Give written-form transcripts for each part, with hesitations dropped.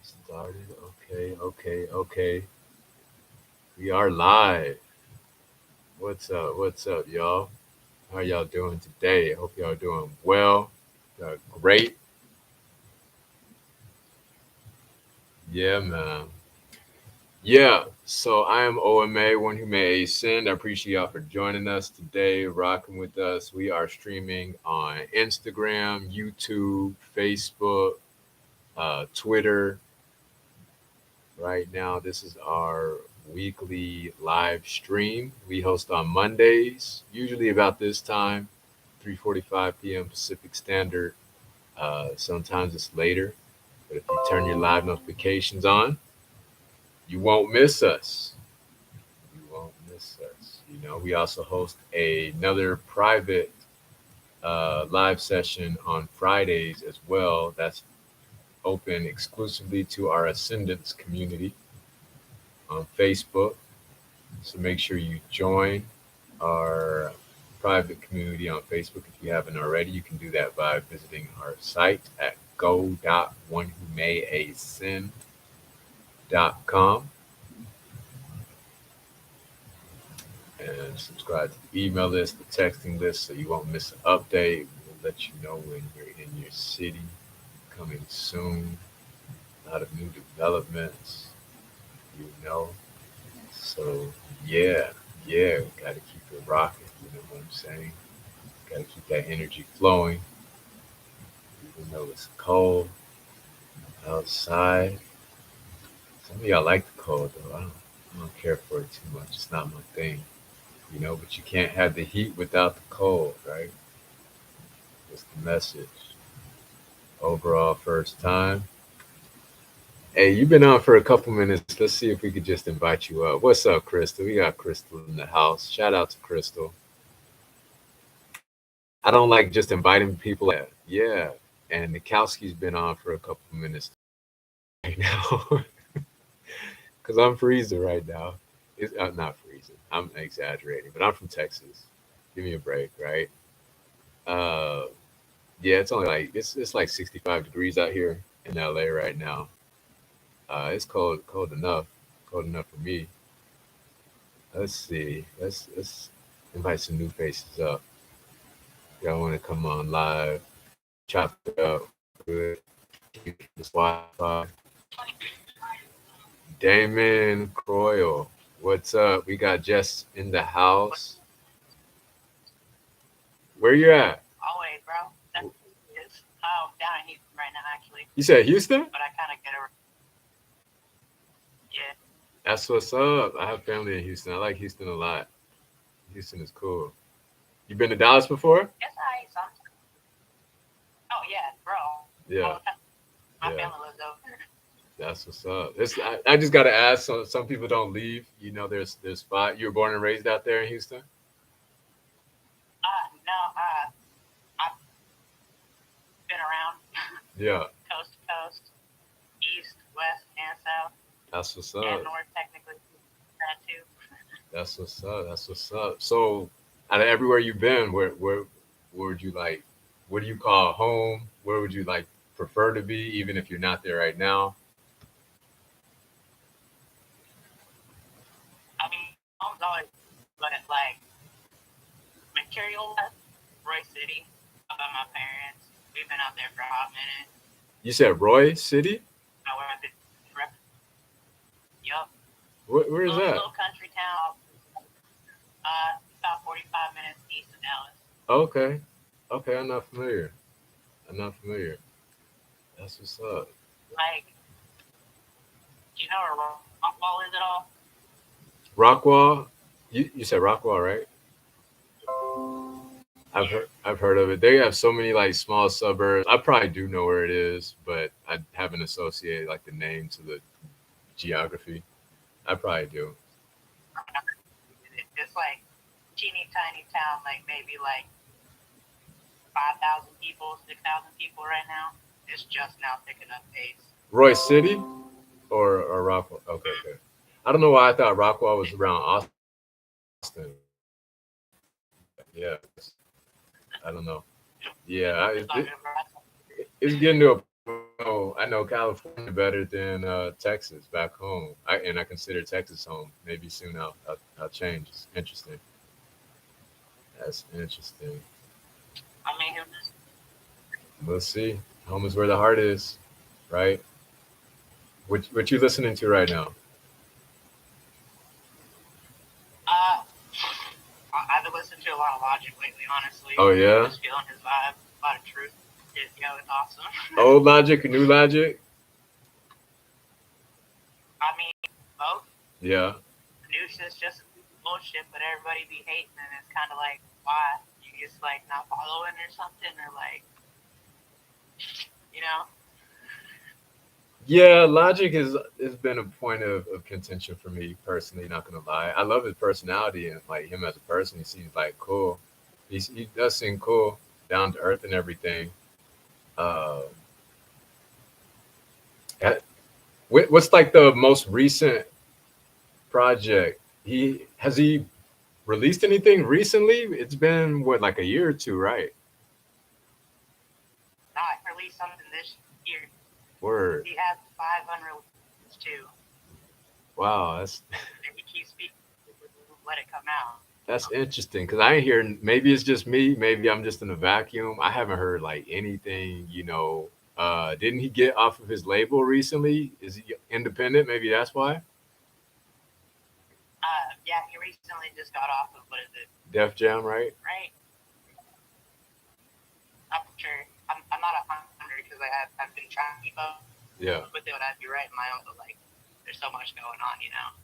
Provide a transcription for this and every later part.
Started. Okay. We are live. What's up? What's up, y'all? How y'all doing today? I hope y'all doing well. Great. Yeah, man. Yeah. So I am OMA, one who may ascend. I appreciate y'all for joining us today, rocking with us. We are streaming on Instagram, YouTube, Facebook, Twitter. Right now, this is our weekly live stream. We host on Mondays, usually about this time, 3:45 p.m. Pacific Standard. Sometimes it's later, but if you turn your live notifications on, you won't miss us. You won't miss us. We also host another private live session on Fridays as well. That's open exclusively to our Ascendants community on Facebook. So make sure you join our private community on Facebook if you haven't already. You can do that by visiting our site at go.onewhomayascend.com and subscribe to the email list, the texting list, so you won't miss an update. We'll let you know when we're in your city, coming soon. A lot of new developments, you know. So yeah, we gotta keep it rocking. You know what I'm saying? Gotta keep that energy flowing, even though it's cold outside. Some of y'all like the cold though. I don't care for it too much. It's not my thing, But you can't have the heat without the cold, right? That's the message. Overall, first time. Hey, you've been on for a couple minutes. Let's see if we could just invite you up. What's up, Crystal? We got Crystal in the house. Shout out to Crystal. I don't like just inviting people. Yeah. And Nikowski's been on for a couple minutes right now because I'm freezing right now. It's not freezing. I'm exaggerating, but I'm from Texas. Give me a break, right? Uh, yeah, it's only like it's like 65 degrees out here in LA right now. It's cold enough for me. Let's see. Let's invite some new faces up. Y'all want to come on live? Chop it up good. This Wi-Fi. Damon Croyle, what's up? We got Jess in the house. Where you at? Always, bro. It's down in Houston right now, actually. You said Houston? But I kind of get a yeah. That's what's up. I have family in Houston. I like Houston a lot. Houston is cool. You been to Dallas before? Yes, I ate some. Oh yeah, bro. Yeah. My Yeah. family lives over there. That's what's up. I just got to ask. Some people don't leave. There's spot. You were born and raised out there in Houston. No, I've been around Yeah. coast to coast, east, west, and south, That's what's and up. north technically. That too. That's what's up. That's what's up. So, out of everywhere you've been, where would you like? What do you call home? Where would you like prefer to be, even if you're not there right now? I mean, home's always, but like material wise, Roy City, by my parents. We've been out there for a hot minute. You said Roy City. I went to yup. Where is that? Little country town. About 45 minutes east of Dallas. Okay, okay. I'm not familiar. I'm not familiar. That's what's up. Like, do you know where Rockwall is at all? Rockwall. You said Rockwall, right? I've heard of it. They have so many like small suburbs. I probably do know where it is, but I haven't associated like the name to the geography. I probably do. It's like teeny tiny town, like maybe like 5,000 people, 6,000 people right now. It's just now picking up pace. Roy City or Rockwall? Okay, okay. I don't know why I thought Rockwall was around Austin. Yeah, I don't know. Yeah, It's not good for us. it's getting to a point. I know California better than Texas back home. And I consider Texas home. Maybe soon I'll change. It's interesting. That's interesting. I mean, it was, We'll see. Home is where the heart is, right? What you listening to right now? uh, I've been listening to a lot of Logic lately, honestly. Oh yeah, Just feeling his vibe. A lot of truth. It's awesome. old Logic, new Logic. I mean, both. Yeah, News is just bullshit, but everybody be hating, and it's kind of like, why? You just like not following or something, or like, you know? yeah. Logic has been a point of contention for me personally. Not gonna lie, I love his personality and like him as a person. He seems like cool. He does seem cool, down to earth and everything. Uh, what's like the most recent project? He released anything recently? It's been what, like a year or two, right? Not release something this year. Word. He has 500 too, Wow, and he keeps speaking. Let it come out. that's interesting because I ain't hear. Maybe it's just me. Maybe I'm just in a vacuum. I haven't heard like anything. Didn't he get off of his label recently? Is he independent? Maybe that's why. Yeah, he recently just got off of what is it? Def Jam, right? Right? I'm sure. I'm not 100 because I've been trying to keep up Yeah. with it, but I'd be right in my own. But like, there's so much going on, you know.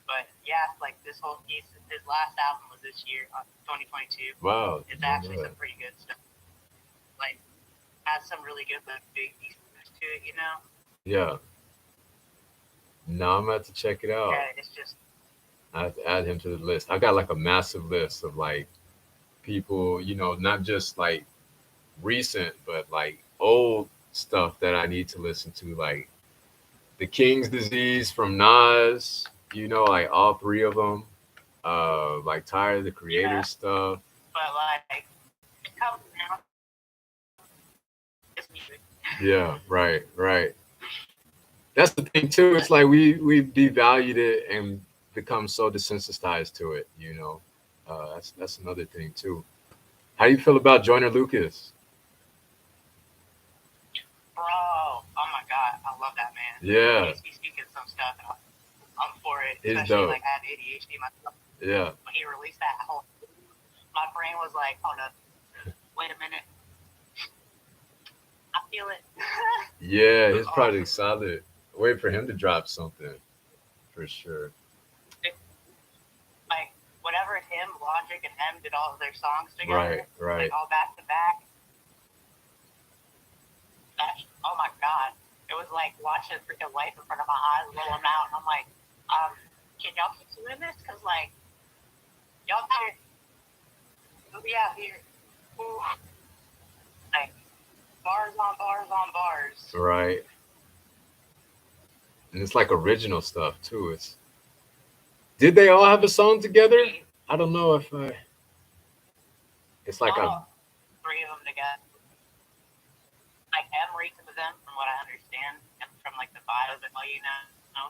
But yeah, like this whole piece, his last album was this year, 2022. Wow. It's actually some pretty good stuff. Like, has some really good like big pieces to it, you know. Yeah. No, I'm about to check it out. Yeah, it's just I have to add him to the list. I got like a massive list of like people, not just like recent, but like old stuff that I need to listen to, like The King's Disease from Nas, like all three of them. Like Tired of the Creator yeah. stuff. But like, it comes now. It's music. Yeah, right, right. That's the thing too. It's like we've devalued it and become so desensitized to it. That's another thing too. How do you feel about Joyner Lucas? Bro, oh my god, I love that man. Yeah, He's speaking some stuff, and I'm for it. it's Especially dope. like I have ADHD myself. Yeah, When he released that whole, my brain was like, hold up, wait a minute, I feel it. yeah, It was his awesome. project's solid. Wait for him to drop something for sure. It, like whenever him, Logic, and M did all of their songs Right, together, like right. all back to back, that oh my god, it was like watching freaking life in front of my eyes rolling out, and I'm like, can y'all keep doing this? Cause like y'all got you'll be out here, ooh, like bars on bars on bars. Right. And it's like original stuff too. Did they all have a song together? I don't know if I. It's like a. All three of them together. Like M reaches to them, from what I understand, and from like the vibe of it, well,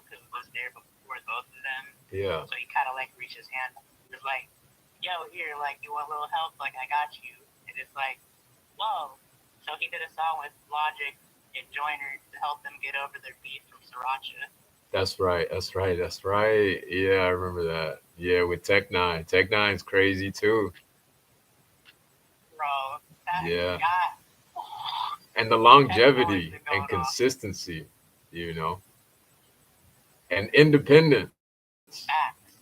because it was there before both of them. Yeah. So he kind of like reached his hand. He was like, "Yo, here, like, you want a little help? Like, I got you." And it's like, whoa. So he did a song with Logic and Joyner to help them get over their beef from Sriracha. That's right. That's right. That's right. Yeah, I remember that. Yeah, with Tech Nine. Tech Nine's crazy too. Bro, that Yeah. guy, And the has always longevity been and going off. consistency, you know, and independence, Facts.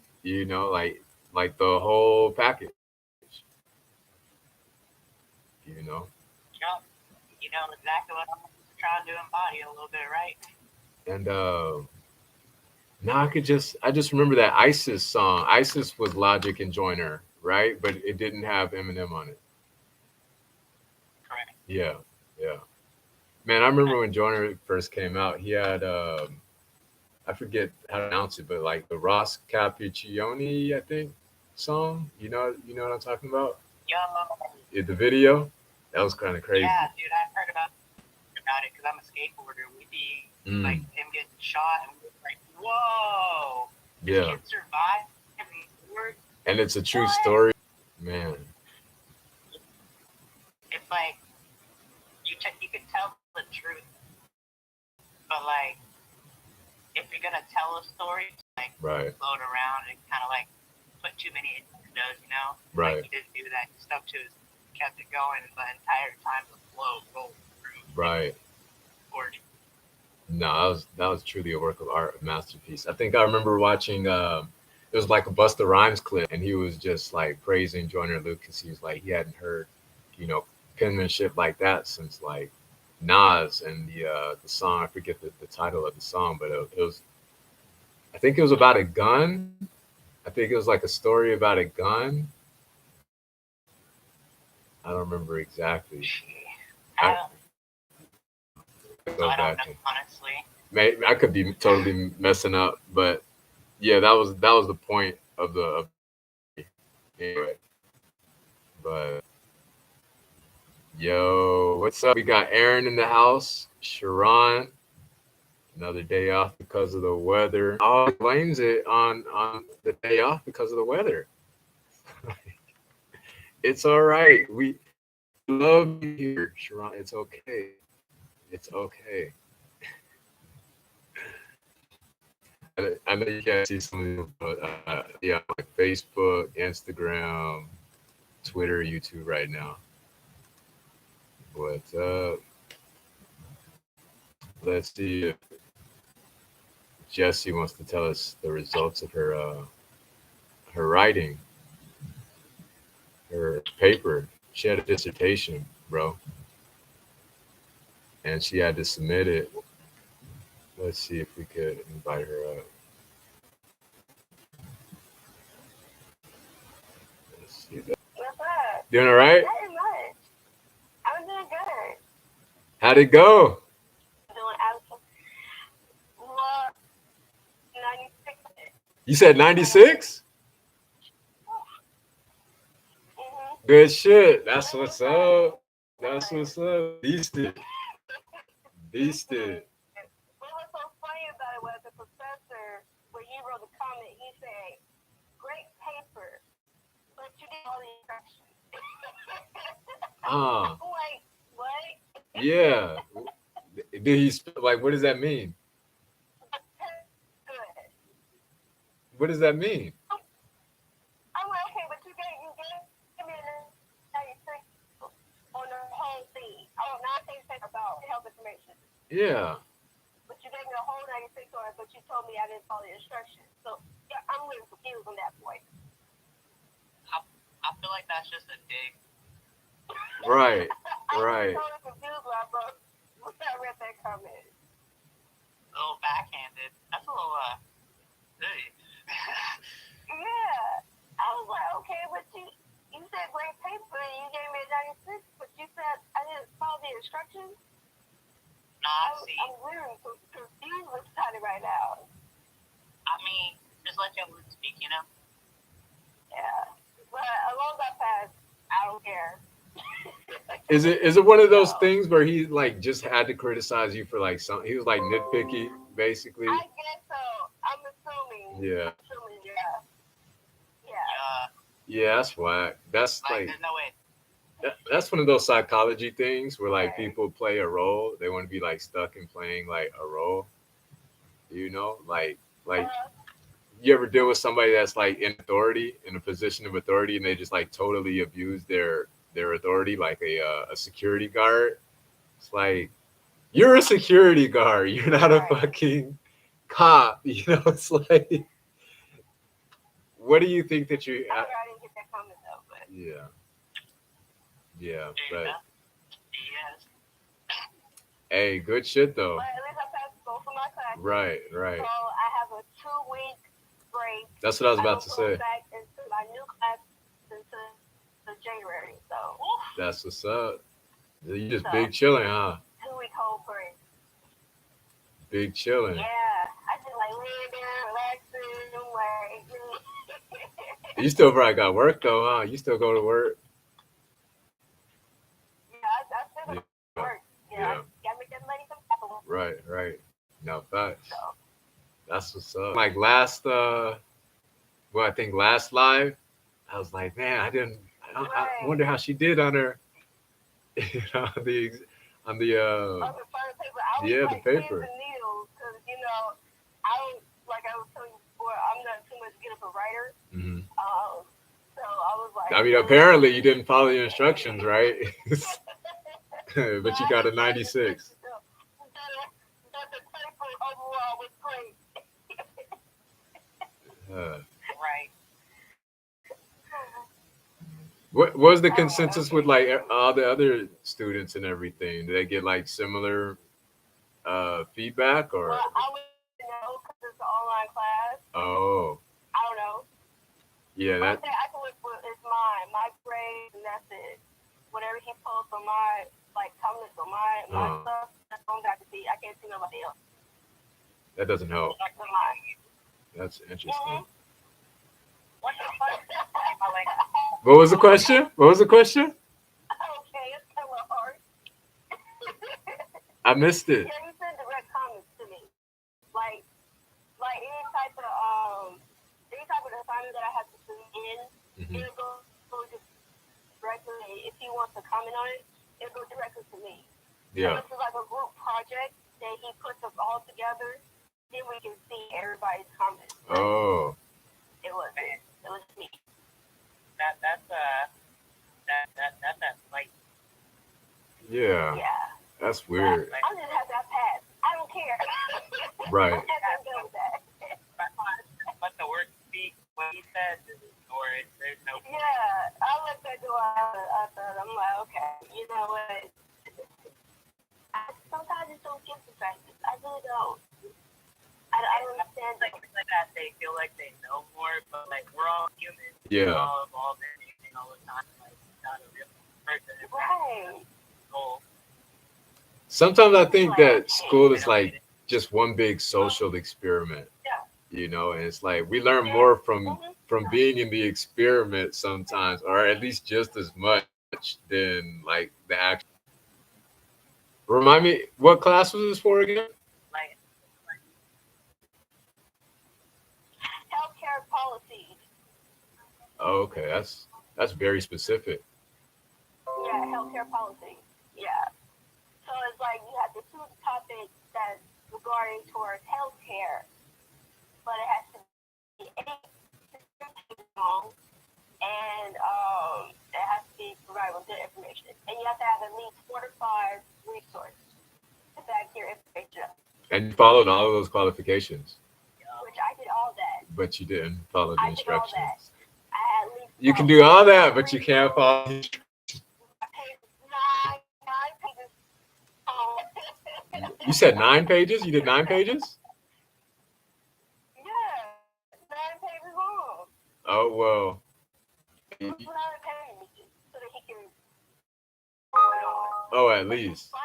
like the whole package, you know. Yup. You know exactly what I'm trying to embody a little bit, right? And now I just remember that ISIS song. ISIS was Logic and Joyner, right? But it didn't have Eminem on it. Correct. Yeah, yeah. Man, I remember when Joyner first came out, he had I forget how to pronounce it, but like the Ross Cappuccioni, I think, song. You know what I'm talking about? Yo, The video, that was kind of crazy. yeah, dude, I've heard about it. about it because I'm a skateboarder. We see like Mm. him getting shot, and we're like, whoa, this Yeah. kid survived. And it's a true What? story. Man. It's like you can tell the truth, but like if you're gonna tell a story, like Right. slow it around and kind of like put too many innuendos, you know? Right. Like he didn't do that. He stuck to his, kept it going the entire time the flow rolled through. Right. Gorgeous. No, that was truly a work of art, a masterpiece. I think I remember watching it was like a Busta Rhymes clip, and he was just like praising Joyner Lucas. He was like he hadn't heard, you know, penmanship like that since like Nas and the song. I forget the title of the song, but it was I think it was about a gun. I think it was like a story about a gun. I don't remember exactly. I I don't, go I don't back know, and honestly. I could be totally messing up, but yeah, that was the point of the anyway. But yo, what's up? We got Aaron in the house, Sharon. Another day off because of the weather. Oh, blames it on the day off because of the weather. It's all right. We love you here, Sharon. It's okay. It's okay. I know you can't see some of these, but yeah, like Facebook, Instagram, Twitter, YouTube right now. But let's see if Jessie wants to tell us the results of her writing, her paper. She had a dissertation, bro, and she had to submit it. Let's see if we could invite her up. Let's see that. What's up? Doing all right? Nothing much. I'm doing good. How'd it go? Doing absolutely well. 96. You said 96? Mm-hmm. Good shit. That's what's up. That's what's up. Beasted. Beasted. What was so funny about it was the professor, when he wrote the comment, he said, great paper, but you did all the instructions. Ah, I'm like, what? yeah. Did he like? What does that mean? Good. What does that mean? I'm like, okay, but you gave me a 96 on the whole thing. Oh, 96 about health information. Yeah. But you gave me a whole 96 on it, but you told me I didn't follow the instructions. So yeah, I'm a little confused on that point. I feel like that's just a dig. Right. I Right. was totally confused when I read that comment. A little backhanded. That's a little, hey. Yeah. I was like, okay, but you said great paper and you gave me a 96, but you said I didn't follow the instructions? I'm really confused with Tiny right now. I mean, just let your words speak, you know? Yeah. But as long as I pass, I don't care. Is it one of those things where he like just had to criticize you for like something? He was like nitpicky, basically. I guess so. I'm assuming. Yeah. Yeah. Yeah. Yeah, that's whack. That's like There's no way. that's one of those psychology things where like people play a role. They want to be like stuck in playing like a role. You know, like you ever deal with somebody that's like in authority, in a position of authority, and they just like totally abuse their authority, like a security guard. It's like you're a security guard. You're not a fucking cop. You know, it's like, what do you think that you? I didn't get that comment though, but Yeah, yeah, but yes. Hey, good shit though. But at least I passed both of my classes. Right, right. So I have a 2-week break. That's what I was about to Go say. back into my new class until January. So That's what's up. You just big chilling, huh? 2-week whole break. Big chilling. Yeah, I just like laying there, relaxing, like. You still probably got work though, huh? You still go to work? Yeah, I still go to work. Yeah, I gotta make that Right. No facts. So, That's what's up. Like last, well, I think last live, I was like, man, I right. wonder how she did on her, the on the On the first paper, I was yeah, the like pins paper. and needles because I don't like I was telling you before. I'm not too much good of a writer. Hmm. So I was like, I mean, apparently you didn't follow the instructions, right? but But you I got a did follow the 96. instructions though. But the paper overall was great. Uh, Right. what was the Oh, consensus with okay. like all the other students and everything? Did they get like similar feedback or? Well, I would know because it's an online class. Oh, I don't know. yeah, Only that. thing I can look for is my grades, and that's it. Whatever he posts on my comments on my Uh, stuff, that's all I can see. I can't see nobody else. that doesn't help. That's mine. That's interesting. Mm-hmm. What the fuck? I'm like, What was the question? What was the question? okay, it's kind of hard. I missed it. Yeah, he sent direct comments to me, like any type of assignment that I have to send in, Hmm. it'll go directly. If he wants to comment on it, it'll go directly to me. So Yeah. this is like a group project that he puts us all together. Then we can see everybody's comments. But Oh, it was me. That's like yeah. yeah. That's But weird. I'm just happy I passed. I don't care. Right. I'm happy I'm done with that. But the word speak, what he said, or there's no. Yeah, I let that go out. I thought I'm like, okay, you know what? I sometimes just don't get the practice. I really don't. I don't understand like that. They feel like they know more, but like we're all human. We're Yeah. all evolving all the time. Like not a real person. Right. Goal. Sometimes I think Like, that school they is don't get like it. just one big social experiment, Yeah. and it's like we learn Yeah. more Mm-hmm. from being in the experiment sometimes, or at least just as much than like the actual. Remind me, what class was this for again? Like healthcare policies. Oh, okay, that's very specific. Yeah, healthcare policy. Yeah. So it's like you have to choose a topic that's regarding towards healthcare, but it has to be 8 long, and it has to be provided with good information. And you have to have at least 4 to 5 resources to back your information up. And you followed all of those qualifications, Which I did all that. but you didn't follow the I did all that. instructions. I had at least You can do all that, but you 3 can't bills. follow. I paid nine pages. Oh. You said 9 pages. You did 9 pages. Yeah, 9 pages long. Oh well. That's what I paid me so that he can Oh, at But least. the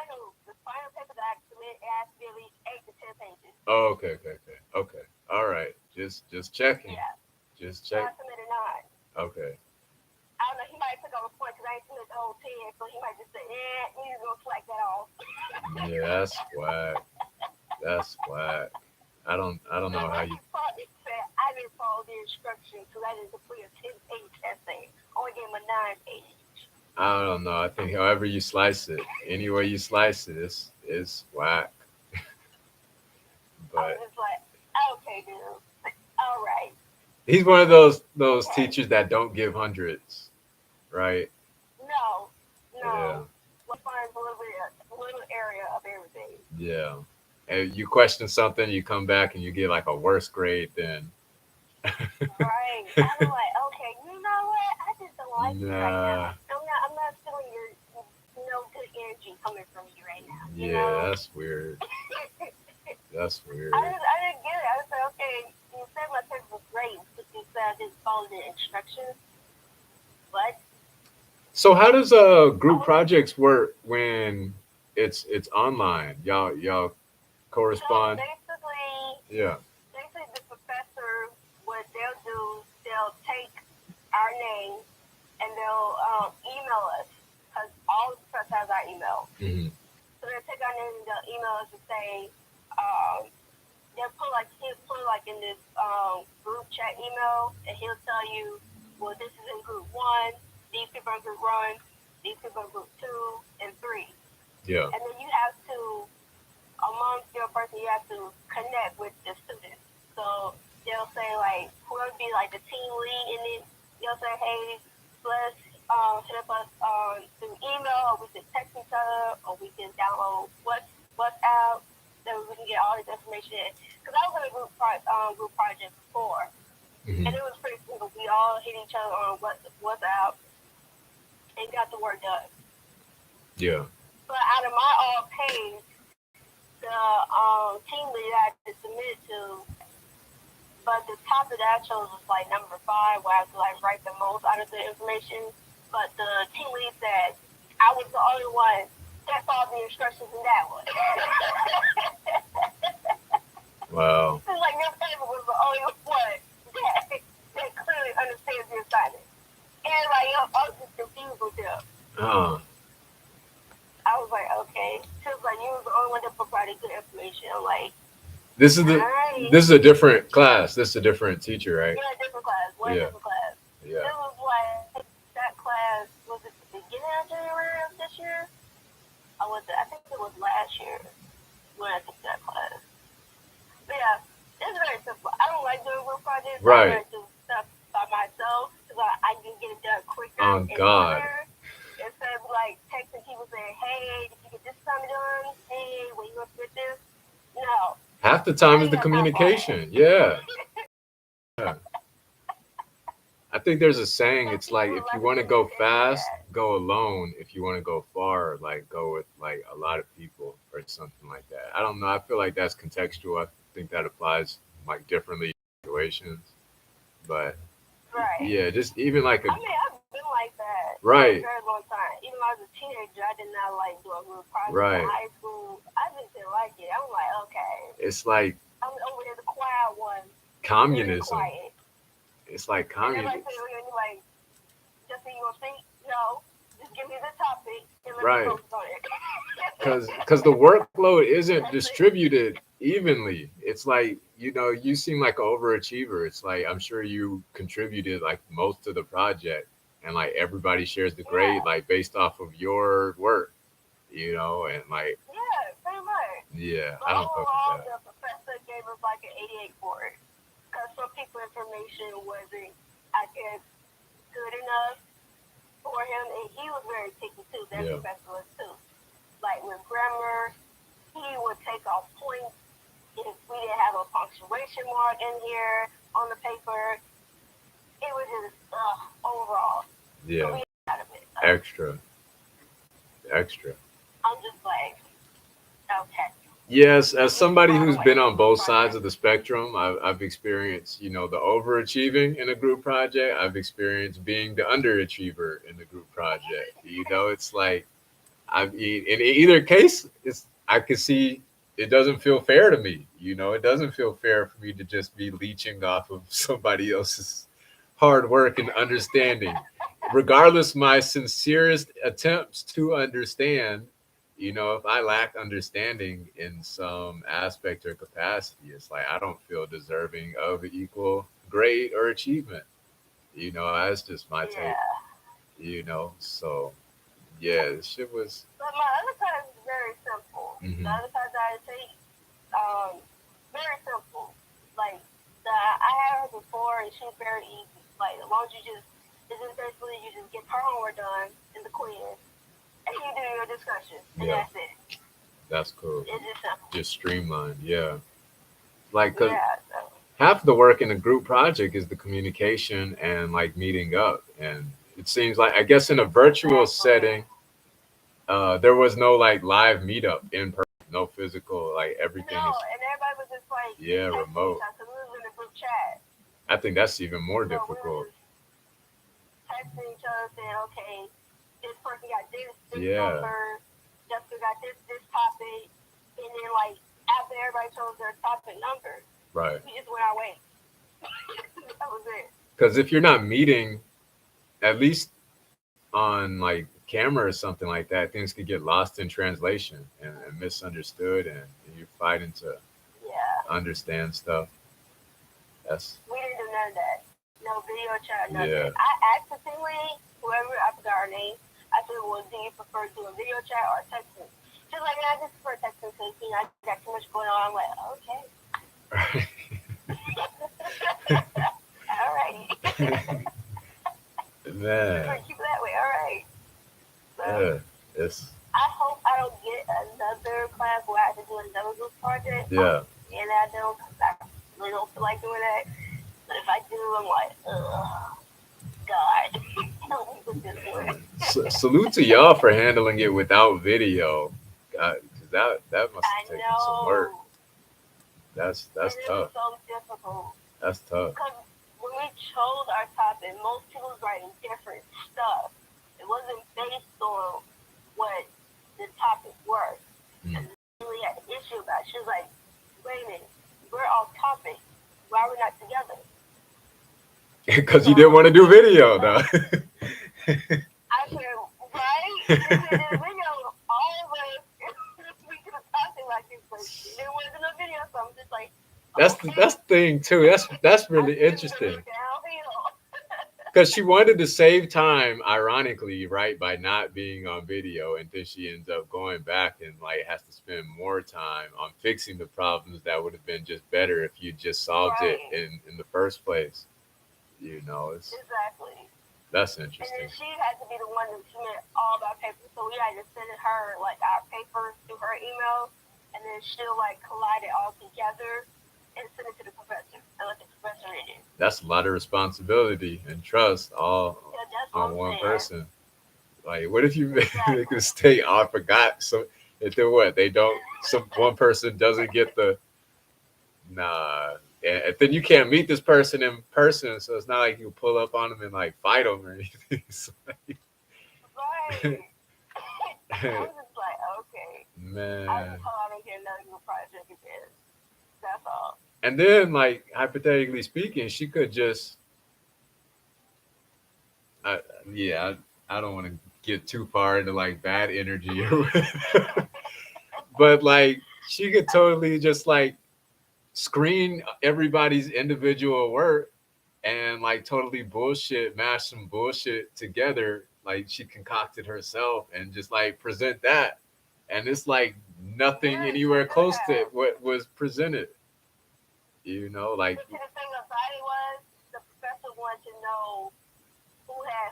final paper that I submit it has to be at least 8 to 10 pages. Oh, okay. All right. Just checking. Yeah. Just So I check. submitted 9. Okay. I don't know, he might pick up a point because I ain't submitted the whole 10, so he might just say, you need to go slack that off. Yeah, that's whack. That's whack. I don't know how you. I didn't follow the instructions because I didn't complete a 10-page essay. Only gave him a 9 page. I don't know. I think however you slice it, any way you slice it, it's whack. I was But just like, okay, dude. All right. he's one of those teachers that don't give hundreds, right? No, Yeah. no. Let's find a little area of everything. Yeah. And you question something, you come back and you get like a worse grade than. Right. I'm like, okay, you know what? I just don't like you right Nah. now. I'm not feeling your no good energy coming from you right now. You Yeah, know? that's weird. That's weird. I didn't get it. I was like, okay, you said my test was great, but you said I didn't follow the instructions. What? So how does group projects work when it's online? Y'all So correspond? Yeah. basically the professor, what they'll do, they'll take our name and they'll email us because all the professors have our email. Hmm. So they'll take out in the emails to say, um, he'll put in this group chat email, and he'll tell you, well, this is in group one, these people are in group one, these people are in group two and three, Yeah. and then you have to, amongst your person, you have to connect with the students. So they'll say like whoever be like the team lead in it, they'll say, hey, let's hit up us through email, or we can text each other, or we can download WhatsApp, so we can get all this information in. Because I was in a group project before, Hmm. and it was pretty simple. We all hit each other on WhatsApp and got the work done. Yeah. But out of my all page, the team lead I had to submit to, but the topic that I chose was like number 5, where I had to like write the most out of the information. But the team lead said I was the only one that followed the instructions in that one. Wow. It's like your paper was the only one that clearly understands the assignment. And like I was just confused with them. Uh, I was like, okay. She was like, you was the only one that provided good information. I'm like, this is the alright. this is a different class. This is a different teacher, right? Yeah, different class. One Yeah. different class. Yeah. It was like that class, was it the beginning of January of this year? Or was it, I think it was last year when I took that class. But yeah, it's very simple. I don't like doing group projects. Right. I like to do stuff by myself because I can get it done quicker Oh, and God. better. Instead of like texting people saying, hey, did you get this time done? Hey, when you gonna get this? No. Half the time I is the ain't got time for all that. communication. Yeah. Yeah. I think there's a saying. Some It's like people if you like want to to go do fast, that. go alone. If you want to go far, like go with like a lot of people or something like that. I don't know. I feel like that's contextual. I think that applies like differently in situations. But Right. yeah, just even like a I mean, I've been like that for a right, very long time. Even when I was a teenager, I did not like do a group project. In right. high school, I just didn't like it. I'm like, okay, It's like I'm over here the quiet one, very communism. quiet. It's like And everybody communism. say, you're like, just so you gonna speak? No, just give me the topic and let me Right. focus on it. Because the workload isn't That's it. distributed evenly. It's like, you seem like an overachiever. It's like I'm sure you contributed like most of the project, and like everybody shares the grade Yeah, like based off of your work, and like yeah, pretty much. yeah, But I don't fuck with overall, that. the professor gave us like an 88 for it. Because some people information wasn't, I guess, good enough for him, and he was very picky too. That Yeah. professor was too. Like with grammar, he would take off points if we didn't have a punctuation mark in here on the paper. It was just overall. So Yeah. we out of it. So Extra. Extra. I'm just like, okay. Yes, I as get somebody why I who's don't like been doing on group both sides projects. of the spectrum, I've experienced, the overachieving in a group project. I've experienced being the underachiever in the group project. It's like in either case, I can see it doesn't feel fair to me. It doesn't feel fair for me to just be leeching off of somebody else's hard work and understanding, regardless my sincerest attempts to understand. If I lack understanding in some aspect or capacity, it's like I don't feel deserving of an equal grade or achievement. That's just my take. Yeah. So yeah, this shit was. But my other class is very simple. The Hmm. other class I take, um, very simple. Like I had her before, and she's very easy. Like as long as it's just basically you just get her homework done in the quiz, and you do your discussion, and Yeah, that's it. that's cool. It's just simple. Just streamlined. Yeah, like because Yeah. So half the work in a group project is the communication and like meeting up, and it seems like I guess in a virtual exactly. setting, there was no like live meetup in person, no physical. Like No, everything is and everybody was just like yeah texting each remote. other because we was in a group chat. I think that's even more So we were difficult. just texting each other saying, okay, this person got this Yeah, number, Jessica got this topic, and then like after everybody chose their topic number, right. we just went our way. That was it. Because if you're not meeting, at least on like camera or something like that, things could get lost in translation and misunderstood, and you're fighting to Yeah. understand stuff. That's We didn't do none of that. No video chat, none of yeah. that. I asked the team lead, whoever, I forgot her name, I said, well, do you prefer doing video chat or texting? She's like, I just prefer texting because, you know, I got too much going on. I'm like, okay. Alrighty. Man, Keep it that way. All right. So yeah, it's I hope I don't get another class where I have to do another group project. yeah. And I don't, cause I really don't feel like doing that. But if I do, I'm like, ugh, God, help me with this one. Salute to y'all for handling it without video. God, 'cause that must I have taken some work. know. That's And it was tough. so difficult. That's tough. Because when we chose our topic, most people was writing different stuff. It wasn't based on what the topic was. And really had an issue about it. She was like, wait a minute, we're off topic. Why are we not together? Because you didn't want to do video, though. I said, right? If we did a video, all of us, we could have talked like this, but there wasn't a video, so I'm just like, That's the thing too. That's really interesting. Because she wanted to save time, ironically, right, by not being on video, and then she ends up going back and like has to spend more time on fixing the problems that would have been just better if you just solved it in the first place. You know, it's Exactly. that's And interesting. then she had to be the one to submit all of our papers, so we had to send her like our papers through her email, and then she'll like collide it all together and send it to the professor and let the professor read it. That's a lot of responsibility and trust all Yeah, that's on what one I'm saying. person. Like, what if you make Exactly. a mistake? Oh, I forgot. So if they what they don't, some one person doesn't get the nah, and then you can't meet this person in person, so it's not like you pull up on them and like fight them or anything. It's like, Right. I was just like, okay. I man. just hope I don't get another group project again. That's all. And then, like hypothetically speaking, she could just, I, yeah, I don't want to get too far into like bad energy or whatever, but like she could totally just like screen everybody's individual work and like totally bullshit, mash some bullshit together, like she concocted herself and just like present that. And it's like nothing Yeah, anywhere she close could to have. what was presented, like, But see, the thing about it was the professor wanted to know who had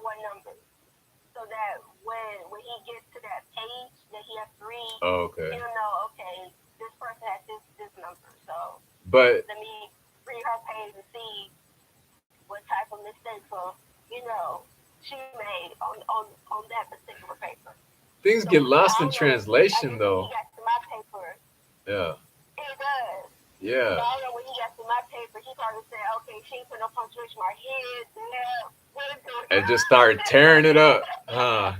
what number, so that when he gets to that page that he has to read, oh, okay. he'll know, okay, this person has this number. So But let me read her page and see what type of mistakes she made on that particular paper. things So get I lost in don't know. I translation guess when he though. got to my paper, Yeah. it does. So Yeah. I don't know when he got to my paper, he probably said, okay, she ain't put no punctuation mark here, there, what is going And on? just started tearing it up. Huh.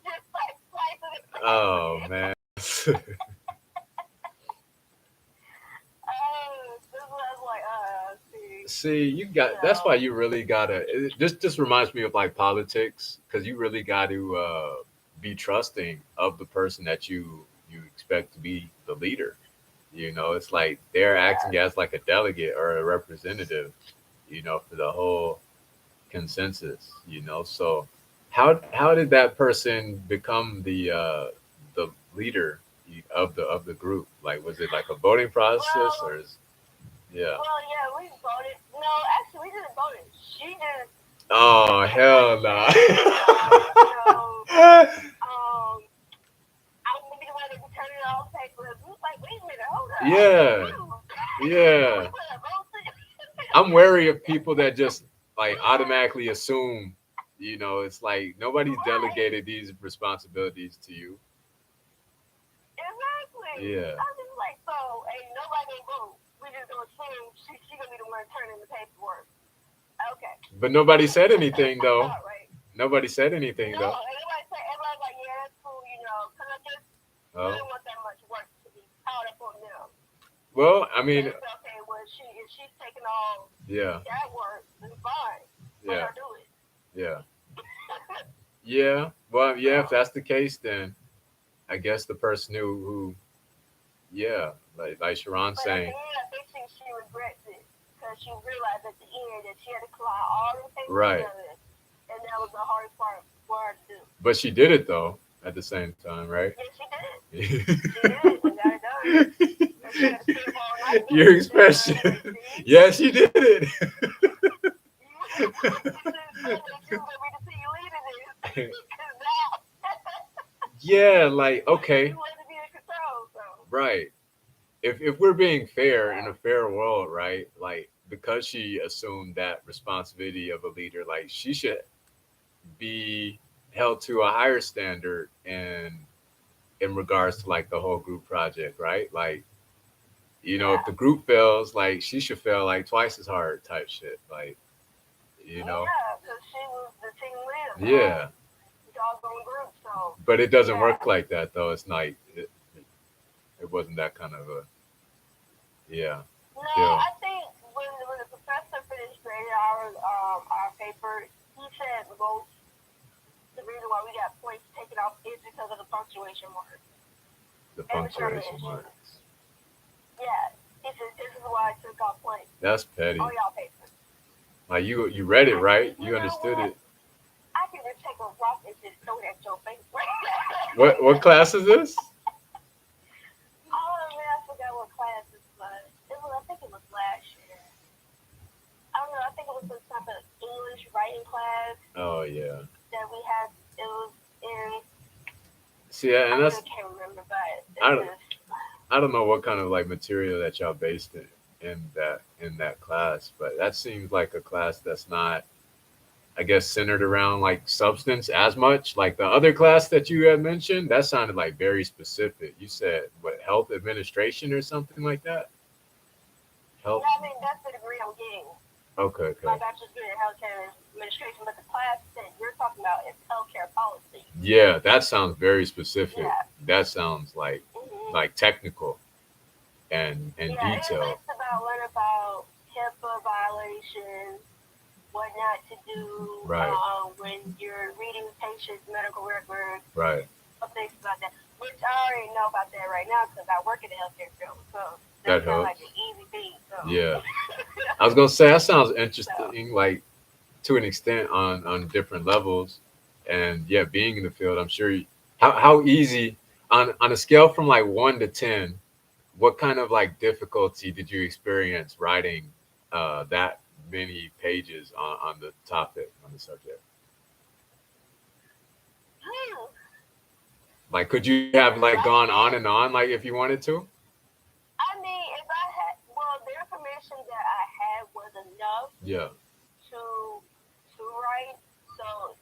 Just like slicing it. Oh man. This was like, see. See, you got that's why you really gotta this reminds me of like politics, because you really got to be trusting of the person that you expect to be the leader. It's like they're acting as like a delegate or a representative, for the whole consensus. So how did that person become the leader of the group? Like, was it like a voting process, or yeah? Well, yeah, we voted. No, actually, we didn't vote. She just. Oh hell no! I'm gonna be the one that be turning all papers. We was like, wait a minute, hold up. Yeah. I'm wary of people that just like automatically assume, it's like nobody's delegated these responsibilities to you. Exactly. Yeah. I'm just like, so ain't nobody gonna vote. We just gonna assume she gonna be the one turning the paperwork. Okay. But nobody said anything though. Right. Nobody said anything though. Everybody's like, yeah, that's cool, because I just didn't want that much work to be piled up on them. Well, I mean, okay, well, if she's taking all yeah, that work, then fine. Let yeah, her do it. yeah. Yeah. Well, yeah. If So, that's the case, then I guess the person who yeah, like Sharon but at the saying, end, I think she regrets it because she realized at the end that she had to collide all the papers right. together, and that was the hardest part for her to do. But she did it though at the same time, right? Yes, she did. She did it and got it done. And she had to stay up all night doing Your it. That's why I was expression. like, see? Yeah, she did it. This is something that you want me to see you leading this. Because now, Yeah, like you okay, want to be in control. So, right. If we're being fair in yeah. a fair world, right? Like because she assumed that responsibility of a leader, like she should be held to a higher standard in regards to like the whole group project, right? Like, if Yeah. the group fails, like she should fail like twice as hard type shit. Like, you know. Yeah, because she was the team leader for the Yeah. whole doggone group. So, But it doesn't yeah. work like that though. It's like it wasn't that kind of a yeah, No, deal. I think when the professor finished grading our paper, he said the reason why we got points taken off is because of the punctuation marks The and the punctuation termination. marks. Yeah, he said this is why I took off points That's on petty. y'all papers. Like you read it, I said, right? you You know understood what? it. I can just take a rock and just throw it at your face. What class is this? Oh man, I forgot what class this was. I think it was last year. I don't know. I think it was some type of English writing class Oh yeah. that we had. It was in. See, I and really that's can't remember, but it I don't was. I don't know what kind of like material that y'all based in that class, but that seems like a class that's not, I guess, centered around like substance as much. Like the other class that you had mentioned, that sounded like very specific. You said what, health administration or something like that? Health. Yeah, I mean that's the degree I'm getting. Okay, My okay. bachelor's degree in healthcare administration, but the class that you're talking about is healthcare policy. Yeah, that sounds very specific. Yeah. That sounds Hmm. like technical and Yeah, detailed. it's about learning about HIPAA violations, what not to do Right, when you're reading patients' medical records, right. some things about that. Which I already know about that right now because I work in the healthcare field, so That that's not helps. like an easy thing. So, Yeah. I was gonna say that sounds so interesting, like to an extent on different levels, and yeah, being in the field, I'm sure. How easy on a scale from like 1 to 10, what kind of like difficulty did you experience writing that many pages on the topic on the subject? hmm, Like, could you have like if I gone on had, and on, like if you wanted to? I mean, if I had, well, the information that I had was enough Yeah. to to write. So,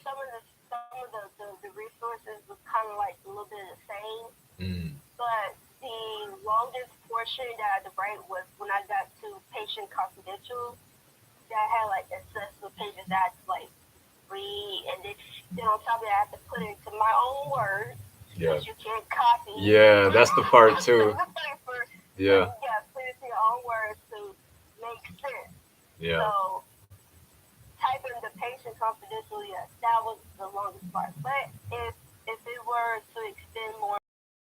some of the resources was kind of like a little bit of the same. Mm, But the longest portion that I had to write was when I got to patient confidential. That had like accessible pages that I had to like read, and then on top of that, I had to put it into my own words yeah. because you can't copy Yeah, that's the part too. the paper. So Yeah. you got to put it to your own words to make sense. Yeah. So typing the patient confidential, yeah, that was the longest part. But if it were to extend more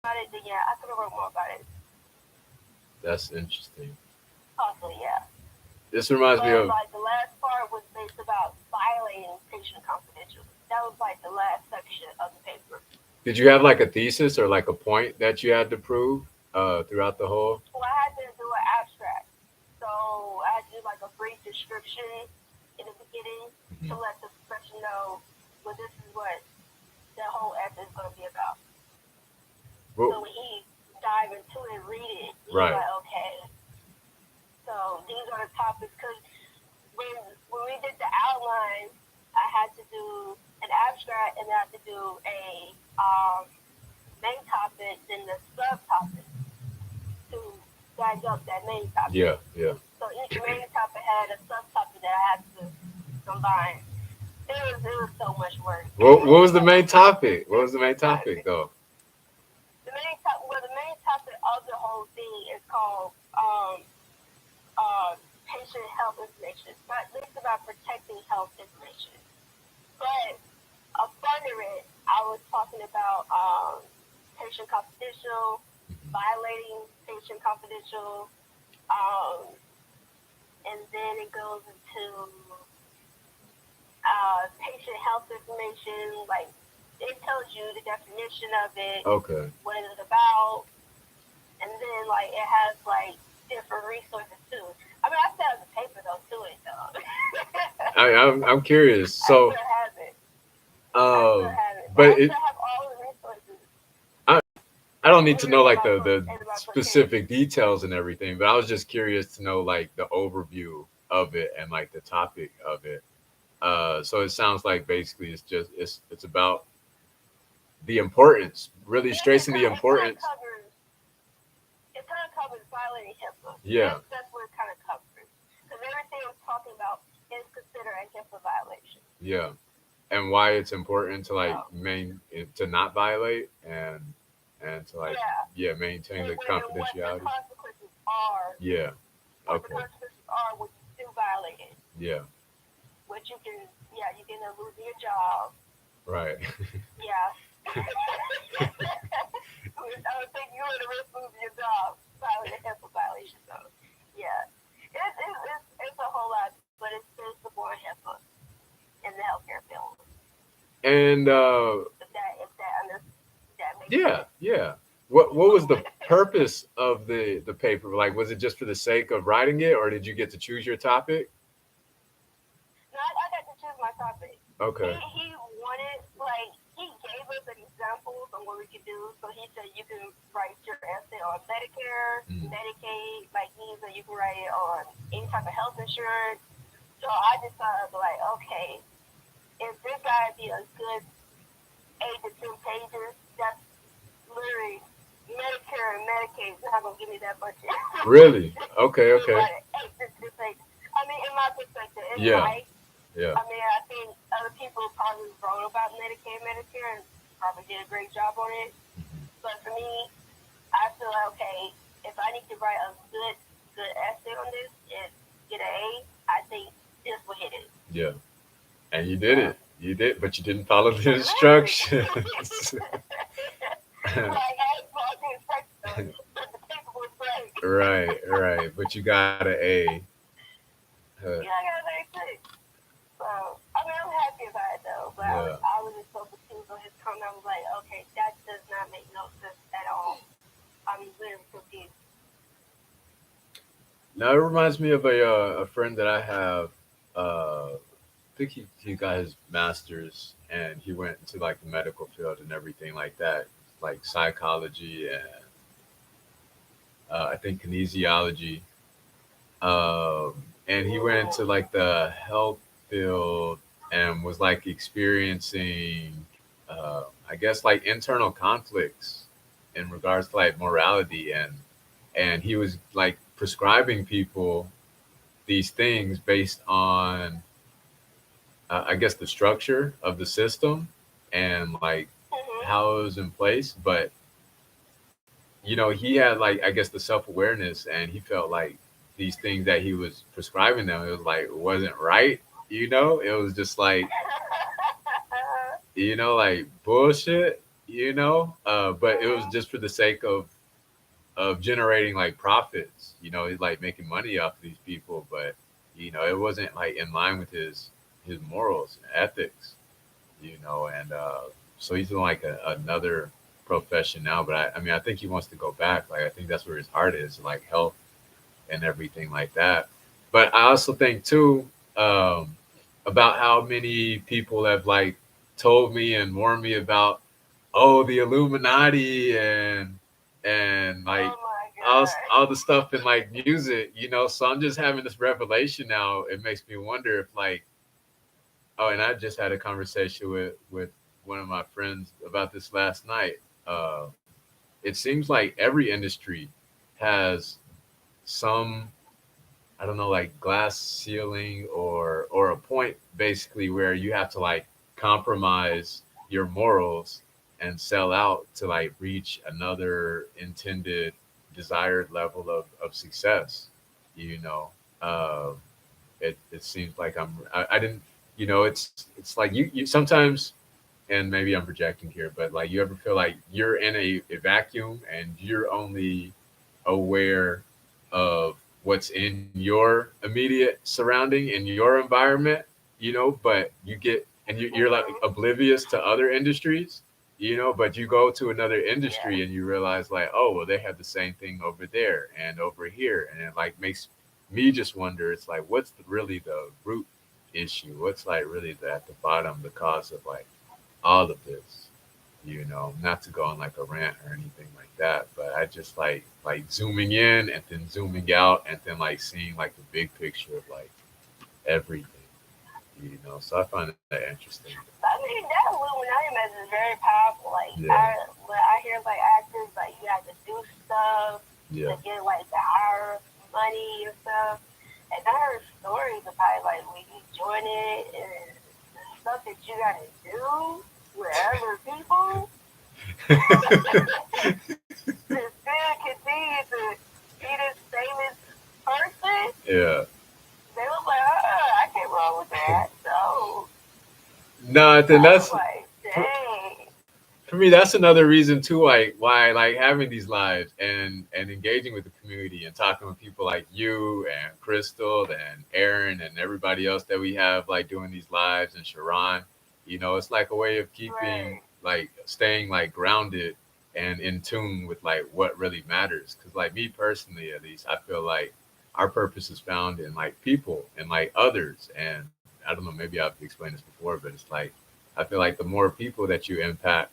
about it, then yeah, I could have wrote more about it. That's interesting. Possibly, yeah. This reminds me But of. like the last part was based about violating patient confidential. That was like the last section of the paper. Did you have like a thesis or like a point that you had to prove throughout the whole? So I had to do an abstract. So I had to do like a brief description in the beginning to Mhm. let the professor know, well, this is what the whole essay is going to be about. Well, So when he dive into it, read it, he's right. like, okay. So these are the topics because when we did the outline, I had to do an abstract and I had to do a main topic, then the subtopic to back up that main topic. Yeah. Yeah. So each main topic had a subtopic that I had to combine. It was so much work. What was the main topic? What was the main topic though? The main topic of the whole thing is called patient health information. But it's about protecting health information. But up under it, I was talking about patient confidential, violating patient confidential, um, and then it goes into patient health information. Like it tells you the definition of it, Okay. what is it about, and then like it has like different resources too. I mean, I still have the paper though to it though. I'm curious. I So, still have it. I still um, have it, but but I it still have all the resources I I don't need to know literally like the in my bookcase. specific details and everything, but I was just curious to know like the overview of it and like the topic of it. So it sounds like basically it's about the importance, really Yes, stressing the importance. it kind of covers violating HIPAA. Yeah, That's what it kind of covers because everything I'm talking about is considered a HIPAA violation. yeah, and why it's important to like So to not violate and to like yeah, yeah maintain the and what the confidentiality. consequences are, Yeah. what the Okay. consequences are when you do violate it. Yeah. Which you can, yeah, you can lose your job. Right. Yeah. I would think you would risk losing your job violating a HIPAA violation. So yeah, it's a whole lot, but it's still support HIPAA in the healthcare field. And If that makes yeah, sense. yeah. What was the purpose of the paper? Like, was it just for the sake of writing it, or did you get to choose your topic? No, I got to choose my topic. Okay. He wanted like he gave us an examples on what we could do. So he said you can write your essay on Medicare, Mm. Medicaid, like he said you can write it on any type of health insurance. So I decided like, okay, if this guy be a good 8 to 10 pages, that's literally Medicare and Medicaid is not gonna give me that budget. Really? Okay. To Okay. write 8 to 10 pages. I mean, in my perspective, it Yeah. might. Yeah. I mean, I think other people probably wrote about Medicaid, Medicare, and probably did a great job on it. But for me, I feel like okay, if I need to write a good essay on this and get an A, I think this will hit it. Yeah. And you did So it. You did, but you didn't follow the literally, instructions. like I brought the instructions, but the paper was great. Right. Right. But you got an A. Uh, Yeah, I got an A too. So I mean, I'm happy about it though. But yeah. I was just so confused on his comment. I was like, okay, that does not make no sense at all. I'm literally confused. Now it reminds me of a friend that I have. I think he got his master's and he went into like the medical field and everything like that, like psychology and I think kinesiology. And he went Ooh. into like the health field and was like experiencing, I guess, like internal conflicts in regards to like morality and he was like prescribing people these things based on I guess the structure of the system and like Mhm. how it was in place. But he had like I guess the self awareness, and he felt like these things that he was prescribing them, it was like it wasn't right. It was just like like bullshit. But it was Mhm. just for the sake of generating like profits. He's like making money off of these people, but it wasn't like in line with his morals and ethics. And so he's in like another profession now. But I mean, I think he wants to go back. Like I think that's where his heart is, like health and everything like that. But I also think too about how many people have like told me and warned me about the Illuminati and like Oh my all god. the stuff in like music. So I'm just having this revelation now. It makes me wonder if like and I just had a conversation with one of my friends about this last night. Uh, it seems like every industry has some, I don't know, like glass ceiling or a point basically where you have to like compromise your morals and sell out to like reach another intended desired level of success. you know uh, it seems like I didn't it's like you sometimes, and maybe I'm projecting here, but like you ever feel like you're in a vacuum and you're only aware of what's in your immediate surrounding in your environment, but you're like Mhm. oblivious to other industries, but you go to another Yeah. industry and you realize like, oh, well, they have the same thing over there and over here. And it like makes me just wonder, it's like, what's really the root issue? What's like really at the bottom, the cause of like all of this, not to go on like a rant or anything like that, but I just like zooming in and then zooming out and then like seeing like the big picture of like everything, so I find that interesting. I mean, that Illuminati message is very powerful. Like, Yeah, when I hear like actors, like you have to do stuff yeah, to get like the higher money and stuff. And I heard stories about like when you join it and the stuff that you gotta do with other people to still continue to be this famous person. yeah. They was like, I can't roll with that. So No, then I was that's like, for, dang. for me. That's another reason too, like why I like having these lives and engaging with the community and talking with people like you and Crystal and Aaron and everybody else that we have like doing these lives and Sharon. It's like a way of keeping Right. like staying like grounded and in tune with like what really matters. Because like me personally, at least, I feel like our purpose is found in like people and like others. And I don't know, maybe I've explained this before, but it's like I feel like the more people that you impact,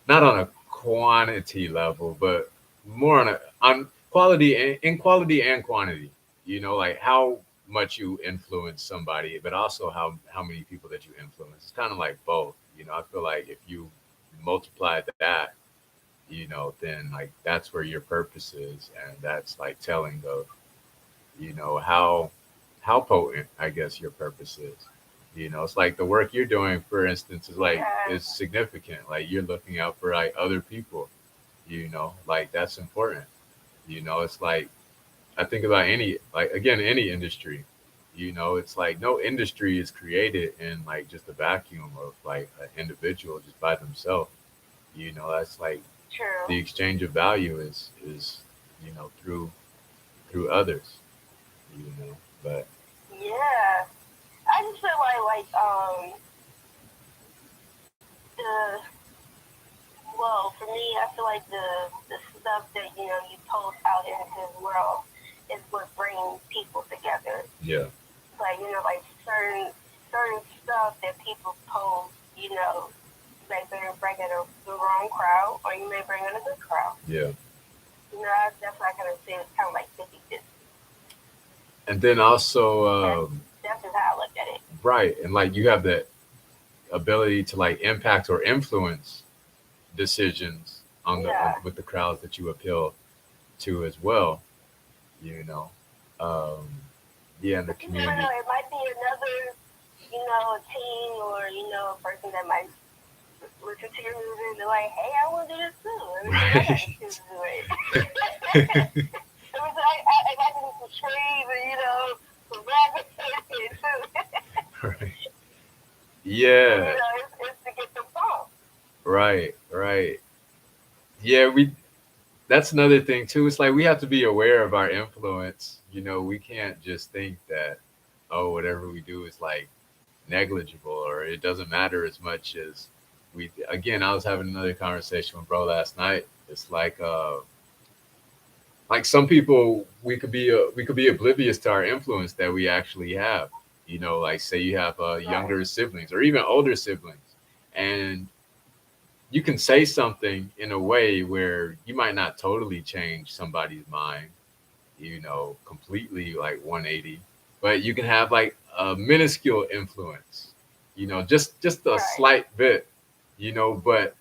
not on a quantity level, but more on quality and in quality and quantity. Like how much you influence somebody, but also how many people that you influence. It's kind of like both. I feel like if you multiply that, then like that's where your purpose is, and that's like telling of how potent I guess your purpose is. It's like the work you're doing, for instance, Yeah. is significant. Like you're looking out for like other people. Like that's important. It's like I think about any like again any industry. It's like no industry is created in like just a vacuum of like an individual just by themselves. That's like True. the exchange of value is through others. But Yeah. I just feel like the well for me I feel like the stuff that you post out into the world is what brings people together. yeah, Like like certain stuff that people post, may bring in the wrong crowd or you may bring in a good crowd. yeah. That's what I kind of see. It's kind of like 50-50. And then That's also, that's just how I look at it. right, and like you have the ability to like impact or influence decisions Yeah. with the crowds that you appeal to as well. You know, um, yeah, and the But you never know. community. It might be another, a team or, a person that might listen to your music and be like, hey, I want to do this too. Let me see if I got the Right. skills to do it. I got to do some trees and, some rabbits too. Right. So, Yeah. it's to get the phone. Right. Right. Yeah. That's another thing too. It's like we have to be aware of our influence. We can't just think that, oh, whatever we do is like negligible or it doesn't matter as much as we. Again, I was having another conversation with bro last night. It's like some people we could be oblivious to our influence that we actually have. Like say you have Right. younger siblings or even older siblings, and you can say something in a way where you might not totally change somebody's mind, completely like 180, but you can have like a minuscule influence, just a Right. slight bit, but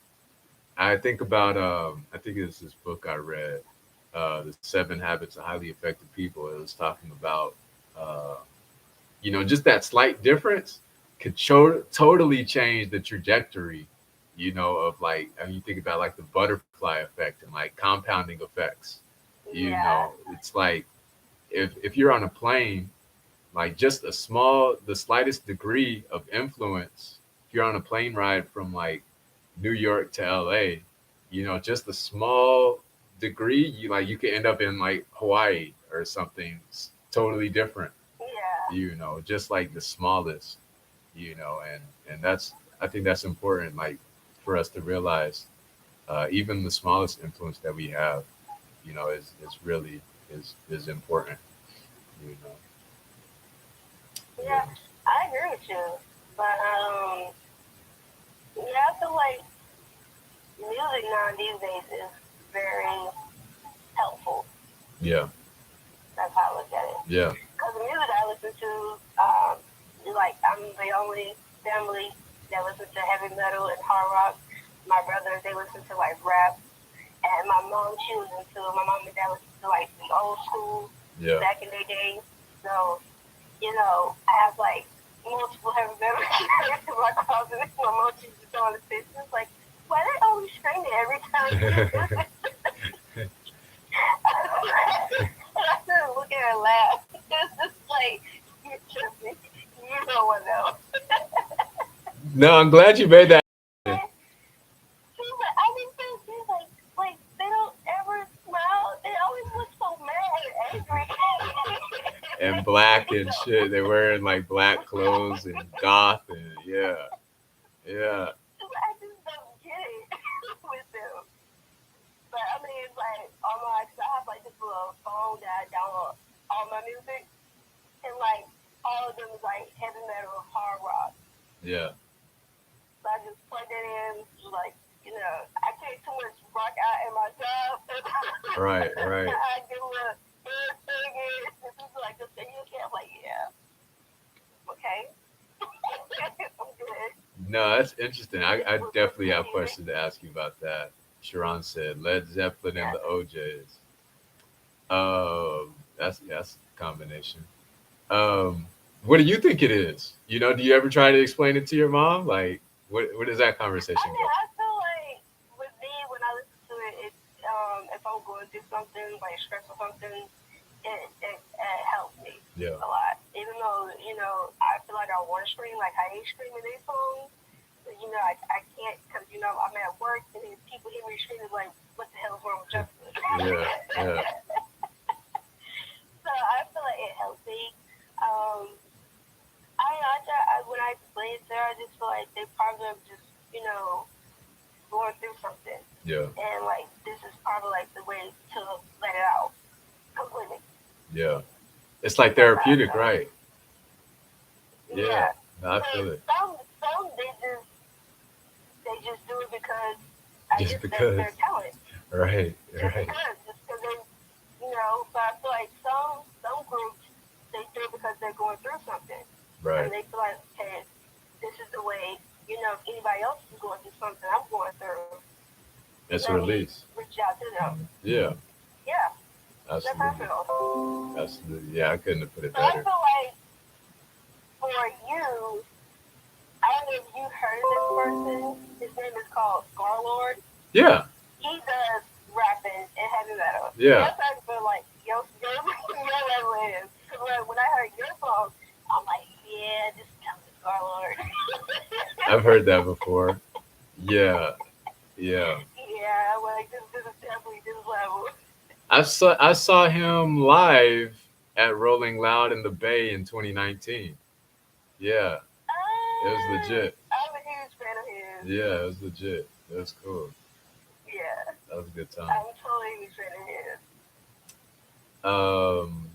I think about I think it's this book I read, The 7 Habits of Highly Effective People. It was talking about uh, just that slight difference could totally change the trajectory, of like, I mean, you think about like the butterfly effect and like compounding effects. Yeah. It's like if you're on a plane like just the slightest degree of influence. If you're on a plane ride from like New York to LA, just a small degree, you could end up in like Hawaii or something totally different. Yeah. Just like the smallest. And that's I think that's important, like for us to realize, even the smallest influence that we have, is really is important. You know. Yeah, I agree with you. But yeah, I feel like music now these days is very helpful. Yeah. That's how I look at it. Yeah. Because the music I listen to, like I'm the only family that listens to heavy metal and hard rock. My brothers they listen to like rap, and my mom she was into my mom and dad listen to like the old school Yeah. back in their days. So I have like multiple heavy metal in my closet. My mom she just on the face. It's like, why they always screaming every time you do this? And I just look at her and laugh. It's just like, you're tripping. You don't want to know. No, I'm glad you made that. She's like, I think she's like, they don't ever smile. They always look so mad and angry. And black and shit. They're wearing like black clothes and goth and yeah, yeah, I just don't get it with them. But I mean, like, on my, cause I have like this little phone that I download all my music, and like, all of them is like heavy metal, hard rock. yeah. So I just plug it in, like, I can't too much rock out in my job. Right, right. I do a thing is, this is like the thing you can't, like, yeah, okay. I'm good. No, that's interesting. I definitely have Music. questions to ask you about that. Sharon said Led Zeppelin and Yeah. the OJs. That's a combination. Um, what do you think it is? Do you ever try to explain it to your mom? Like, where does that I conversation mean, go? I feel like with me, when I listen to it, if I'm going through something, like stress or something, it helps me Yeah, a lot. Even though, I feel like I want to scream, like how they scream in their songs. I can't because, I'm at work and then people hear me screaming like, what the hell is wrong with Justin? yeah, yeah. So I feel like it helps me. Um, I try, when I explain it to her, I just feel like they probably are just, going through something. Yeah, And like, this is probably like the way to let it out completely. yeah. It's like That's how I therapeutic, feel. right? Yeah, Yeah. no, I But feel it. some they just do it because I Just guess that's because, their talent. right, Just right, because, they, But I feel like some groups they do it because they're going through something, and right. they feel like, okay, this is the way. If anybody else is going through something I'm going through, It's let a me release. reach out to them. Yeah, Yeah, that's how I absolutely, feel. absolutely. Yeah, I couldn't have put it So I better. feel like for you, I don't know if you heard of this person. His name is called Scarlord. Yeah, He does rapping and heavy metal. yeah. That's how I feel like your level is. Because when I heard your song, I'm like, yeah, this is kind of Scarlord. I've heard that before. Yeah, yeah. Yeah, I'm like, this is definitely this level. I saw him live at Rolling Loud in the Bay in 2019. Yeah, it was legit. I'm a huge fan of his. Yeah, it was legit. It was cool. Yeah, That was a good time. I'm totally a huge fan of his. Um.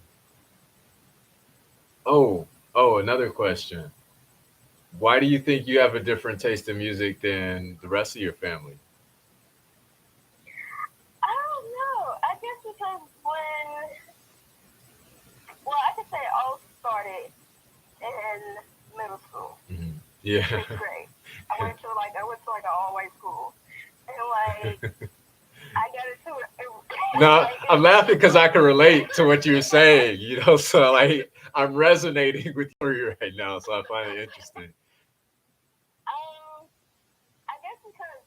Oh, another question. Why do you think you have a different taste in music than the rest of your family? I don't know. I guess because I could say it all started in middle school, Yeah. sixth grade. I went to like an all white school, and like I got into it. No, Like I'm laughing because I can relate to what you're saying. So like I'm resonating with you right now, so I find it interesting. um, I guess because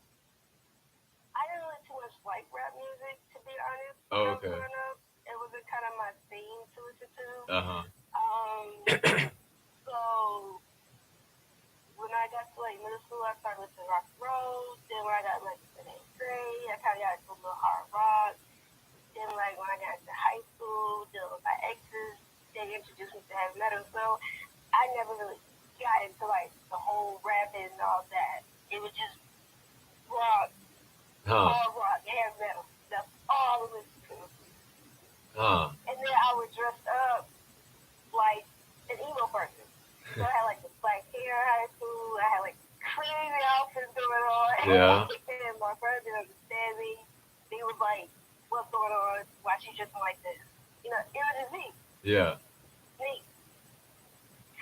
I didn't really too much like rap music to be honest when Oh, I was okay. growing up. It wasn't kind of my thing to listen to. Uh huh. Um, So when I got to like middle school, I started listening to rock and roll. Then when I got like to eighth grade, I kind of got into a little hard rock. Then like when I got into high school, my exes they introduced me to heavy metal. So I never really got into like the whole rapping and all that. It was just rock, Huh. hard rock, and heavy metal. That's all I listened to. Huh. And then I would dress up like an emo person. So I had like the black hair in high school. I had like crazy outfits going on. Yeah. And my friends didn't understand me. They was like, "What's going on? Why she dressing like this?" It was just me. Yeah. Me.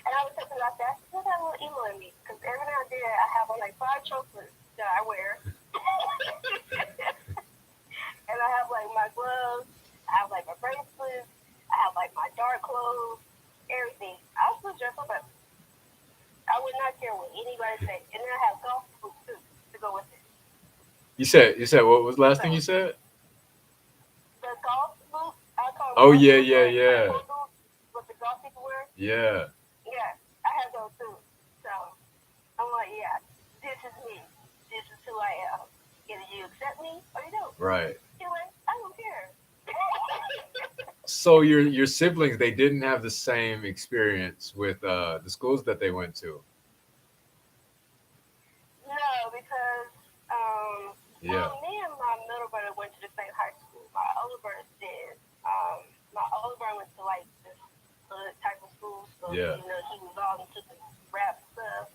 And I was thinking about that. Still got a little emo in me. Because every now and then I have on like 5 chokers that I wear. And I have like my gloves. I have like my bracelets. I have like my dark clothes. Everything. I still dress up as I would not care what anybody say. And then I have golf boots too to go with it. You said what was the last thing So you said? the golf boots, I call them Oh golf yeah, boots, yeah, like yeah. tour boots, what the golf people wear. Yeah. Yeah, I have those too. So I'm like, yeah, this is me. This is who I am. Either you accept me or you don't. Right. Anyway, I don't care. So your siblings they didn't have the same experience with the schools that they went to. No, because Yeah. me and my middle brother went to the same high school. My older brother did. My older brother went to like this hood type of school, so Yeah. he was all into the rap stuff.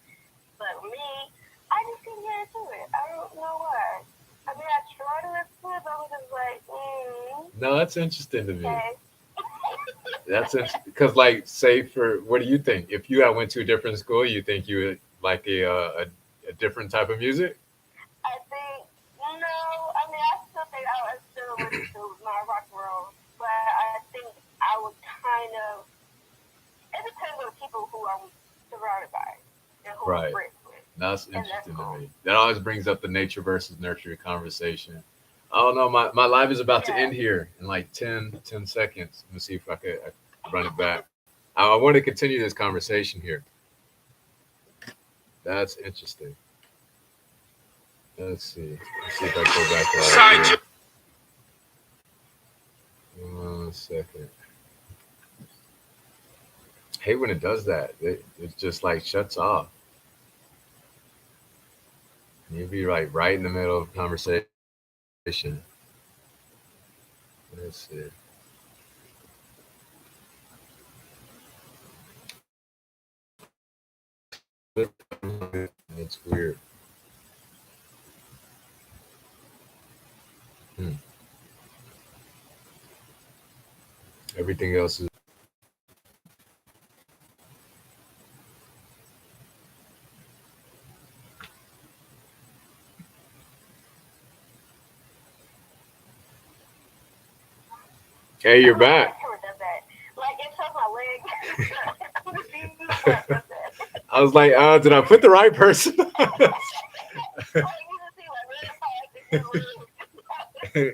But me, I just couldn't get into it. I don't know why. I mean, I tried to listen to it, but I was just like, No, that's interesting to me. okay. That's interesting because, like, say for what do you think? If you had went to a different school, you think you would like a different type of music? I think no. I mean, I still think I would still listen to my rock and roll, but I think I would kind of. It depends on the people who I'm surrounded by and who I'm Right. friends with, That's and that's interesting to cool. me. That always brings up the nature versus nurture conversation. I don't know. My live is about to Yeah. end here in like 10 seconds. Let me see if I run it back. I want to continue this conversation here. That's interesting. Let's see. Let's see if I go back to that. 1 second. I hate when it does that. It just like shuts off. You'd be like right in the middle of conversation. Let's see. It's weird. Hmm. Everything else is. Hey, I you're don't know why back. my camera does that. Like it shows my leg. I don't see why it does that. I was like, did I put the right person? Like you just see my red part and then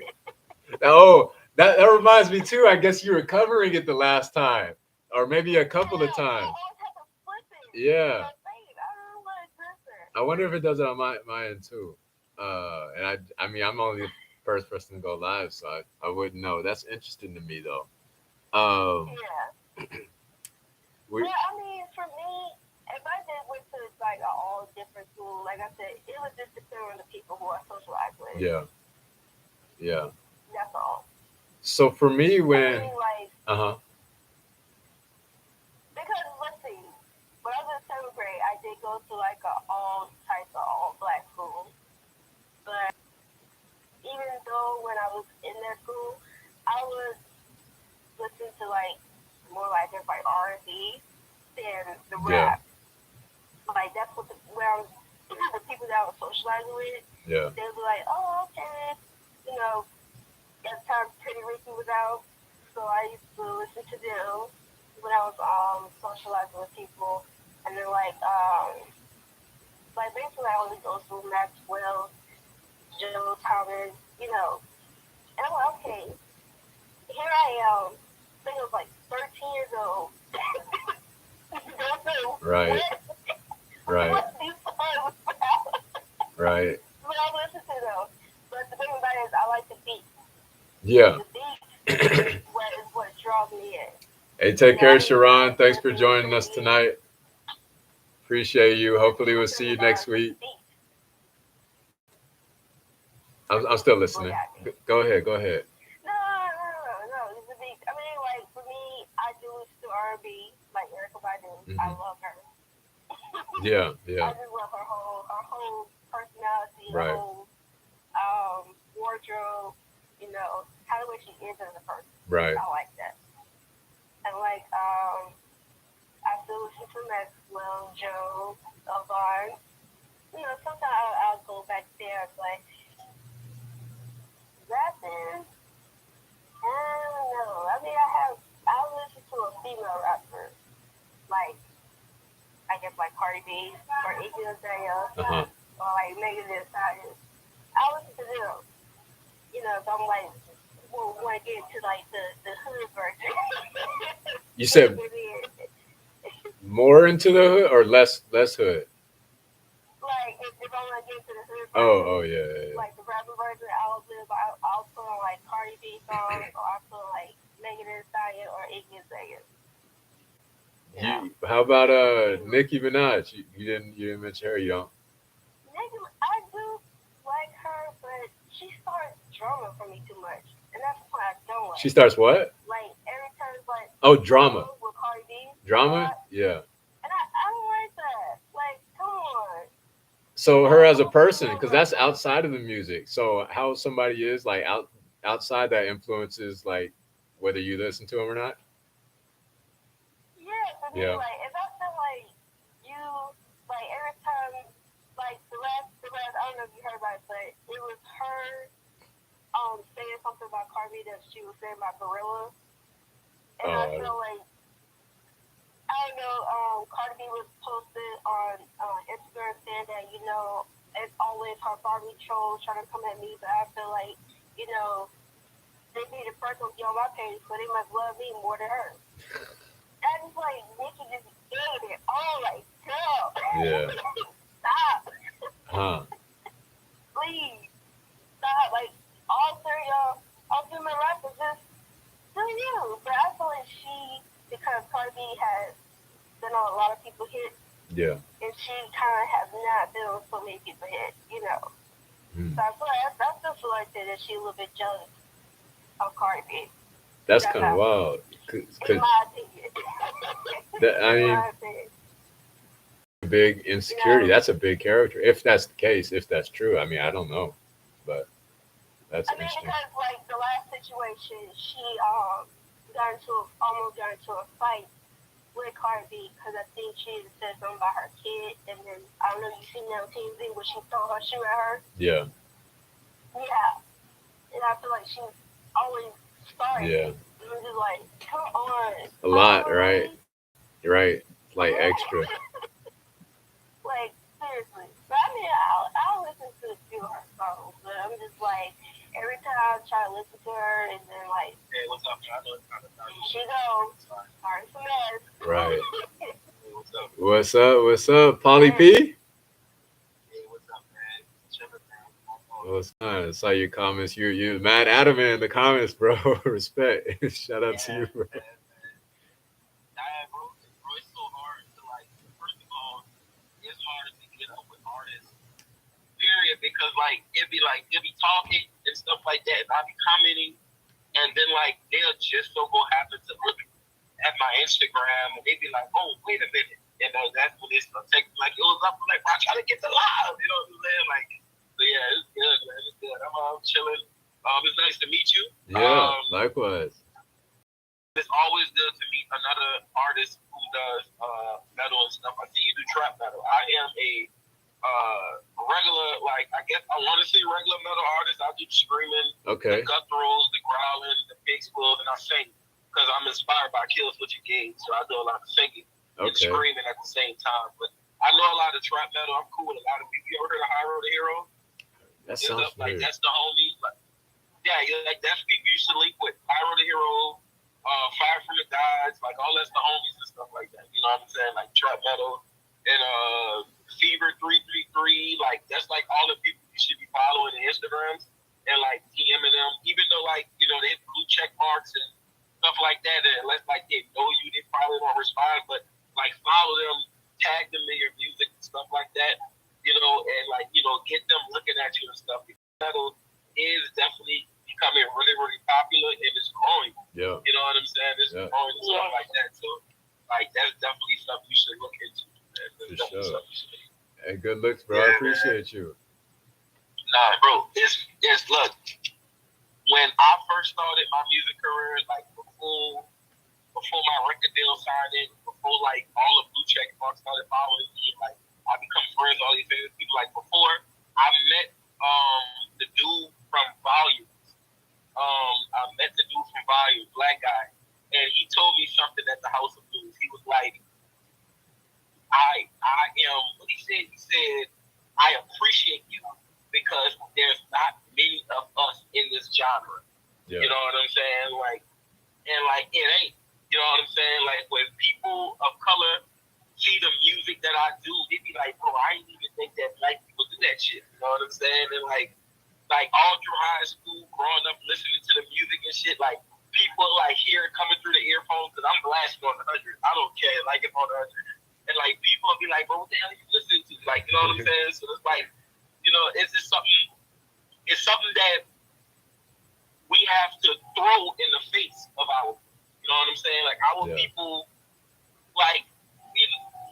Oh, that reminds me too. I guess you were covering it the last time, or maybe a couple of yeah, but I times. always have to flip it with Yeah, my face. I don't know why it does that. I wonder if it does it on my end too. And I mean, I'm only the first person to go live, so I wouldn't know. That's interesting to me though. Yeah. We, Well, I mean, for me, if I did went to like an all different school, like I said, it would just depend on the people who I socialize with. yeah, yeah. That's all. So for me, I when mean, like, uh huh, because let's see, when I was in seventh grade, I did go to like a all types of all black school. But even though when I was in that school, I was listening to like more like just like R and B than the yeah, rap. Like that's what where I was the people that I was socializing with, yeah, they would be like, oh, okay, you know, at the time Pretty Ricky was out, so I used to listen to them when I was socializing with people, and then like basically I only go to Maxwell, Joe Thomas, and I'm like, okay, here I am, I think I was like 13 years old, Right. Right. What these songs about? Right. But I listen to them. But the thing about it is, I like the beat. Yeah. The beat is what draws me in. Hey, take care, I mean, Sharon. Thanks for listening to joining us the beat. tonight. Appreciate you. Hopefully, we'll see Something you about next the week. beat. I'm still What listening. got me? Go ahead. Go ahead. No. It's the beat. I mean, like for me, I do listen to R&B, like Erica Badu. I Mhm. love her. Yeah. I Yeah. just love her whole personality, her Right. whole wardrobe. You know, how the way she is as a person. Right. I like that. And like I still listen to Maxwell, Joe, Vaughn. You know, sometimes I'll go back there, but rapping, I don't know. I mean, I listen to a female rapper, like I guess like Cardi B or Iggy Azalea Uh-huh. or like Megan Thee Stallion. I listen to them. You know, so I'm like, want to get into like the hood version. You said more into the hood or less hood? Like if I want to get into the hood version. Oh yeah. Like the rapper version, I'll put on like Cardi B songs, or I'll put on like Megan Thee Stallion or Iggy Azalea. How about Nicki Minaj? You didn't mention her. You don't. I do like her, but she starts drama for me too much, and that's what I don't like. She starts what? Like every time, like Oh, drama. with Cardi B. Drama? Yeah. And I don't like that. Like, come on. So her as a person, because that's outside of the music. So how somebody is like outside that influences like whether you listen to them or not. Yeah, for me, Yeah. like if I feel like you, like every time, like I don't know if you heard about it, but it was her saying something about Cardi that she was saying about Gorilla, and I feel like I don't know, Cardi B was posted on Instagram saying that it's always her Barbie trolls trying to come at me, but I feel like they be the first one to be on my page, so they must love me more than her. I just like Nicki just gave it all, like, girl. Yeah. Stop. Huh. Please. Stop. Like, all three my rappers just do you. But I feel like because Cardi B has been on a lot of people's hits. Yeah. And she kind of has not been on so many people's hits, So I feel like I still feel like that she's a little bit jealous of Cardi B. That's kind of wild. In my opinion. I mean, big insecurity. That's a big character. If that's the case, if that's true. I mean, I don't know, but that's interesting. Because like the last situation, she almost got into a fight with Cardi B because I think she said something about her kid, and then I don't know, you seen that on TV where she threw her shoe at her. Yeah. Yeah, and I feel like she's always starting. Yeah. I'm just like, come on. A lot, right? Right. Like extra. Like, seriously. But I mean, I'll listen to a few of her songs, but I'm just like, every time I try to listen to her, and then like, hey, what's up, man? I know it's kind of time. she goes, sorry for mess. Right. Hey, what's up? What's up? What's up, Polly P? Hey, what's up, man? Chilling, man. What's up? I saw your comments. You mad adamant in the comments, bro. Respect. Shout out to you, bro. Bro, it's so hard to like. First of all, it's hard to get up with artists. Period, because like it'd be talking and stuff like that, and I'll be commenting, and then like they'll just so go happen to look at my Instagram, and they'd be like, "Oh, wait a minute," that's when it's gonna take like it was up. I'm like, bro, I'm trying to get to live, you know what I'm saying? Like, so yeah, it's good, man. It's good. I'm chilling. It's nice to meet you. Yeah, likewise. It's always good to meet another artist who does metal and stuff. I see you do trap metal. I am a regular, like, I guess I want to say regular metal artist. I do screaming, the gutturals, the growling, the pig squeals, and I sing because I'm inspired by Killswitch Engage, so I do a lot of singing and screaming at the same time. But I know a lot of trap metal. I'm cool with a lot of people. You ever heard of High Road to Hero? That sounds like that's the homie. Like, yeah, like that's people you used to link with. High Road to Hero, Fire from the Gods, like all that's the homies and stuff. stuff like that. You know what I'm saying? Like trap metal and Fever 333. Like that's like all the people you should be following on Instagrams and like DMing them, even though like they have blue check marks and stuff like that. And unless like they know you, they probably don't respond. But like follow them, tag them in your music and stuff like that. And like get them looking at you and stuff. Metal is definitely becoming really, really popular and it's growing. Yeah. You know what I'm saying? It's growing and stuff like that. So like that's definitely something you should look into. For sure. Hey, good looks, bro. I appreciate you. Nah, bro. It's look. When I first started my music career, like before my record deal signed in, before like all the blue check marks started following me, like I become friends with all these famous people. Like before I met the dude from Volume. I met the dude from Volume, black guy, and he told me something at the House of Blues. He was like, I am what he said. He said, I appreciate you because there's not many of us in this genre. Yeah. You know what I'm saying? Like, and like it ain't. You know what I'm saying? Like when people of color see the music that I do, they be like, bro, I didn't even think that black people do that shit. You know what I'm saying? And like all through high school, growing up, listening to the music and shit, like people like hear it coming through the earphones because I'm blasting on 100. I don't care, like it's on 100. And like people will be like, bro, what the hell are you listening to? Like, you know what I'm saying? So it's like, it's just something. It's something that we have to throw in the face of our. You know what I'm saying? Like our people, like,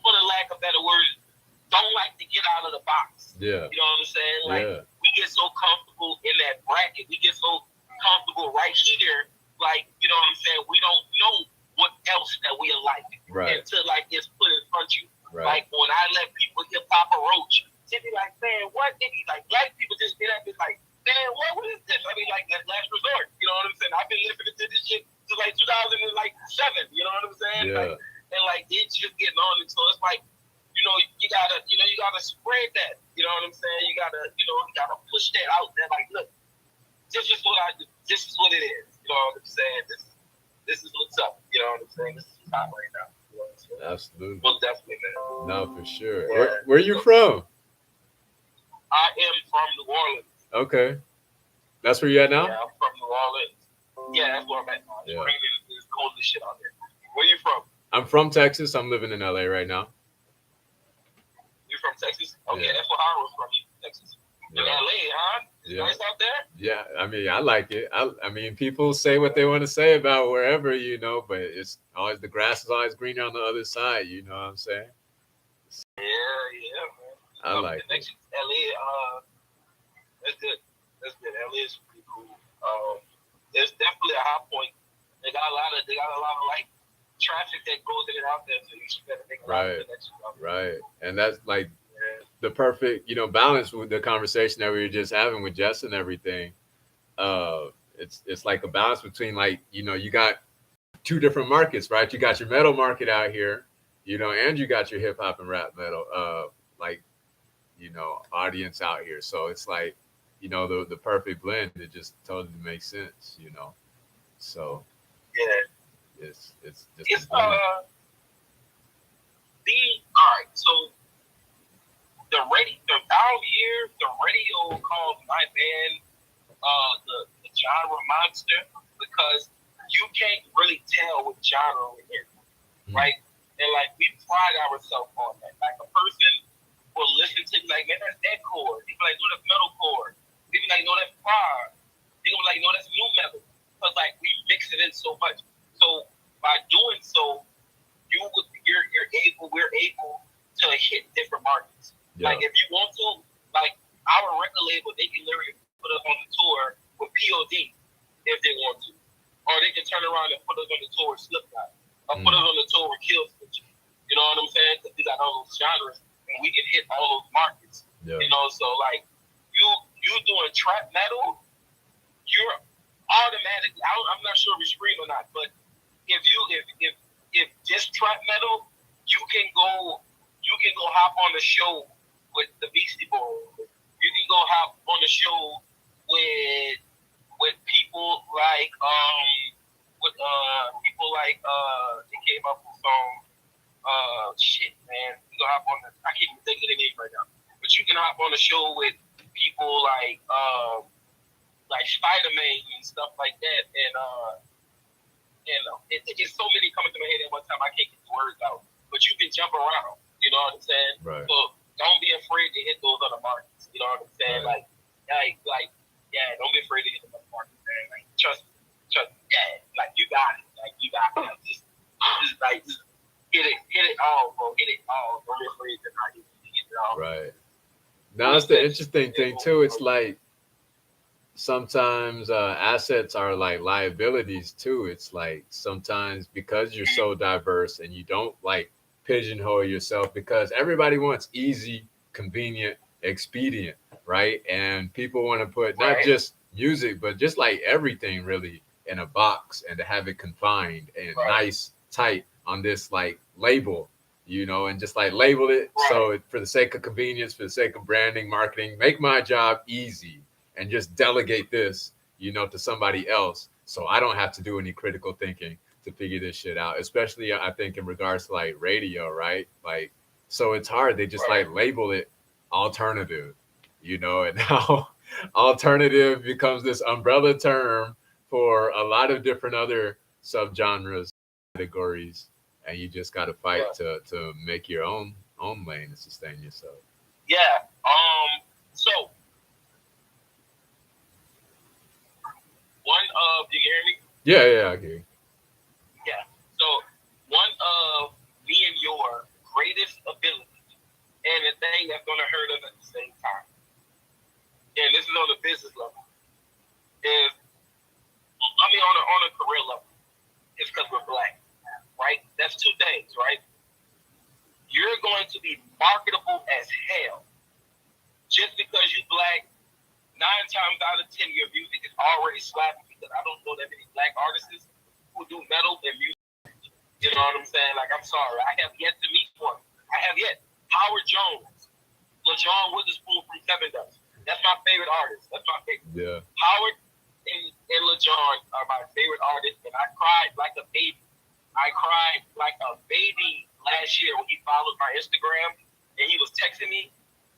for the lack of better words, don't like to get out of the box. Yeah. You know what I'm saying? Like we get so comfortable in that bracket. We get so comfortable right here. Like, you know what I'm saying? We don't know what else that we are like until like it's put in front of you. Right. Like when I let people hear Papa Roach, they be like, man, what? They be like, black people just get up and like, man, what is this? I mean, like that last resort. You know what I'm saying? I've been listening to this shit since like 2007. You know what I'm saying? Yeah. Like, and like it's just getting on. And so it's like, you gotta spread that. You know what I'm saying? You gotta push that out there. Like, look, this is what I do. This is what it is. You know what I'm saying? This is what's up. You know what I'm saying? This is what's hot right now. You know what I'm saying? Absolutely. Most definitely, man. No, for sure. Where are you from? I am from New Orleans. Okay. That's where you at now? Yeah, I'm from New Orleans. Yeah, that's where I'm at now. Yeah. It's cold as shit out there. Where you from? I'm from Texas. I'm living in LA right now. You from Texas? Okay, Yeah. that's where I was from. You from Texas? Yeah. In LA, huh? It's Yeah. nice out there? Yeah, I mean, I like it. I mean, people say what they want to say about wherever, but it's always the grass is always greener on the other side. You know what I'm saying? Yeah, man. I like it. LA, that's good. That's good. LA is pretty cool. There's definitely a high point. They got a lot of like traffic that goes in and out there, so you should better make a lot of connections. Right, and that's like the perfect, balance with the conversation that we were just having with Jess and everything. It's like a balance between like, you got two different markets, right? You got your metal market out here, and you got your hip hop and rap metal, audience out here. So it's like, the perfect blend. It just totally makes sense, So yeah, it's just all right. So the radio called my band the genre monster because you can't really tell what genre we're in, right? And like we pride ourselves on that. Like a person will listen to like, man, that's that chord. They be like, no, that's metal chord. They be like, no, that's prog. They gonna be like, no, that's new metal. Because like we mix it in so much. So by doing so, we're able to hit different markets. Yeah. Like if you want to, like our record label, they can literally put us on the tour with POD if they want to, or they can turn around and put us on the tour with Slipknot, or put us on the tour with Killswitch. You know what I'm saying? Because we got all those genres and we can hit all those markets. Yeah. So like you doing trap metal, you're automatically. I'm not sure if it's scream or not, but if just trap metal, you can go hop on the show with the Beastie Boys. You can go hop on the show with people like they came up with a song shit, man. You can hop on I can't even think of the name right now. But you can hop on the show with people like Spider-Man and stuff like that. And it's so many coming to my head at one time I can't get the words out. But you can jump around. You know what I'm saying? Right. So don't be afraid to hit those other markets. You know what I'm saying? Right. Yeah, don't be afraid to hit the other markets, man. Like trust, yeah, like you got it. Like you got it. Like, just hit it all, bro. Hit it all. Don't be afraid to not hit it all. Right. Now that's the interesting thing too. It's like sometimes assets are like liabilities too. It's like sometimes because you're so diverse and you don't like pigeonhole yourself because everybody wants easy, convenient, expedient, right? And people want to put not Right. just music, but just like everything really in a box and to have it confined and Right. nice, tight on this like label, you know, and just like label it. So for the sake of convenience, for the sake of branding, marketing, make my job easy and just delegate this, you know, to somebody else. So I don't have to do any critical thinking to figure this shit out, especially I think in regards to like radio, right? Like, so it's hard. They just like label it alternative, you know, and now alternative becomes this umbrella term for a lot of different other subgenres, categories, and you just got to fight to make your own lane and sustain yourself. Yeah. So one of you can hear me? Yeah, I hear you. Yeah. So one of me and your greatest abilities, and the thing that's gonna hurt us at the same time, and this is on the business level, is on a career level, is because we're black, right? That's two things, right? You're going to be marketable as hell just because you black. 9 times out of 10, your music is already slapping because I don't know that many black artists who do metal and music. You know what I'm saying? Like, I'm sorry, I have yet to meet one. I have yet. Howard Jones, LaJohn Witherspoon from Seven Dust. That's my favorite artist. That's my favorite. Yeah. Howard and LaJohn are my favorite artists, and I cried like a baby. I cried like a baby last year when he followed my Instagram and he was texting me.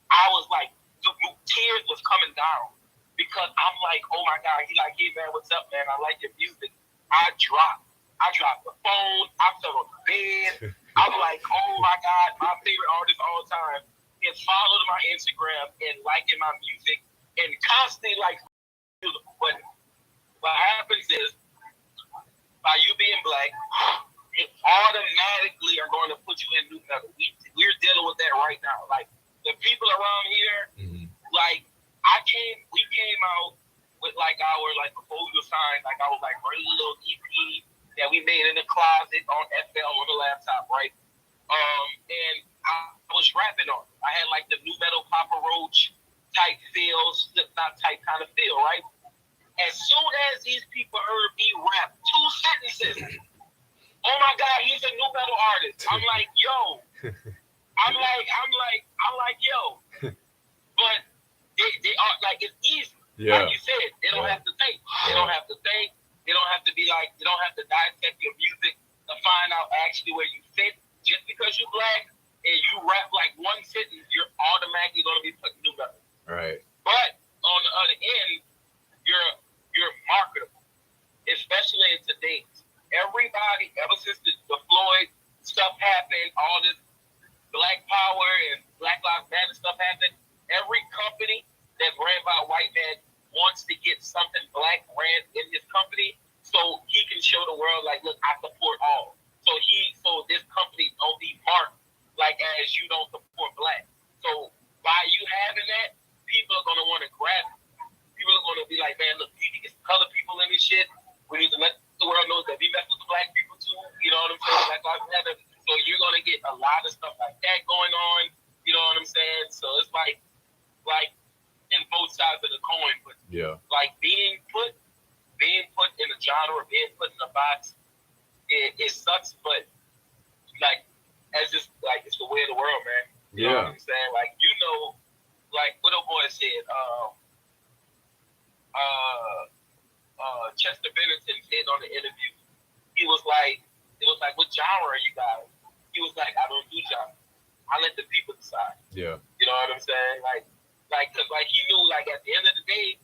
I was like, tears was coming down because I'm like, oh my God. He like, hey man, what's up, man? I like your music. I dropped the phone. I fell on the bed. I'm like, oh my God, my favorite artist all the time is following my Instagram and liking my music and constantly like beautiful. But what happens is by you being black, it automatically are going to put you in new metal. We're dealing with that right now. Like the people around here, like we came out with like before we were signed, like I was like writing a little EP that we made in the closet on FL on the laptop, right? And I was rapping on it. I had like the new metal Papa Roach type feel, Slipknot type kind of feel, right? As soon as these people heard me rap 2 sentences, oh my God, he's a new metal artist. I'm like, yo. I'm like, yo. But they are like it's easy. Yeah. Like you said, they don't have to think. They don't have to think. They don't have to be like, they don't have to dissect your music to find out actually where you fit. Just because you're black and you rap like one sentence, you're automatically gonna be put new metal. Right. But on the other end, you're marketable, especially in today's. Everybody, ever since the Floyd stuff happened, all this Black Power and Black Lives Matter stuff happened, every company that's ran by a white man wants to get something black ran in his company so he can show the world, like, look, I support all. So this company don't be marked like as you don't support black. So by you having that, people are gonna want to grab it. People are gonna be like, man, look, we need to get some color people in this shit. We need to let the world know that we mess with the black people too. You know what I'm saying? Black Lives Matter. So you're gonna get a lot of stuff like that going on. You know what I'm saying? So it's like in both sides of the coin, but like being put in a genre, being put in a box, it sucks. But like as just like it's the way of the world, man. You know what I'm saying? Like like what old boy said. Chester Bennington said on the interview, it was like, what genre are you guys? He was like, I don't do genres. I let the people decide. Yeah. You know what I'm saying? Cause he knew like at the end of the day,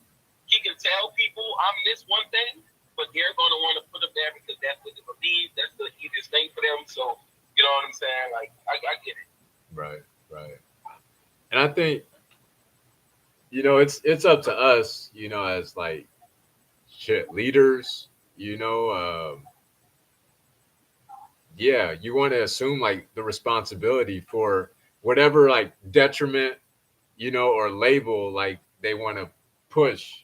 he can tell people I'm this one thing, but they're gonna want to put them there because that's what they believe. That's the easiest thing for them. So you know what I'm saying? Like I get it. Right. And I think, it's up to us, as like shit leaders, yeah, you want to assume like the responsibility for whatever like detriment, or label like they want to push,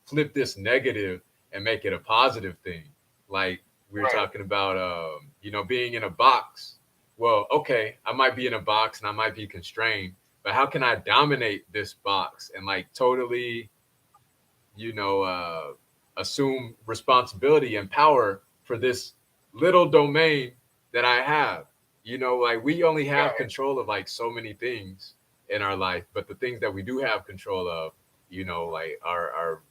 flip this negative and make it a positive thing. Like we were talking about, being in a box. Well, okay, I might be in a box and I might be constrained, but how can I dominate this box and like totally, assume responsibility and power for this little domain that I have? Like we only have control of like so many things in our life, but the things that we do have control of, like are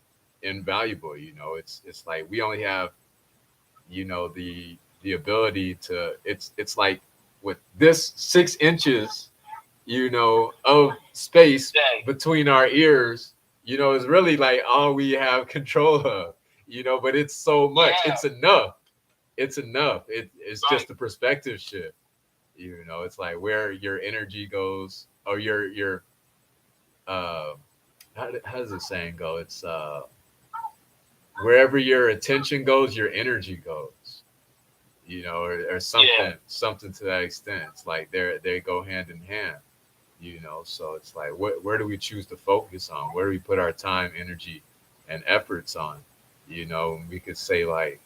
invaluable. It's like we only have, the ability to. It's like with this 6 inches, of space between our ears, is really like all we have control of. But it's so much. It's enough. It's enough. It's just a perspective shift. It's like where your energy goes, or your how does the saying go? It's wherever your attention goes, your energy goes. Or something to that extent. It's like they go hand in hand. So it's like where do we choose to focus on? Where do we put our time, energy, and efforts on? We could say like,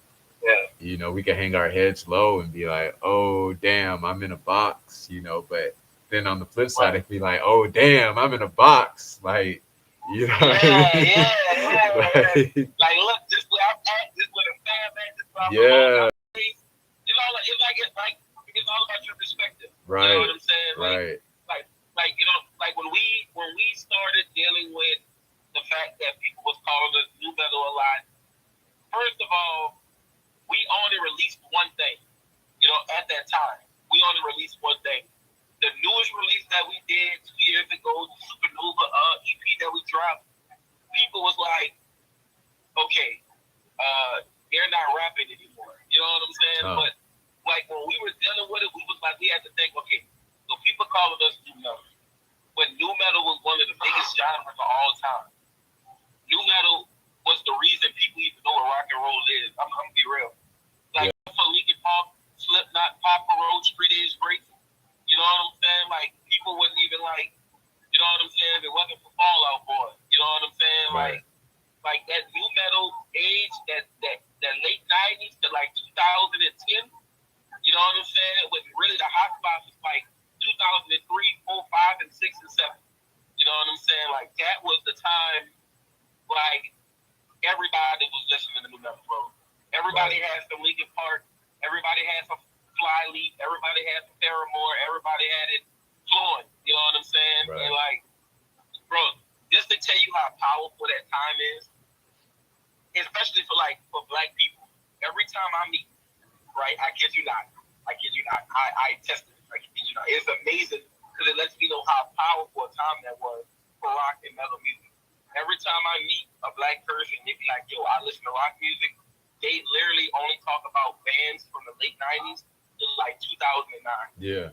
we could hang our heads low and be like, oh damn, I'm in a box. But then on the flip side, it'd be like, oh damn, I'm in a box. Like, what I mean? Like, look, this where I'm at, this where the fam at, this where I'm yeah. It's all about your perspective. Right. You know what I'm saying? Right. Like when we started dealing with the fact that people was calling us new metal a lot. First of all, we only released one thing. At that time, we only released one thing. The newest release that we did 2 years ago, the Supernova EP that we dropped, people was like, okay, they're not rapping anymore. You know what I'm saying? But like when we were dealing with it, we was like, we had to think, okay, so people calling us new metal. When new metal was one of the biggest genres of all time. New metal was the reason people even know what rock and roll is. I'm gonna be real. Like for Linkin Park, Slipknot, Papa Roach, 3 Days Grace. You know what I'm saying? Like people wouldn't even like. You know what I'm saying? If it wasn't for Fall Out Boy. You know what I'm saying? Right. Like that new metal age, that late 90s to like 2010. You know what I'm saying? When really the hot spots was like 2003, 4, 5, and 6 and 7. You know what I'm saying? Like that was the time. Like everybody was listening to new metal, bro. Everybody had some Linkin Park. Everybody had some Flyleaf. Everybody had some Paramore. Everybody had it flowing. You know what I'm saying? Right. And like, bro, just to tell you how powerful that time is, especially for black people. Every time I meet, right, I kid you not. I tested it. I kid you not. It's amazing because it lets me know how powerful a time that was for rock and metal music. Every time I meet a black person, they be like, yo, I listen to rock music. They literally only talk about bands from the late 90s to like 2009. Yeah.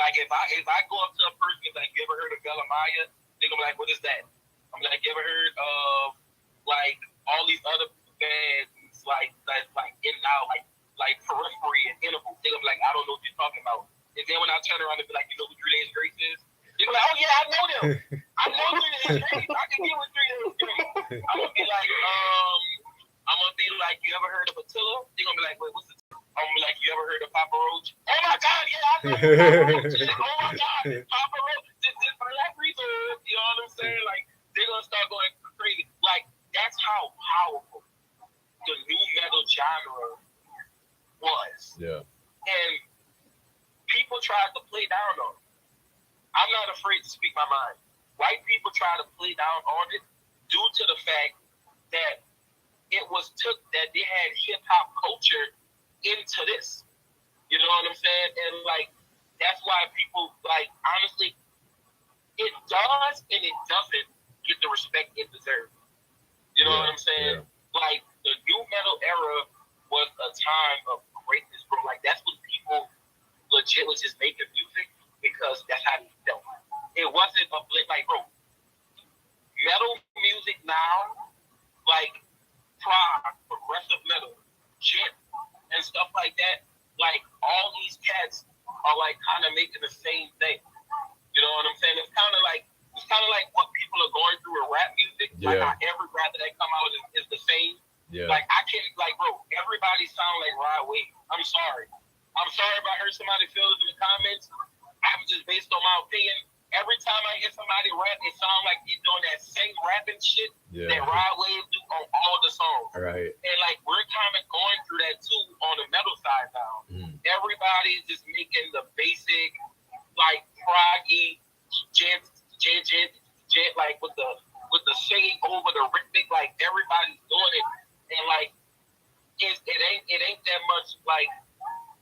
Like if I go up to a person and be like, you ever heard of Bella Maya? They're gonna be like, what is that? I'm like, you ever heard of like all these other bands like in and out, like Periphery and Interval? They're gonna be like, I don't know what you're talking about. And then when I turn around and be like, you know who 3 Days Grace is? They're like, oh yeah, I know them. I know 3 Days Grace. I can get with 3 Days Grace. I'm gonna be like, you ever heard of Attila? They're gonna be like, wait, what's the? I'm gonna be like, you ever heard of Papa Roach? Oh my God, yeah, I know Papa Roach. Oh my God, Papa Roach. Just for that reason, you know what I'm saying? Like they're gonna start going crazy. Like that's how powerful the new metal genre was. Yeah. And people tried to play down on it. I'm not afraid to speak my mind. White people try to play down on it due to the fact that it was took that they had hip hop culture into this. You know what I'm saying? And like that's why people like honestly, it does and it doesn't get the respect it deserves. You know what I'm saying? Like the new metal era was a time of greatness, bro. Like that's when people legit was just making music because that's how they felt. It wasn't a like, bro, metal music now, like prog, progressive metal, shit, and stuff like that. Like all these cats are like kind of making the same thing. You know what I'm saying? It's kind of like what people are going through with rap music. Like how every rapper that come out is the same. Yeah. Like I can't like, bro, everybody sound like Rod Wave. I'm sorry if I heard somebody feel it in the comments. I was just based on my opinion. Every time I hear somebody rap, it sounds like they're doing that same rapping shit that Rod Wave do on all the songs. Right. And like we're kind of going through that too on the metal side now. Everybody's just making the basic, like proggy, like with the singing over the rhythmic, like everybody's doing it, and like it ain't that much like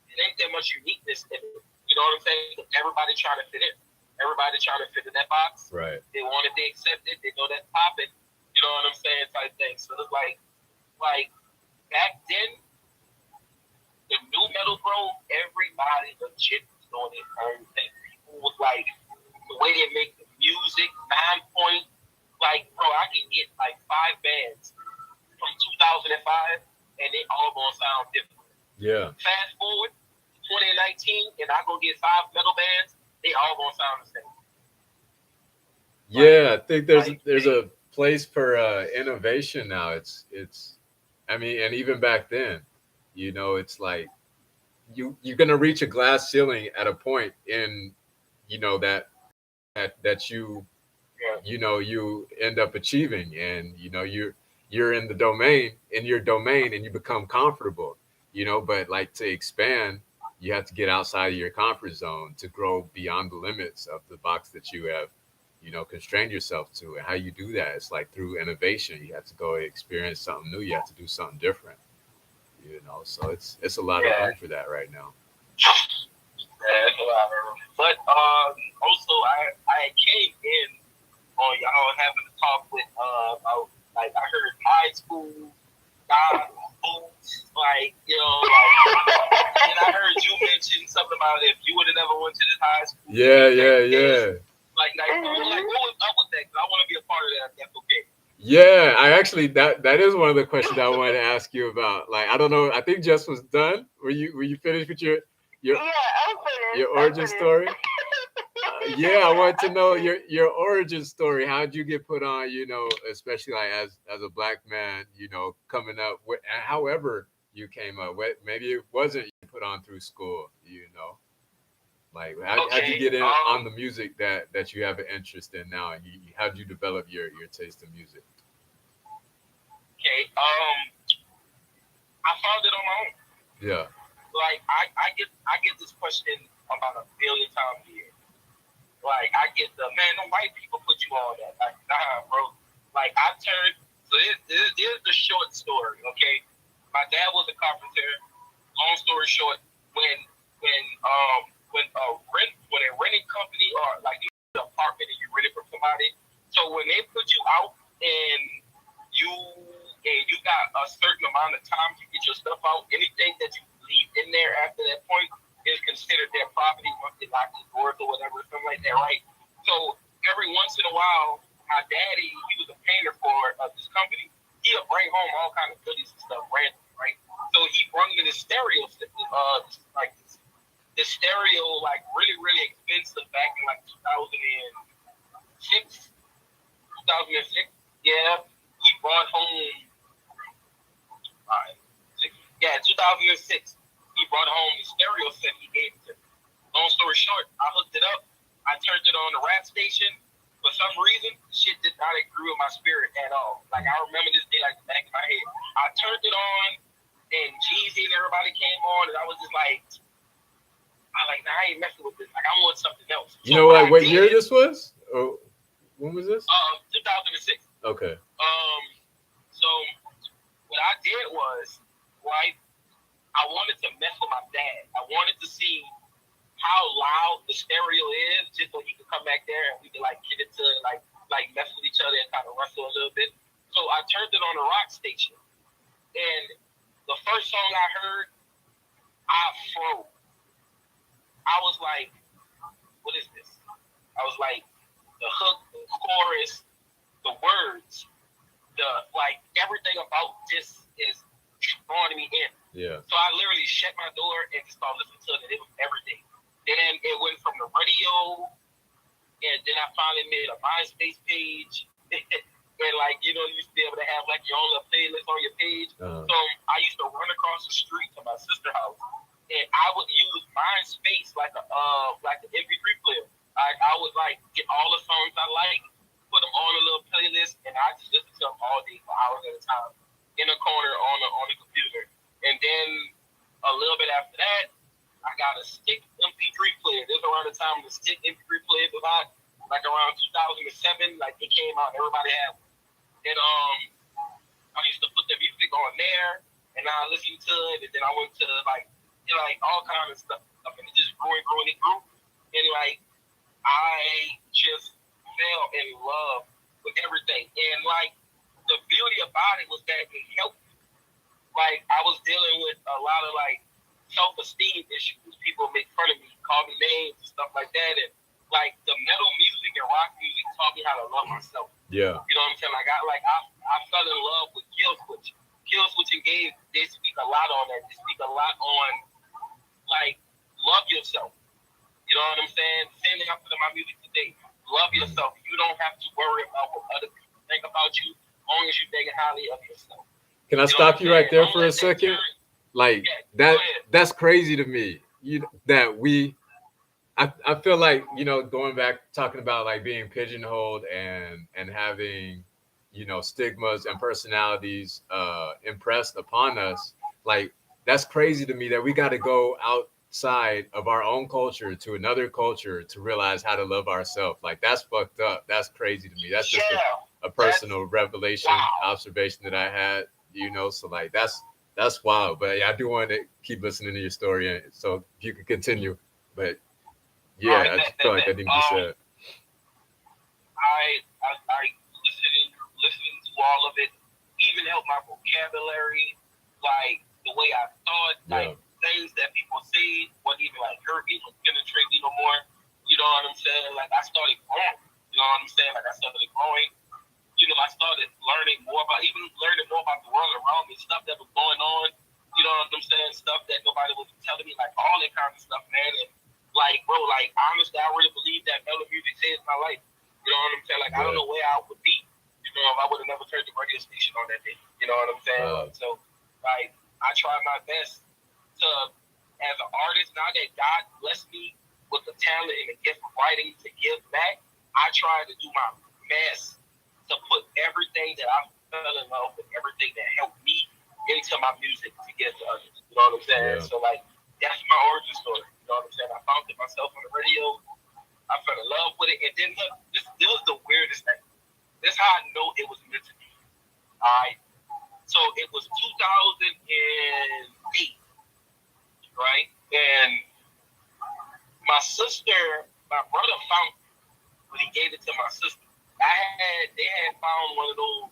it ain't that much uniqueness in it. You know what I'm saying? Everybody trying to fit in. Everybody trying to fit in that box. Right. They want it, they accept it, they know that's popping. You know what I'm saying? Type thing. So it's like back then, the new metal, bro, everybody legit was doing their own thing. People was like, the way they make the music, 9 Point, like, bro, I can get like 5 bands from 2005 and they all gonna sound different. Yeah. Fast forward 2019 and I go get 5 metal bands, they all gonna sound the same. Yeah, I think there's a place for innovation now. It's I mean, and even back then, you know, it's like you're gonna reach a glass ceiling at a point in, you know, that you know you end up achieving, and you know you're in your domain and you become comfortable, you know. But like to expand, you have to get outside of your comfort zone to grow beyond the limits of the box that you have, you know, constrained yourself to. And how you do that, it's like through innovation. You have to go experience something new. You have to do something different, you know. So it's a lot of room for that right now. Yeah, it's a lot of room. But also I came in on y'all having to talk with about, like, I heard high school boots, like, you know, like, and I heard you mention something about if you would have never went to this high school. Yeah. Like what was up with that? Cause I want to be a part of that. That's okay. Yeah, I actually that is one of the questions I wanted to ask you about. Like, I don't know, I think Jess was done. Were you finished with your Yeah, I'm finished. your origin story? Yeah, I want to know your origin story. How'd you get put on? You know, especially like as a black man, you know, coming up with, however you came up. Maybe it wasn't you put on through school. You know, like how'd you get in on the music that you have an interest in now, and how'd you develop your taste in music? Okay, I found it on my own. Yeah. Like I get this question about 1 billion times a year. Like I get the the white people put you on that. Like, nah, bro. Like I turned. So here's the short story. Okay, my dad was a carpenter. Long story short, when a renting company, or like you have an apartment and you rent it from somebody. So when they put you out and you got a certain amount of time to get your stuff out, anything that you leave in there after that point is considered their property once they lock the doors or whatever, something like that, right? So every once in a while, my daddy, he was a painter for this company. He'll bring home all kinds of goodies and stuff random, right? So he brought me this stereo, like this stereo, like really, really expensive back in like 2006. Yeah, he brought home. 2006. He brought home the stereo set he gave it to me. Long story short, I hooked it up. I turned it on the rap station. For some reason, the shit did not agree with my spirit at all. Like, I remember this day like the back of my head. I turned it on, and Jeezy and everybody came on, and I was just like, nah, I ain't messing with this. Like, I want something else. You know what year this was? Or when was this? 2006. Okay. So what I did was, right, I wanted to mess with my dad. I wanted to see how loud the stereo is, just so he could come back there and we could like get it to like mess with each other and kind of wrestle a little bit. So I turned it on a rock station, and the first song I heard, I froze. I was like, "What is this?" I was like, the hook, the chorus, the words, the like everything about this is drawing me in. Yeah. So I literally shut my door and just started listening to it. It was everything. Then it went from the radio, and then I finally made a MySpace page. And like, you know, you used to be able to have like your own little playlist on your page. So I used to run across the street to my sister's house, and I would use MySpace like an MP3 player. I would like get all the songs I like, put them on a little playlist, and I just listen to them all day for hours at a time in a corner on the computer. And then a little bit after that, I got a stick MP3 player. This was around the time the stick MP3 player was out, like around 2007. Like it came out, everybody had one. And I used to put the music on there, and I listened to it, and then I went to like all kinds of stuff, and it just grew and grew and it grew, and like I just fell in love with everything. And like the beauty about it was that it helped. Like I was dealing with a lot of like self-esteem issues. People make fun of me, call me names and stuff like that. And like the metal music and rock music taught me how to love myself. Yeah. You know what I'm saying? Like I fell in love with Kill Switch. Kill Switch and Gabe, they speak a lot on that. They speak a lot on like love yourself. You know what I'm saying? Same thing happened to my music today. Love yourself. You don't have to worry about what other people think about you, as long as you think highly of yourself. Can I stop you right there for a second? Like that's crazy to me. I feel like, you know, going back talking about like being pigeonholed and having, you know, stigmas and personalities impressed upon us. Like that's crazy to me that we got to go outside of our own culture to another culture to realize how to love ourselves. Like that's fucked up. That's crazy to me. That's just a personal revelation, observation that I had. You know, so like that's wild. But yeah, I do want to keep listening to your story, so if you could continue. But yeah, I just feel like that didn't be said. I listening to all of it, even helped my vocabulary, like the way I thought, like things that people say wouldn't even like hurt me, would penetrate me no more. You know what I'm saying? Like I started growing. You know what I'm saying? Like I started growing. You know, I started learning more about the world around me, stuff that was going on. You know what I'm saying? Stuff that nobody was telling me, like all that kind of stuff, man. And like, bro, like honestly, I really believe that metal music saved my life. You know what I'm saying? Like I don't know where I would be, you know, if I would have never turned the radio station on that day. You know what I'm saying? So, like, I try my best to, as an artist, now that God blessed me with the talent and the gift of writing to give back, I try to do my best to put everything that I fell in love with, everything that helped me into my music to give to others. You know what I'm saying? Yeah. So, like, that's my origin story. You know what I'm saying? I found it myself on the radio. I fell in love with it. And then, look, this was the weirdest thing. This is how I know it was meant to be. All right? So, it was 2008, right? And my brother found it, but he gave it to my sister. They had found one of those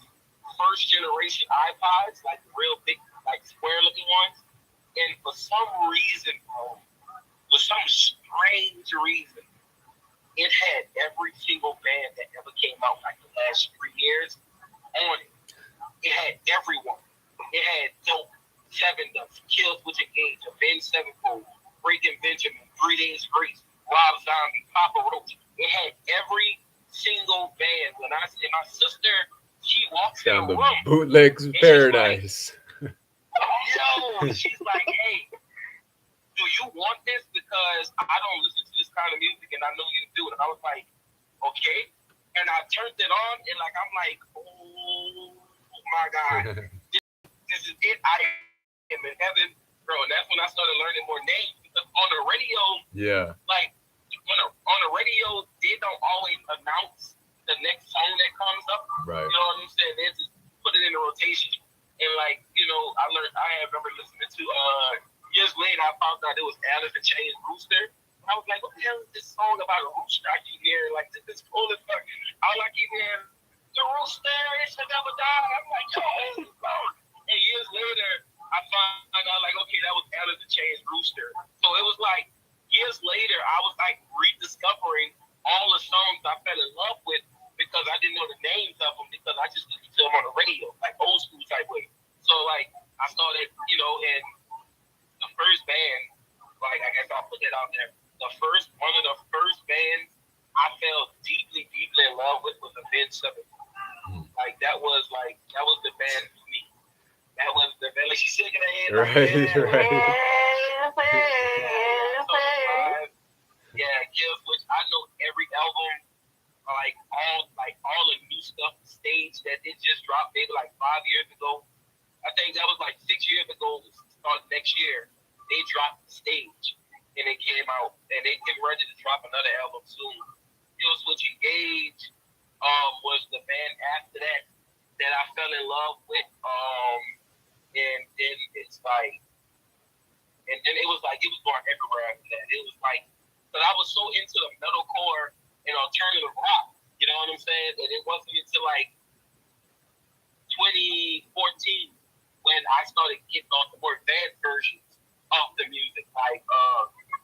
first generation iPods, like the real big, like square looking ones. And for some reason, bro, for some strange reason, it had every single band that ever came out like the last 3 years on it. It had everyone. It had Dope, Seven Dust, Kill Switch Engage, Avenged Sevenfold, Breaking Benjamin, 3 Days Grace, Rob Zombie, Papa Roach. It had every single band. When I say my sister, she walks in the room. Bootlegs Paradise. She's like, hey, do you want this? Because I don't listen to this kind of music and I know you do it. And I was like, okay. And I turned it on and like, I'm like, oh my God, this is it. I am in heaven, bro. And that's when I started learning more names because on the radio, like on the radio, they don't always announce the next song that comes up. Right. You know what I'm saying? They just put it in the rotation. And like, you know, I remember listening to years later. I found out it was Alice in Chains Rooster. I was like, what the hell is this song about a rooster? I keep hearing like this cool as fuck. All I keep hearing, the rooster, it should never die. I'm like, yo, what's this song? And years later, I found out like, okay, that was Alice in Chains Rooster. So it was like years later, I was like rediscovering all the songs I fell in love with because I didn't know the names of them because I just listened to them on the radio, like old school type way. So like I started, and the first band, like I guess I'll put it out there. One of the first bands I fell deeply in love with was Avenged Sevenfold. Like that was the band for me. That was the band. Like she's shaking her head. Right. Kill Switch. I know every album, all the new stuff, the stage that it just dropped maybe like 5 years ago. I think that was like 6 years ago. Start next year, they dropped the stage. And it came out, and they get ready to drop another album soon. Kill Switch Engage was the band after that I fell in love with. And then it's like, and then it was going everywhere after that. It was like, but I was so into the metalcore and alternative rock, you know what I'm saying? And it wasn't until like 2014 when I started getting on the more advanced versions of the music, like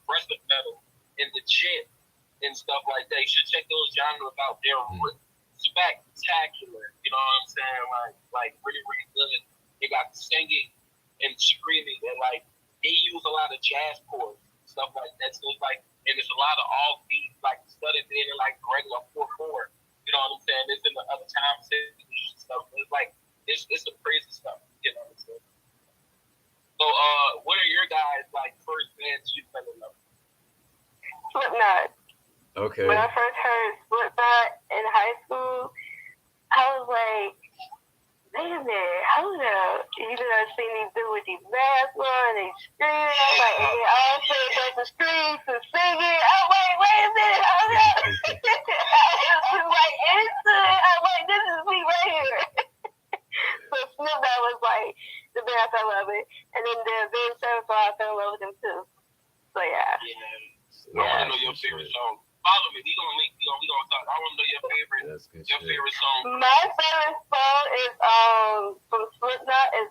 progressive metal and the chant and stuff like that. You should check those genres out. They're spectacular. You know what I'm saying? Like really, really good. They got singing and screaming, and like they use a lot of jazz chords, stuff like that. So it's like, and there's a lot of offbeat, like studied in like regular 4/4. You know what I'm saying? It's in the other time stuff. It's like it's some crazy stuff. You know what I'm saying? So, what are your guys' like first bands you fell in love with? Slipknot. Okay. When I first heard Slipknot in high school, I was like, wait a minute, hold up. You know, I seen these dudes with these masks on, they screaming. I'm like, and they all say a bunch of screams and singing. I'm like, wait a minute, hold up. I was like, instant. I'm like, this is me right here. So Slipknot was like the band I fell in love with. And then the Avenged Sevenfold, I fell in love with them too. So yeah. I want to know your favorite song. Follow me. We gonna talk. I want to know your favorite song. My favorite song is from Slipknot is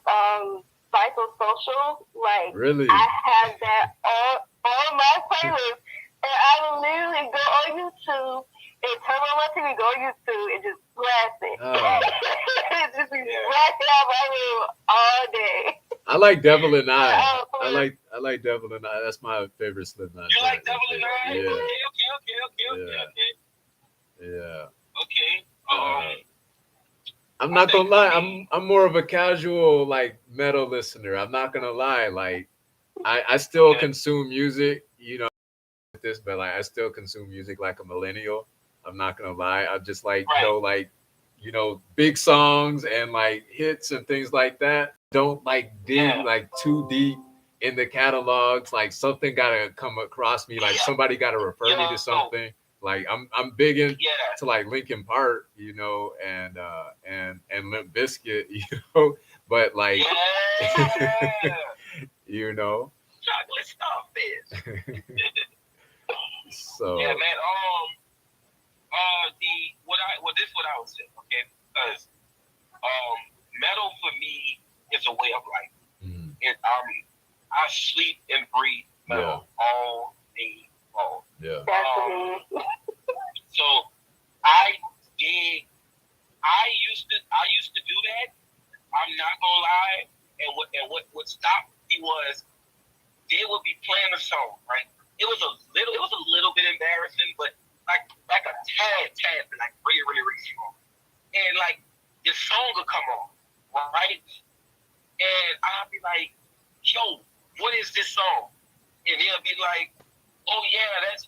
Psychosocial. Like really, I have that on my playlist, and I will literally go on YouTube and turn on my TV, go on YouTube, and just blast it. It just be blasting out my room all day. I like Devil and I. I like Devil and I. That's my favorite Slipknot. You like Devil and I? Yeah. Okay. Yeah. Okay. I'm not gonna lie. I'm more of a casual like metal listener. I'm not gonna lie. Like I still consume music. You know, with this, but like I still consume music like a millennial. I'm not gonna lie. I just like big songs and like hits and things like that. Don't like dig like too deep in the catalogs. Like something gotta come across me. Like somebody gotta refer me to something. Like I'm big into like Linkin Park, and Limp Bizkit, but like chocolate starfish. So yeah, man. This is what I would say, okay? Because metal for me is a way of life. Mm-hmm. And I sleep and breathe metal all day long. Yeah. That's so I used to do that. I'm not gonna lie. And what stopped me was they would be playing a song, right? It was a little bit embarrassing, but like a tad, but like really, really, really strong. And like this song would come on, right? And I'll be like, yo, what is this song? And they'll be like, oh yeah, that's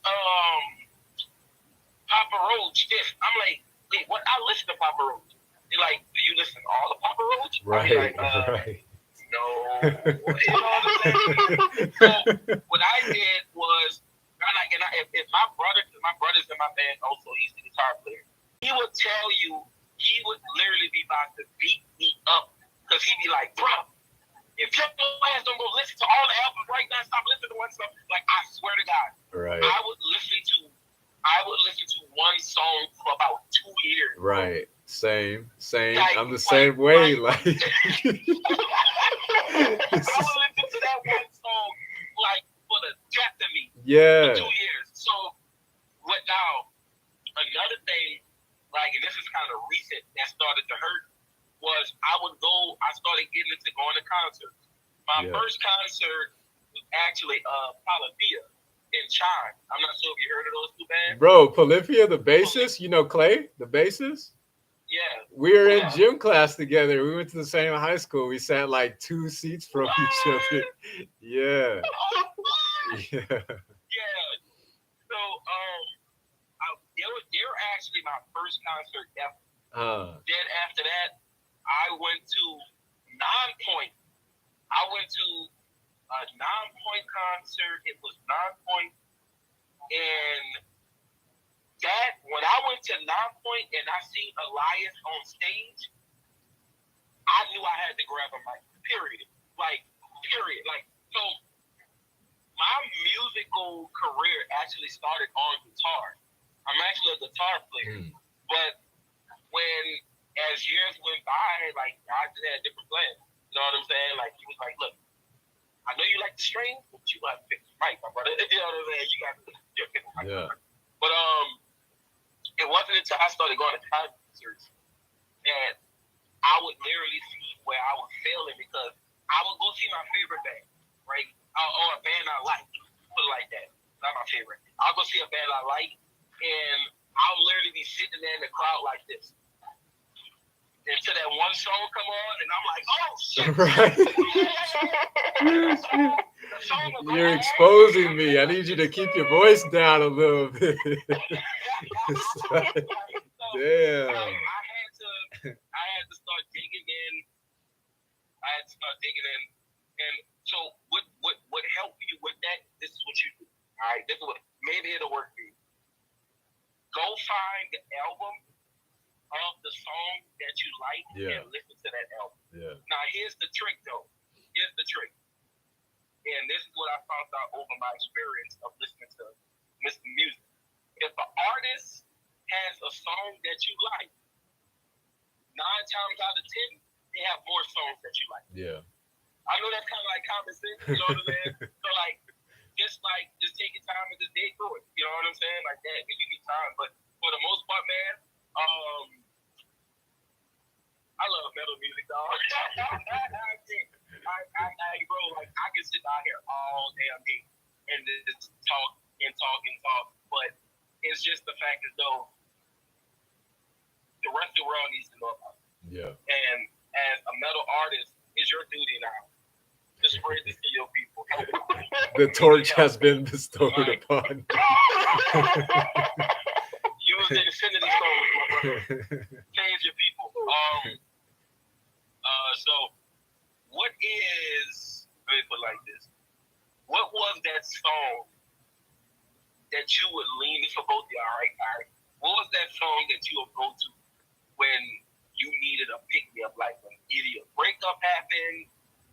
Papa Roach. This. I'm like, wait, what? I listen to Papa Roach. They're like, do you listen to all the Papa Roach? Right. Right. No. You know what I'm saying? So what I did was, if my brothers in my band also, he's the guitar player. He would tell you, he would literally be about to beat me up because he'd be like, bro, If your ass don't go listen to all the albums right now, stop listening to one song. Like I swear to God, Right. I would listen to one song for about 2 years. Right. Same. Like, I'm the same way. Like, I would listen to that one song like for the death of me. yeah. For 2 years. So what now? Another thing, like, and this is kind of recent that started to hurt, was I started getting into going to concerts. My first concert was actually Polyphia in China. I'm not sure if you heard of those two bands. Bro, Polyphia, the bassist, you know Clay, the bassist? Yeah. We were in gym class together. We went to the same high school. We sat like 2 seats from each other. Yeah. Yeah. Yeah. So they were actually my first concert ever. Then after that, I went to Nonpoint. I went to a Nonpoint concert. It was Nonpoint, and that when I went to Nonpoint and I seen Elias on stage, I knew I had to grab a mic. Period. Like so. My musical career actually started on guitar. I'm actually a guitar player, but when as years went by, like I just had different plans. You know what I'm saying? Like he was like, "Look, I know you like the strings, but you got to fix the mic, my brother." You know what I'm saying? You got to fix the mic. Yeah. But it wasn't until I started going to concerts that I would literally see where I was failing because I would go see my favorite band, right? Or a band I like, put it like that. Not my favorite. I'll go see a band I like, and I'll literally be sitting there in the crowd like this. Until that one song come on, and I'm like, oh, shit. Right. You're exposing me. I need you to keep your voice down a little bit. Like, damn. I had to start digging in. And so what helped me with that, this is what you do. All right, this is what maybe it'll work for you. Go find the album of the song that you like and listen to that album. Yeah. Now here's the trick though. Here's the trick. And this is what I found out over my experience of listening to music. If an artist has a song that you like, 9 times out of 10, they have more songs that you like. Yeah. I know that's kind of like common sense, you know what I'm saying? So just take your time and just dig through it. You know what I'm saying? Like that, because you need time. But for the most part, man, I love metal music, dog. Bro, like I can sit down here all damn day and just talk. But it's just the fact that though the rest of the world needs to know about it. Yeah. And as a metal artist, it's your duty now to spread this to your people. The torch has been bestowed upon. Use the infinity stones, my brother. Change your people. So what is, let me put it like this. What was that song that you would lean for both of y'all, all right? What was that song that you would go to when you needed a pick-me-up, like when either a breakup happened,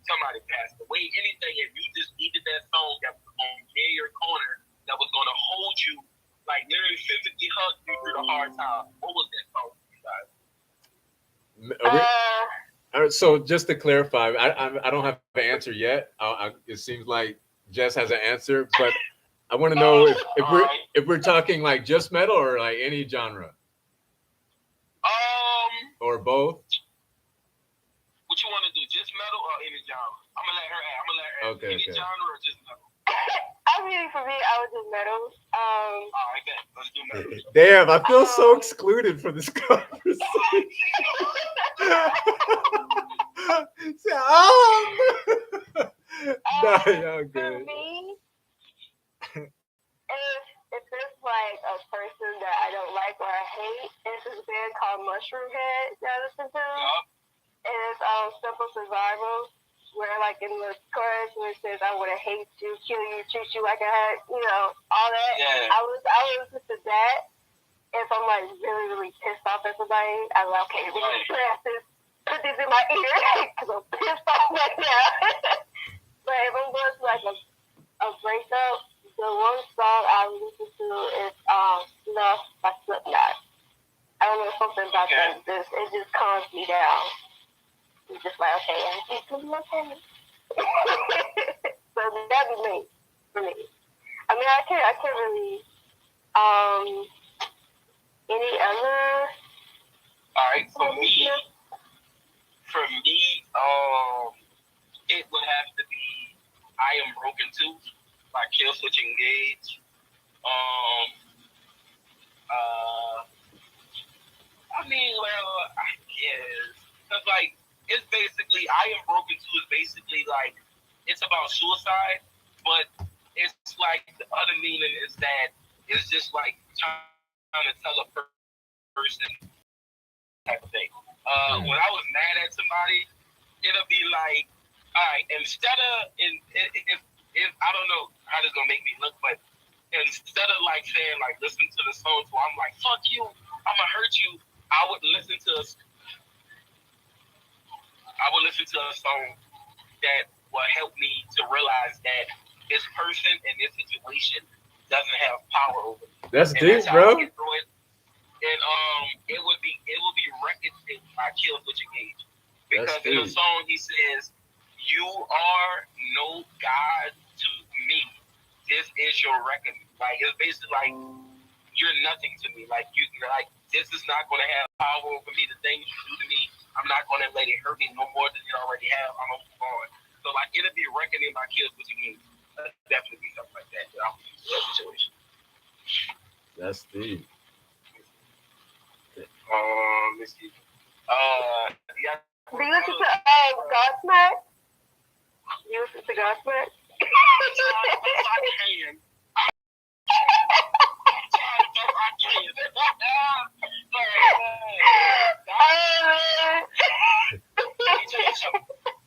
somebody passed away, anything, and you just needed that song that was going to be in your corner, that was going to hold you, like literally physically hug you through the hard time? What was that song for you guys? So just to clarify, I don't have an answer yet. It seems like Jess has an answer, but I want to know if we're talking like just metal or like any genre. Or both. What you want to do? Just metal or any genre? I'm gonna let her. Okay. Any genre or just metal? I mean, for me, I would do metal. All right, then. Let's do metal. Damn, I feel so excluded from this conversation. No, y'all good. For me, if there's like a person that I don't like or I hate, it's this band called Mushroom Head that I listen to. Yep. And it's Simple Survival, where like in the chorus where it says, "I would have hate you, kill you, treat you like I had," all that. Yeah. I would listen to that if I'm like really, really pissed off at somebody. I'm like, okay, we're gonna press this. put this in my ear because I'm pissed off right now. But if I'm going to like a breakup, the one song I listen to is Snuff by Slipknot. I don't know, something about that. It just calms me down. It's just like, okay, everything's gonna be okay. So that'd be me for me. I mean, I can't really any other. All right, for me, it would have to be "I Am Broken Too" by Killswitch Engage. I mean, well, I guess because like it's basically "I Am Broken Too" is basically like it's about suicide, but it's like the other meaning is that it's just like trying to tell a person type of thing. When I was mad at somebody, it'll be like, all right, instead of if I don't know how this gonna make me look, but instead of like saying like listen to the song, so I'm like fuck you, I'm gonna hurt you. I would listen to a song that will help me to realize that this person and this situation doesn't have power over me. That's And deep, that's how I bro. get through it. And it would be Reckoned by Killswitch Engage. Because in the song he says, "You are no God to me. This is your reckoning." Like it's basically like you're nothing to me. Like you're like this is not going to have power over me. The things you do to me, I'm not going to let it hurt me no more than it already have. I'm gonna move on. So like it'll be Reckoning by Killswitch Engage. Definitely be something like that. I'll use that situation. That's deep. Let's see. Yeah. Do you listen to Godsmack? Do you listen to Godsmack? I can.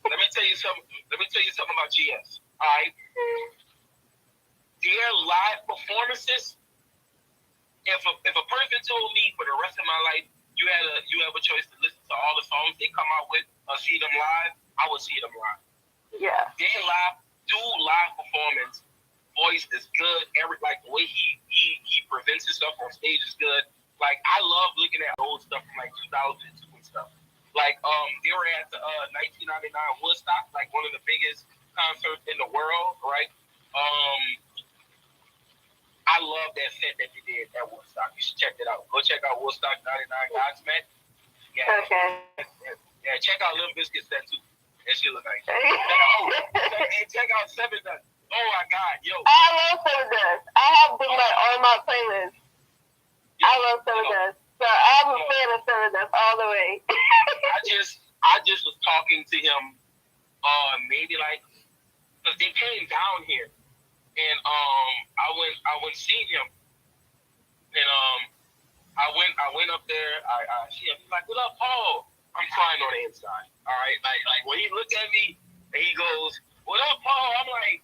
Let me tell you something about GS. All right, their live performances. If a person told me for the rest of my life you have a choice to listen to all the songs they come out with or see them live, I would see them live. Yeah. Their live performance, voice is good. Like the way he presents himself on stage is good. Like I love looking at old stuff from like 2002 and stuff. Like they were at the 1999 Woodstock, like one of the biggest concerts in the world, right? I love that set that they did at Woodstock. You should check it out. Go check out Woodstock 99 Godsmack. Yeah. Okay. Yeah, check out Little Biscuit set too. That shit look nice. And check out Seven Dust. Oh my God, yo. I love Seven Dust. I have them like on my playlist. I love Seven Dust. So I'm a fan of Seven Dust all the way. I just was talking to him maybe like because they came down here. And I went see him, and I went up there. I see him. He's like, "What up, Paul?" I'm crying on the inside. All right, like when he looked at me and he goes, "What up, Paul?" I'm like,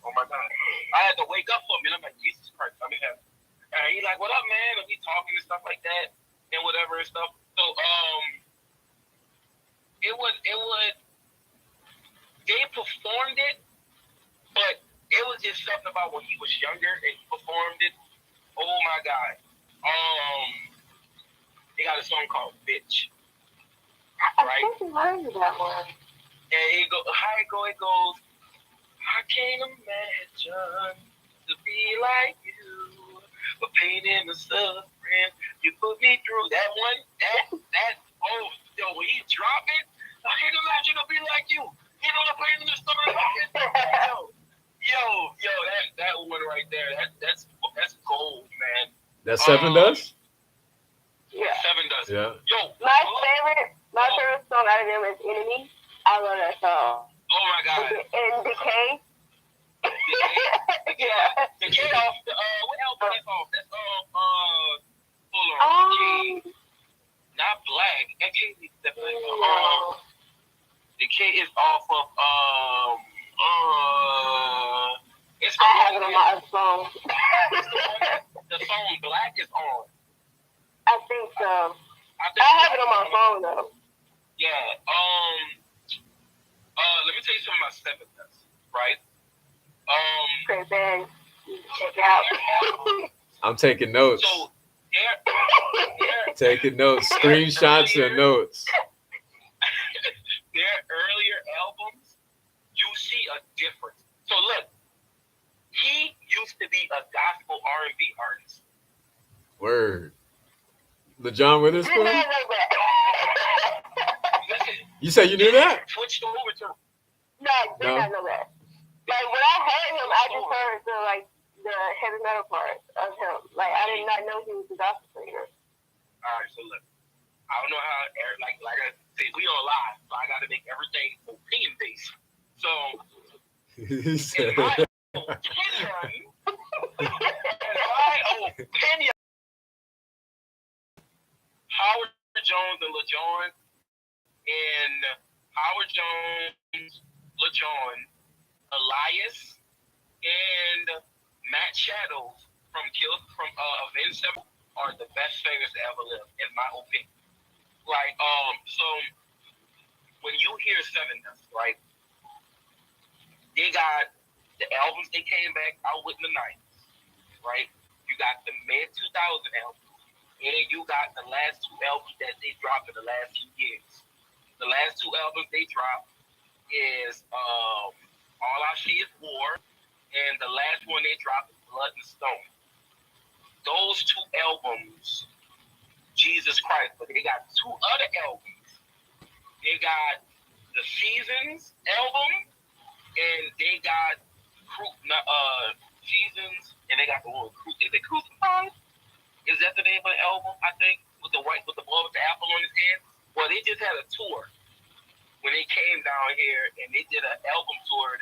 "Oh my God!" I had to wake up for a minute. I'm like, "Jesus Christ, I'm in heaven." And he's like, "What up, man?" And we talking and stuff like that and whatever and stuff. So it would. They performed it, but it was just something about when he was younger and he performed it. Oh my God. They got a song called Bitch. Right? I think I learned that one. And it goes, I can't imagine to be like you, but pain and the suffering you put me through. That one, when he drop it, I can't imagine to be like you. You know the pain in the stomach. Yo, that one right there. That's gold, man. That's Seven Dust? Yeah. Seven Dust. Yeah. Yo, my favorite song out of them is Enemy. I love that song. Oh my God. And Decay. Yeah. Decay off the what album that's off? That's hold on. Decay. Not Black. Decay is definitely Decay is off of it's the I have it on my other phone. the song Black is on. I think so. I have it on my phone though. Yeah. Let me tell you some of my seven best, right? Great bang. Check it out. I'm taking notes. So Taking notes, screenshots and notes. Their earlier albums, you see a difference. So look, he used to be a gospel R&B artist. Word. LaJohn Did Witherspoon? not know that. Listen, You say you knew that? switched over to No, did not know that. Like when I heard him, I just heard the heavy metal part of him. Like I did not know he was a gospel singer. all right. So look, I don't know how like I said, we on live, so I got to make everything opinion based. So He said, in my opinion, Howard Jones and LaJohn and Howard Jones, LaJohn, Elias, and Matt Shadows from Avenged Sevenfold are the best singers to ever live, in my opinion. Like, so when you hear Seven Dust, right, they got the albums they came back out with in the 90s, right? You got the mid 2000 albums, and you got the last two albums that they dropped in the last 2 years. The last two albums they dropped is All I See Is War, and the last one they dropped is Blood and Stone. Those two albums, Jesus Christ, but they got two other albums. They got the Seasons album, and they got Seasons, and they got the one. Is it Crucified? Is that the name of the album? I think with the boy with the apple on his head. Well, they just had a tour when they came down here, and they did an album tour.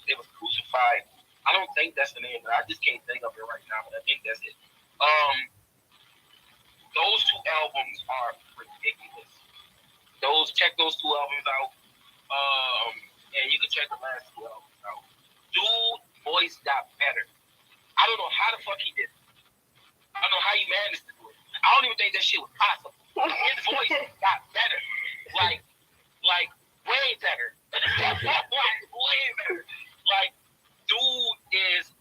It was Crucified. I don't think that's the name, but I just can't think of it right now. But I think that's it. Those two albums are ridiculous. Check those two albums out. And you can check the last two albums out. Dude, voice got better. I don't know how the fuck he did it. I don't know how he managed to do it. I don't even think that shit was possible. His voice got better. Like way better. Way better. Like, dude is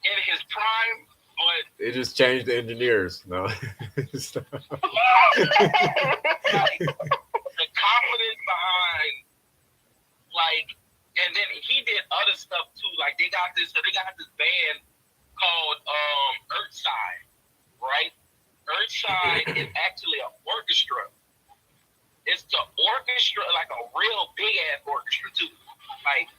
in his prime, but they just changed the engineers. No. like, the confidence behind, like, and then he did other stuff too. Like they got this band called Earthside, right? Earthside is actually an orchestra. It's the orchestra, like a real big ass orchestra too. Like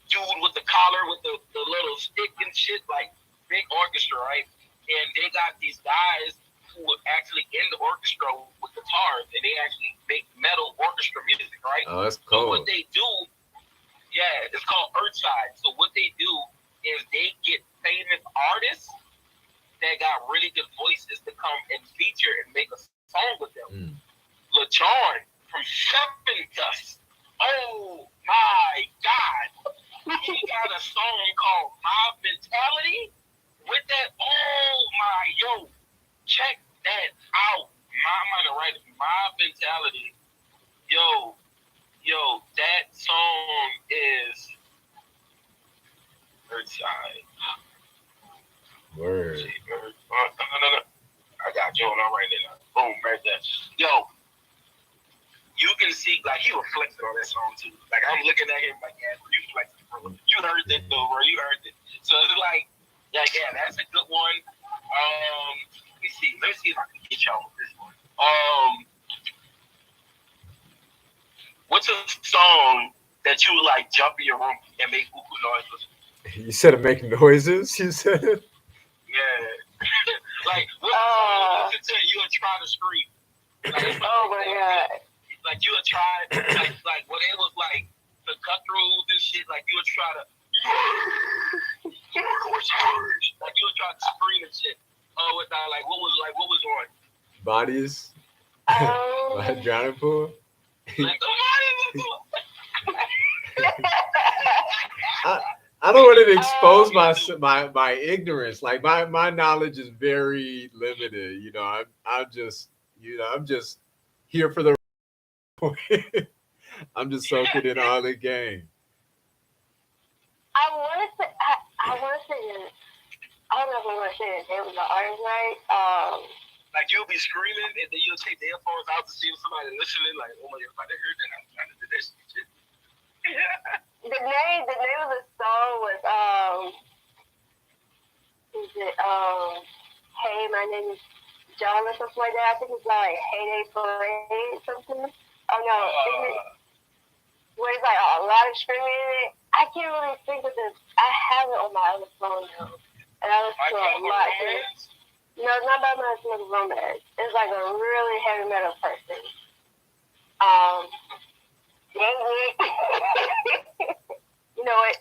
dude with the collar with the little stick and shit, like big orchestra, right? And they got these guys who are actually in the orchestra with guitars, and they actually make metal orchestra music, right? Oh, that's So cool. what they do, yeah, it's called Earthside. So what they do is they get famous artists that got really good voices to come and feature and make a song with them. LaJohn from Seven Dust. Oh my God. He got a song called Mob Mentality with that. Oh my, yo, check that out. I'm gonna write it. Mob Mentality. Yo, that song is Earthside. Word. I got you on right there. Boom, right there. Yo, you can see, like, he was flexing on that song too. Like, I'm looking at him like, yeah, you flexing, bro. You heard it though, bro. You heard it. So it's like, yeah, that's a good one. Let me see if I can get y'all with this one. What's a song that you like jump in your room and make cuckoo noises? You said it making noises? You said it? Yeah. Like, what listen to you and try to scream. Like, oh my God. Like you would try, like when it was like the cut throughs and shit, like you would try to, like you would try to scream and shit. Oh, without like what was on? Bodies? By Drowning Pool? I don't want to expose Um, my ignorance. Like my knowledge is very limited. I'm just here for the. I'm just soaking in all the game. I want to say, I want to say this. I don't know if I'm going to say his name was the artist, right? Like you'll be screaming and then you'll take the earphones out to see if somebody listening. Like, oh my, everybody heard that. I'm trying to do this shit. The name of the song was, is it, Hey, my name is John or something like that. I think it's like Hey Day Parade something. Oh no, where it's like a lot of screaming in it. I can't really think of this. I have it on my other phone though, and I listen to it a lot. No, it's not about my Chemical Romance. It's like a really heavy metal person. Dang it. You know what?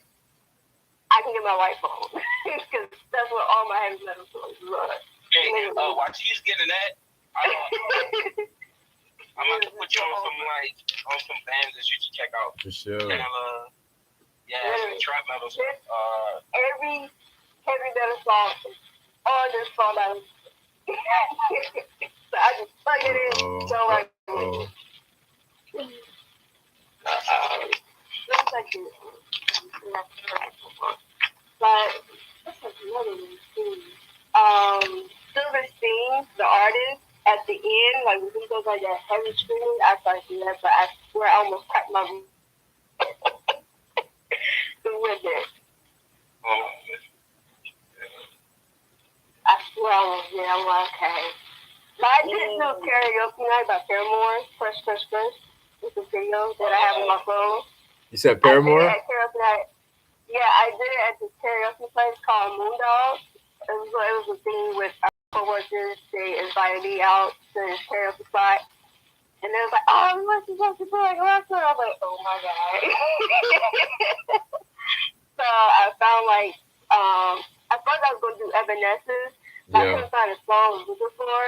I can get my white phone because that's what all my heavy metal songs are. Okay, while she's getting that, I'm gonna put you on some bands that you should check out. For sure. Some trap metal stuff. Every heavy metal song is on this phone. So I just plug it in. So like, looks like this. But what's another one? Silverstein, the artist, at the end, like when he goes like that heavy screaming, I started to that, but I swear I almost cracked my with it. I swear I was there. I'm like, okay. But I did do karaoke night by Paramore, Fresh. It's a video that I have on my phone. You said Paramore? I did it at karaoke night. Yeah, I did it at this karaoke place called Moondog. It was a thing with our coworkers. They invited me out to this karaoke spot. And they was like, oh, we want to talk to like Alexa. I was like, oh my God. So I found I thought I was going to do Evanescence. I couldn't find a song I was looking for.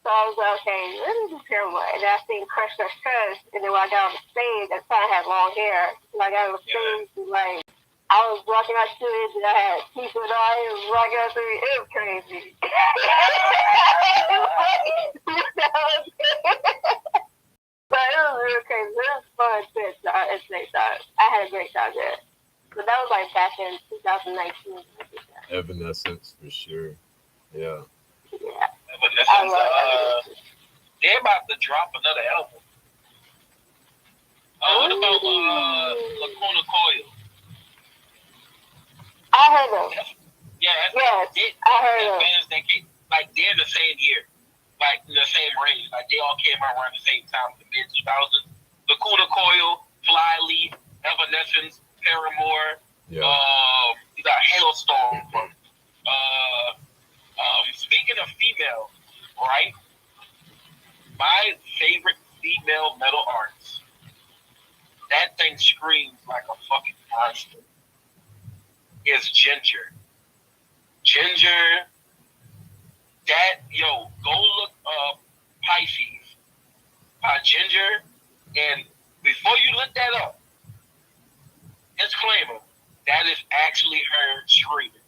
So I was like, okay, let me do Paramore. And then I seen Crush. And then when I got on the stage, I kind of had long hair. When I got on the stage, like, I was walking out to it, and I had people on, I was walking out to it. It was crazy. But it was real crazy. It was fun at the same time. I had a great time there. But that was like back in 2019. Evanescence, for sure. Yeah. Yeah. Evanescence, they're about to drop another album. What about Lacuna Coil? I heard them. Yeah, I heard them. Bands that came, like, they're the same year, like in the same range. Like, they all came out around the same time, the mid 2000s. Lacuna Coil, Flyleaf, Evanescence, Paramore. Yeah. You got Hailstorm. Speaking of female, right? My favorite female metal artist. That thing screams like a fucking monster. Is Ginger. Ginger, go look up Pisces by Ginger, and before you look that up, disclaimer, that is actually her screaming.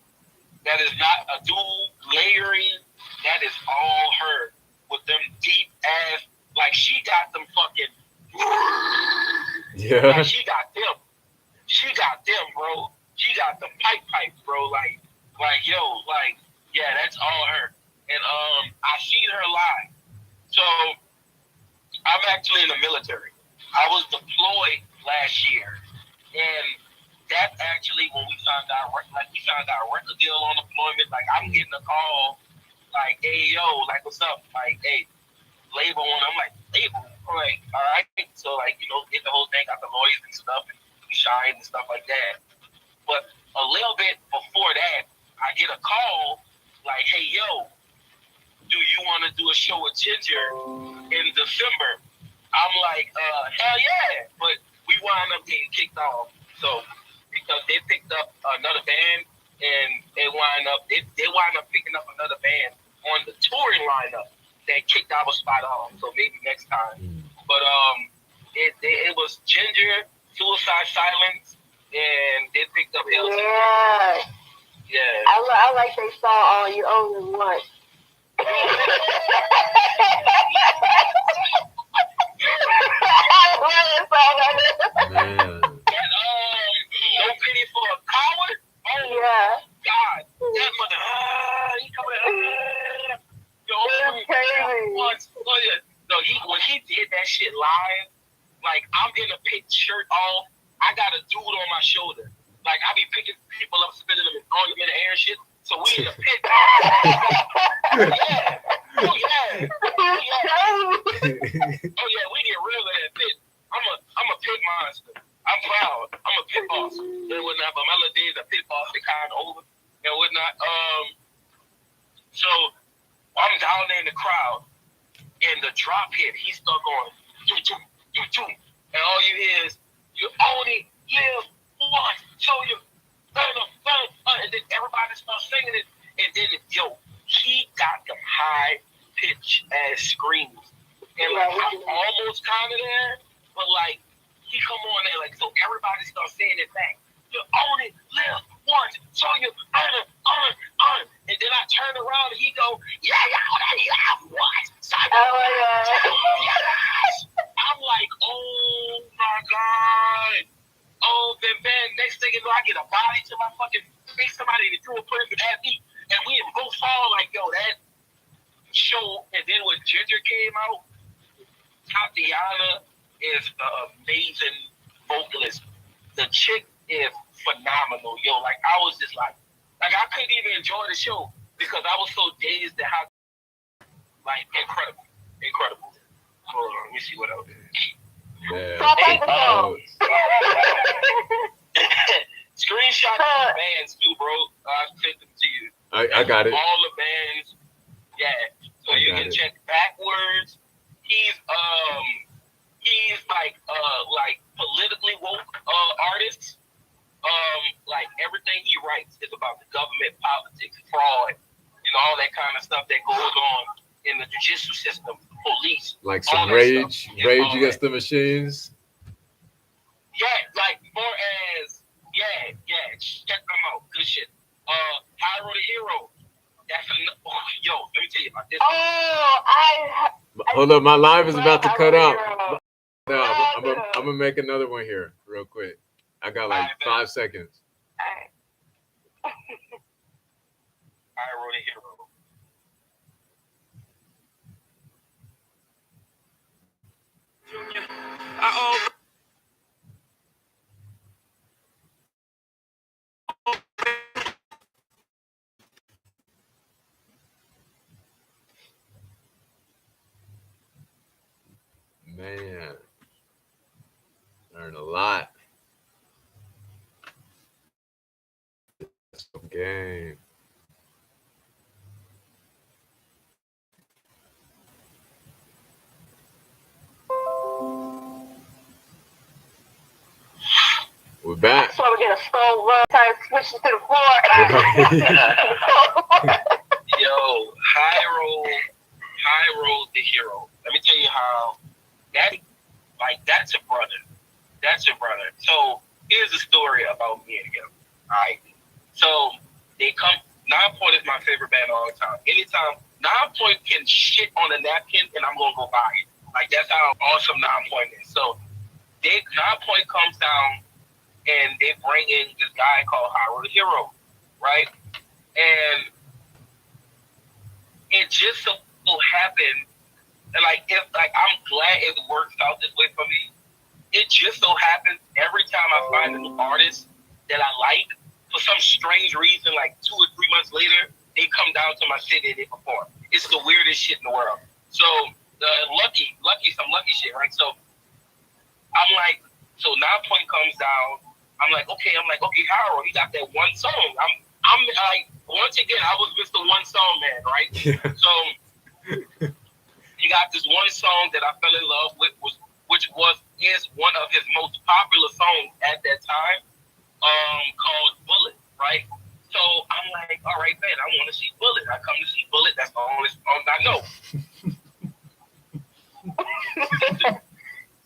That is not a dude layering, that is all her, with them deep ass, like she got them fucking, yeah. Like she got them, bro. She got the pipes, bro. Like, yeah, that's all her. And I seen her live. So I'm actually in the military. I was deployed last year, and that actually when we signed our record deal on deployment, like I'm getting a call, like, hey yo, like what's up? Like, hey, label one. I'm like, label? I'm like, all right. So like, get the whole thing, got the lawyers and stuff, and we shine and stuff like that. But a little bit before that, I get a call like, hey, yo, do you want to do a show with Ginger in December? I'm like, hell yeah. But we wound up getting kicked off. So, because they picked up another band, and they wind up picking up another band on the touring lineup that kicked our spot off. So maybe next time. But it was Ginger, Suicide Silence, and they picked up LT. Yeah. Yeah. I like they saw You Only Once. Man. No pity for a coward. Oh Yeah. God, that mother. He coming. Yo, once. Oh yeah. No, when he did that shit live, like I'm in a pit, shirt off. I got a dude on my shoulder. Like I be picking people up, spinning them and throwing them in the air and shit. So we in the pit. Yeah. Oh yeah. Oh yeah, we get real in that pit. I'm a pit monster. I'm proud. I'm a pit boss. And whatnot, but my little days of pit boss, they kind of over and whatnot. So I'm down there in the crowd, and the drop hit. He start going, and all you hear is, "You only live once." So you, and then everybody starts singing it, and then he got them high pitch ass screams, and like I'm almost kind of there, but like he come on there like so everybody starts saying it back. You only live once, so you and then I turn around and he go, yeah, you only live once, so yes. I'm like, oh my God. Oh, then next thing you know, I get a body to my fucking face. Somebody to do a put him at me, and we both fall like that show. And then when Ginger came out, Tatiana is an amazing vocalist. The chick is phenomenal, like I was just like I couldn't even enjoy the show because I was so dazed at how incredible. Hold on, let me see what else. Screenshot the bands too, bro. I sent them to you. I got it. All the bands, yeah. So you can check backwards. He's like politically woke artists. Like everything he writes is about the government, politics, fraud, and all that kind of stuff that goes on in the judicial system, police. Like some rage against the machines. Yeah, like more as check them out. Good shit. Hyro the Hero. That's let me tell you about this. Hold up, my live is about to cut out. No, I'm gonna make another one here real quick. I got like 5 seconds. Hyro the Hero. Man, learn a lot. Game. We're back. So we get a slow run, time switching to the floor. Yo, Hyro the Hero. Let me tell you how that's a brother. That's your brother. So here's a story about me and him. All right. So they come. 9 Point is my favorite band of all time. Anytime 9 Point can shit on a napkin, and I'm gonna go buy it. Like that's how awesome 9 Point is. So 9 Point comes down, and they bring in this guy called Hyro the Hero, right? And it just so happened, and I'm glad it works out this way for me. It just so happens every time I find a new artist that I like, for some strange reason, like 2 or 3 months later, they come down to my city and they perform. It's the weirdest shit in the world. So some lucky shit, right? So I'm like, so 9 Point comes down. I'm like, okay, Hyro, he got that one song. I'm like, once again, I was Mr. One Song Man, right? Yeah. So he got this one song that I fell in love with, which is one of his most popular songs at that time, called Bullet, right? So I'm like, all right, man, I want to see Bullet. I come to see Bullet. That's the only song I know.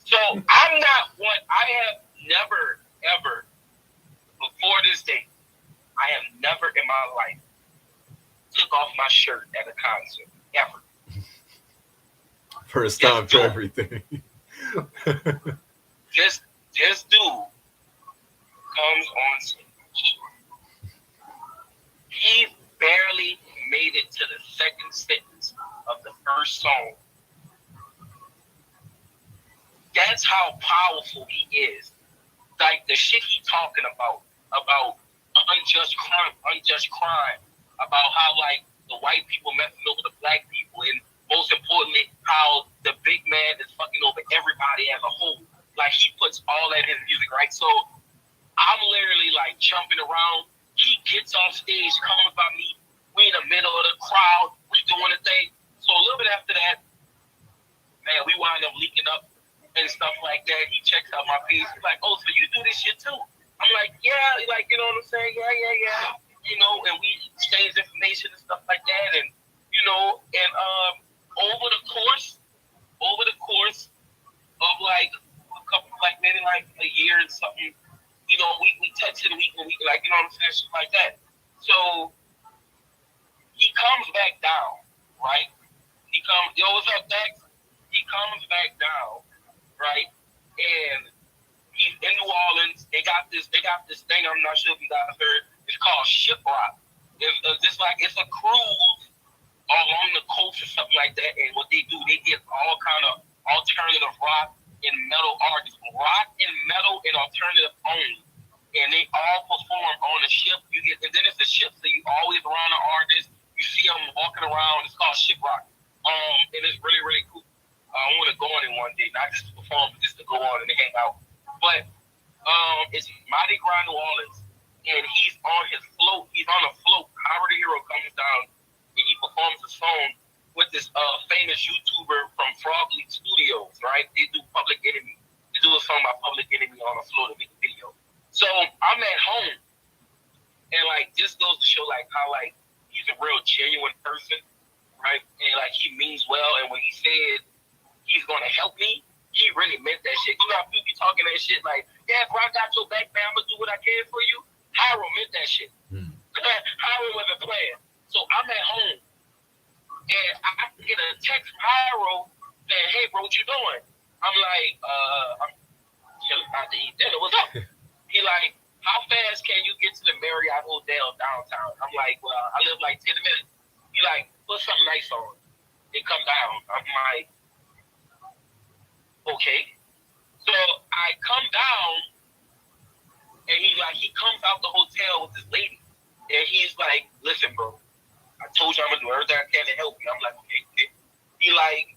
So I'm not one. I have never, ever concert ever. First time for everything. This dude comes on stage. He barely made it to the second sentence of the first song. That's how powerful he is. Like the shit he talking about unjust crime, about how like the white people messing over the black people, and most importantly, how the big man is fucking over everybody as a whole. Like he puts all that in his music, right? So I'm literally like jumping around. He gets off stage, comes by me. We in the middle of the crowd. We doing the thing. So a little bit after that, man, we wind up leaking up and stuff like that. He checks out my page. He's like, "Oh, so you do this shit too?" I'm like, "Yeah," like, you know what I'm saying? Yeah. You know, and we exchange information and stuff like that. And, you know, and over the course of like a couple, like maybe like a year and something, you know, we texted and we like, you know what I'm saying, shit like that. So he comes back down, right? He comes, yo, what's up, Dex? He comes back down, right? And he's in New Orleans. They got this thing. I'm not sure if you guys heard. It's called Ship Rock. It's just like it's a cruise along the coast or something like that. And what they do, they get all kind of alternative rock and metal artists, rock and metal and alternative only, and they all perform on the ship. And then it's a ship, so you always around the artist. You see them walking around. It's called Ship Rock. And it's really, really cool. I want to go on it one day, not just to perform, but just to go on and hang out. But it's Mardi Gras New Orleans, and he's on his float. He's on a float. Howard the Hero comes down, and he performs a song with this famous YouTuber from Frog League Studios, right? They do Public Enemy. They do a song by Public Enemy on a float and make a video. So I'm at home, and like this goes to show like how like he's a real genuine person, right? And like he means well. And when he said he's gonna help me, he really meant that shit. You know how people be talking that shit like, "Yeah, bro, I got your back, man. I'm gonna do what I can for you." Hyro meant that shit. Hyro wasn't playing. So I'm at home, and I get a text from Hyro saying, "Hey, bro, what you doing?" I'm like, I'm chilling about to eat dinner. What's up? He like, "How fast can you get to the Marriott Hotel downtown?" I'm like, "Well, I live like 10 minutes." He like, "Put something nice on and come down." I'm like, "Okay." So I come down, and he comes out the hotel with this lady, and he's like, "Listen, bro, I told you I'm gonna do everything I can to help you." I'm like, "Okay." He like,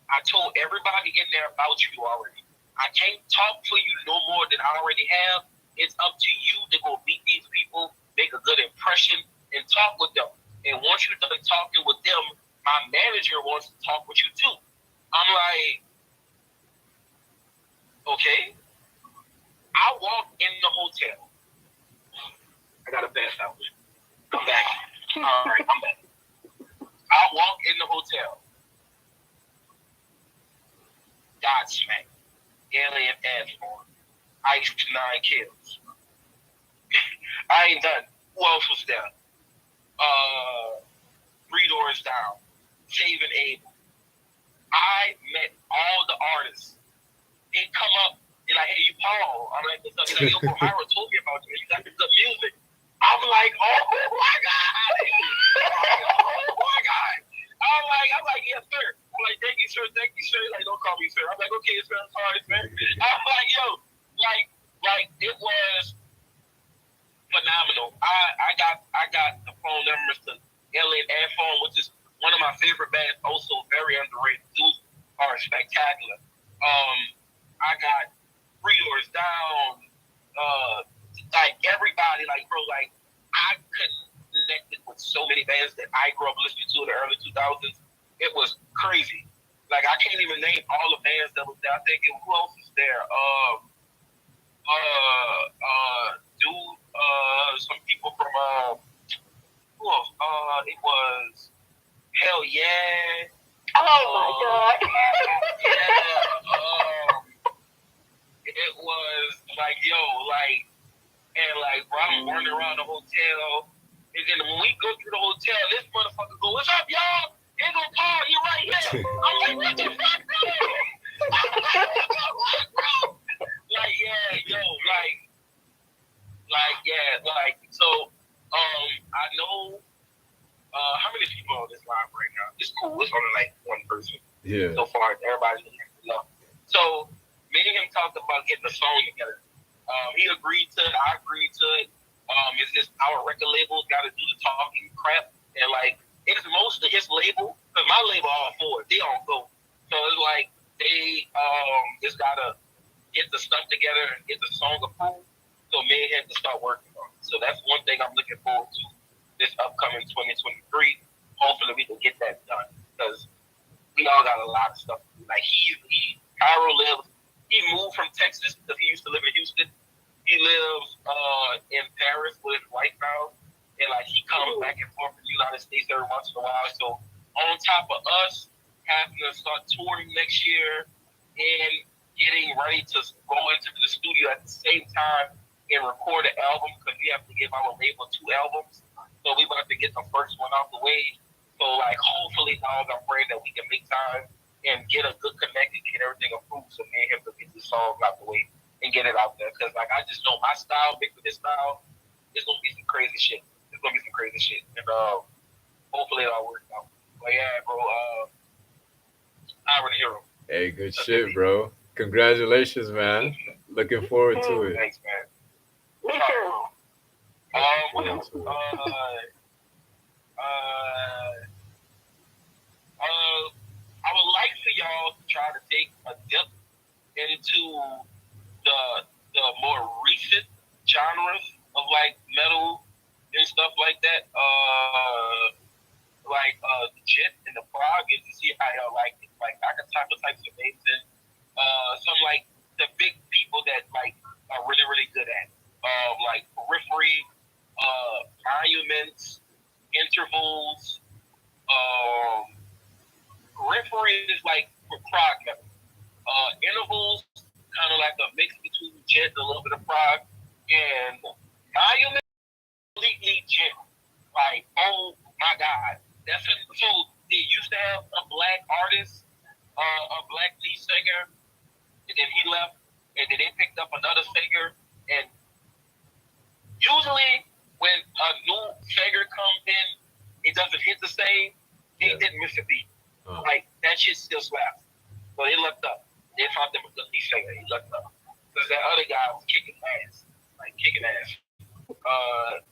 "I told everybody in there about you already. I can't talk for you no more than I already have. It's up to you to go meet these people, make a good impression, and talk with them. And once you're done talking with them, my manager wants to talk with you too." I'm like, "Okay." I walk in the hotel. I got a bad out. Come back. All right, I'm back. I walk in the hotel. Godsmack. Alien Asphalt. Ice 9 Kills. I ain't done. Who else was there? Three Doors Down. Saving Abel. I met all the artists. They come up, they're like, "Hey, you Paul." I'm like, "What's up?" They're like, "Yo, bro, Hyro told me about you. You got the good music." I'm like, "Oh my God." Oh my God. I'm like, "Yes, sir." I'm like, "Thank you, sir. Thank you, sir." Like, "Don't call me sir." I'm like, "Okay, sir. I'm sorry, man." I'm like, "Yo, like it was phenomenal." I got the phone numbers to Alien Asphalt, which is one of my favorite bands, also very underrated. Dudes are spectacular. I got Three Doors Down, like everybody, like bro, like I connected with so many bands that I grew up listening to in the early 2000s. It was crazy. Like I can't even name all the bands that was there. I think who else is there? Some people from who else? It was Hell Yeah. Oh my God. It was like, yo, like, and like, bro, I'm running around the hotel. And then when we go through the hotel, this motherfucker go, "What's up, y'all? Here go Paul, you right here." I'm like, "What the fuck, bro?" Like, yeah, yo, so, I know, how many people on this live right now? It's cool. It's only like one person so far. Everybody's love. So, me and him talked about getting a song together. He agreed to it. I agreed to it. It's just our record labels got to do the talking crap, and like it's most of his label, because my label all for it. They all go. So it's like they just gotta get the stuff together and get the song approved. So me and him to start working on it. So that's one thing I'm looking forward to this upcoming 2023. Hopefully we can get that done, because we all got a lot of stuff to do. Like Cairo lives. He moved from Texas because he used to live in Houston. He lives in Paris with his wife now, and like he comes back and forth to the United States every once in a while. So on top of us having to start touring next year and getting ready to go into the studio at the same time and record an album, because we have to give our label 2 albums. So we about to get the first one out the way. So like hopefully, dog, I'm praying that we can make time and get a good connect and get everything approved, so me and him can get this song out the way and get it out there. Because like I just know my style, mixed with this style, it's gonna be some crazy shit. It's gonna be some crazy shit, and hopefully it all works out. But yeah, bro, I already hear him. Hey, good shit, bro. Congratulations, man. Looking forward to it. Thanks, man. Me too. I would like for y'all to try to take a dip into the more recent genres of like metal and stuff like that. The Jet and the Frog, and to see how y'all like it. Like I can type of types of names in. Some like the big people that like are really, really good at. Like Periphery, Monuments, Intervals. Periphery is like for prog metal. Intervals, kind of like a mix between Jet and a little bit of prog. And Monument, completely Jet. Like, oh my God. That's it. So they used to have a black artist, a black lead singer, and then he left, and then they picked up another singer. And usually when a new singer comes in, it doesn't hit the same. They didn't miss a beat. Like that shit still slaps. So they left up. They found them a good lead singer. He left up because that other guy was kicking ass, like kicking ass. I'm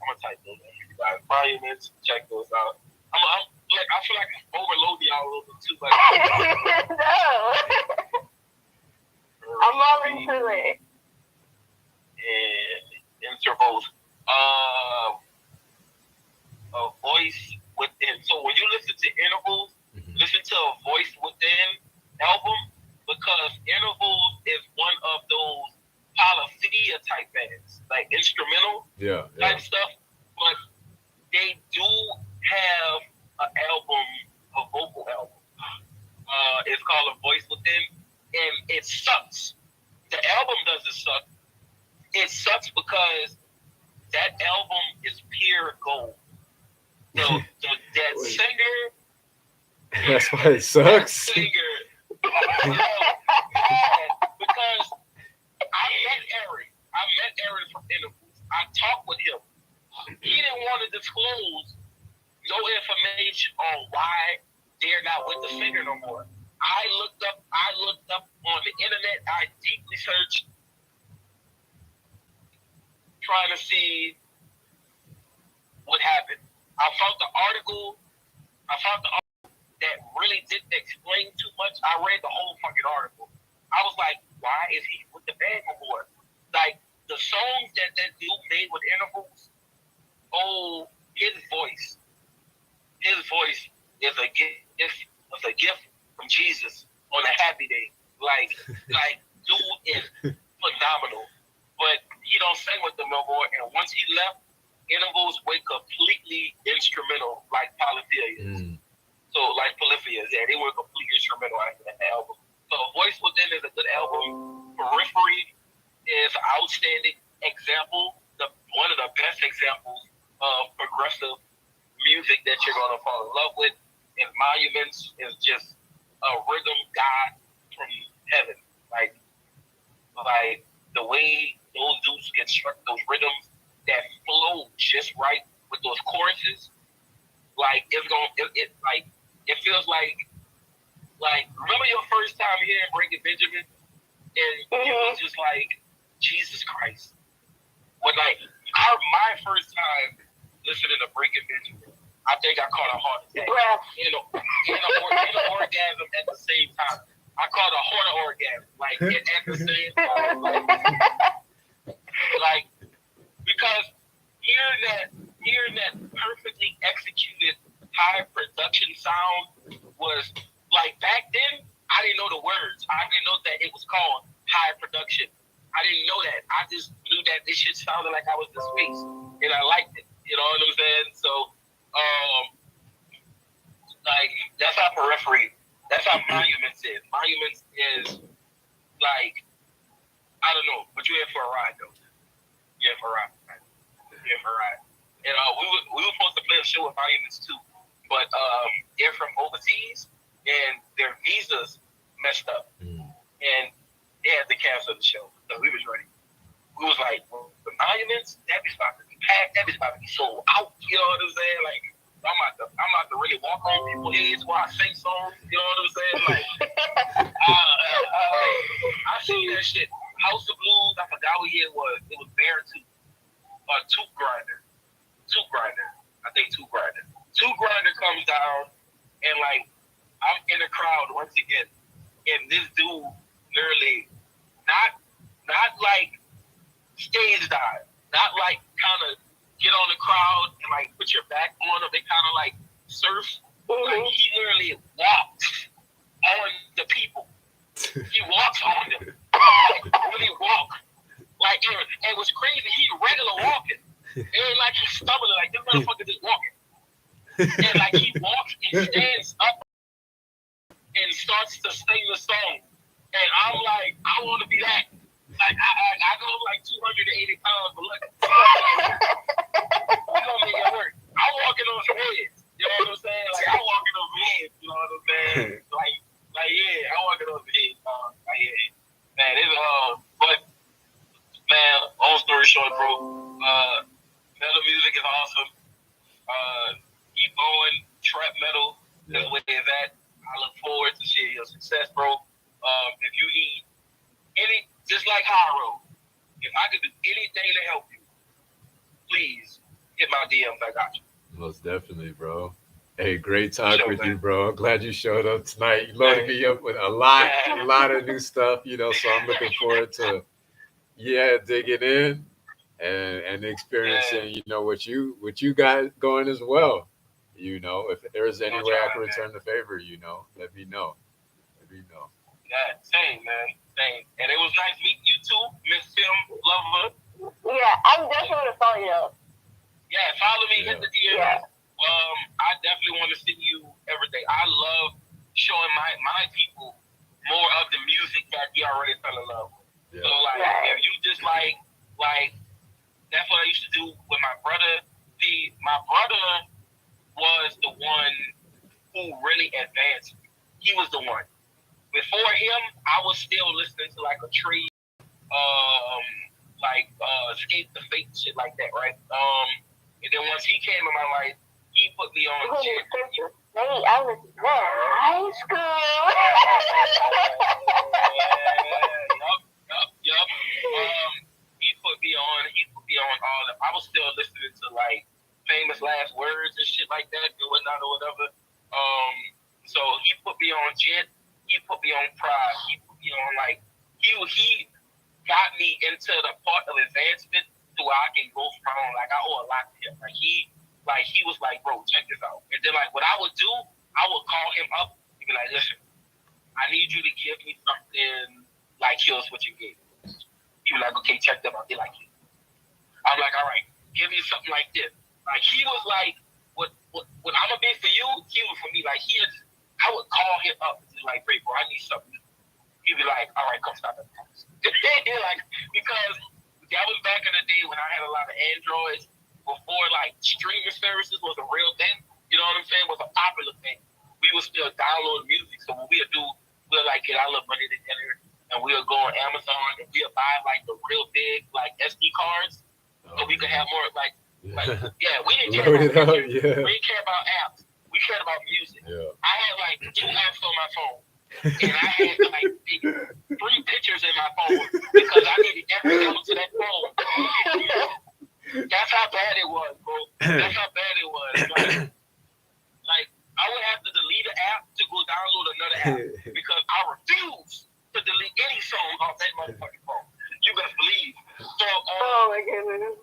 gonna type those in. You guys, Monuments, check those out. I'm like, I feel like I'm overloading y'all a little bit too much. No. I'm all into it. And Intervals. A Voice Within. So when you listen to Intervals, listen to a Voice Within album, because Intervals is one of those polyphia type bands, like instrumental type stuff, but they do have an album, a vocal album. It's called A Voice Within, and it sucks. The album doesn't suck. It sucks because that album is pure gold. That singer. That's why it sucks. That singer. Because I met Aaron from Intervals. I talked with him. He didn't want to disclose no information on why they're not with the singer no more. I looked up on the internet. I deeply searched, trying to see what happened. I found the article that really didn't explain too much. I read the whole fucking article. I was like, why is he with the band no more? Like, the songs that dude made with Intervals, his voice is a gift from Jesus on a happy day. Like dude is phenomenal. But he don't sing with them no more. And once he left, Intervals went completely instrumental, like Polyphia. So like Polyphia, they were completely instrumental after that album. So Voice Within is a good album. Periphery is an outstanding example, one of the best examples progressive music that you're gonna fall in love with. And Monuments is just a rhythm god from heaven. Like the way those dudes construct those rhythms that flow just right with those choruses, like it feels like remember your first time hearing Breaking Benjamin, and it was just like Jesus Christ. My first time listening to Breaking Benjamin, I think I caught a heart attack and an orgasm at the same time. I caught a heart orgasm at the same time, because hearing that perfectly executed high production sound was like back then. I didn't know the words. I didn't know that it was called high production. I didn't know that. I just knew that this shit sounded like I was in space, and I liked it. You know what I'm saying? So, that's how Periphery. That's how Monuments is. Monuments is like, I don't know, but you're in for a ride though. You're in for a ride. You're in for a ride. And we were supposed to play a show with Monuments too, but they're from overseas and their visas messed up, and they had to cancel the show. So we was ready. We was like, well, the Monuments, that bitch about to be packed. That bitch about to be sold out. You know what I'm saying? Like, I'm about to really walk on people's heads while I sing songs. You know what I'm saying? Like, I seen that shit. House of Blues. I forgot what year it was. It was Bear Tooth. Tooth Grinder. I think Tooth Grinder. Tooth Grinder comes down, and like, I'm in the crowd once again, and this dude literally not like stage dive, not like kind of get on the crowd and like put your back on them. They kind of like surf. Like he literally walks on the people. He walks on them. Really walk. Like, and what's crazy, he regular walking. It ain't like he's stumbling. Like this motherfucker just walking. And like he walks and stands up and starts to sing the song. And I'm like, I want to be that. Like I go like 280 pounds, but look, we gonna make it work. I'm walking on some heads. You know what I'm saying? Like I'm walking on some heads. You know what I'm saying? Like yeah, I'm walking on some heads. Like yeah, man, it's but man, long story short, bro. Metal music is awesome. Keep going, trap metal is where it's at. I look forward to seeing your success, bro. If you need any, just like Hyro, if I could do anything to help you, please hit my DMs. I got you. Most definitely, bro. Hey, great talk with you, bro. I'm glad you showed up tonight. You loaded me up with a lot of new stuff, so I'm looking forward to, digging in and experiencing, what you guys going as well. If there's any way I can return the favor, let me know. Yeah, same, man. Same. And it was nice meeting you too, Miss Tim Lover. Yeah, I'm definitely gonna follow you. Yeah, follow me, hit the DM. Yeah. I definitely want to send you everything. I love showing my people more of the music that he already fell in love with. Yeah. So if you just like that's what I used to do with my brother. See, my brother was the one who really advanced me. He was the one. Before him, I was still listening to like a tree, Escape the Fate, shit like that, right? And then once he came in my life, he put me on. I was in high school. Yup. He put me on all that. I was still listening to like Famous Last Words and shit like that and whatnot or whatever. So he put me on Jet. He put me on Pride. He put me on he got me into the part of advancement to where I can go from I owe a lot to him. He was like, bro, check this out. And then what I would do, I would call him up and be like, listen, I need you to give me something like Kill Switch and Game. He was like, okay, check them out. They like it. I'm like, all right, give me something like this. He was like, what I'm gonna be for you, he was for me. I would call him up and be like, "Great, bro, I need something." He'd be like, "All right, come stop at the house." Because that was back in the day when I had a lot of Androids, before like streaming services was a real thing, you know what I'm saying, was a popular thing, we would still download music. So what we'll do, we'll like get our little money together and we'll go on Amazon and we'll buy like the real big like SD cards so we could have more like yeah, we didn't care about pictures. We didn't care about apps. We cared about music. Yeah. I had like 2 apps on my phone. And I had like 3 pictures in my phone because I needed every element to that phone. That's how bad it was, bro. That's how bad it was. Like I would have to delete an app to go download another app because I refuse to delete any song off that motherfucking phone. You best believe. So, oh my goodness.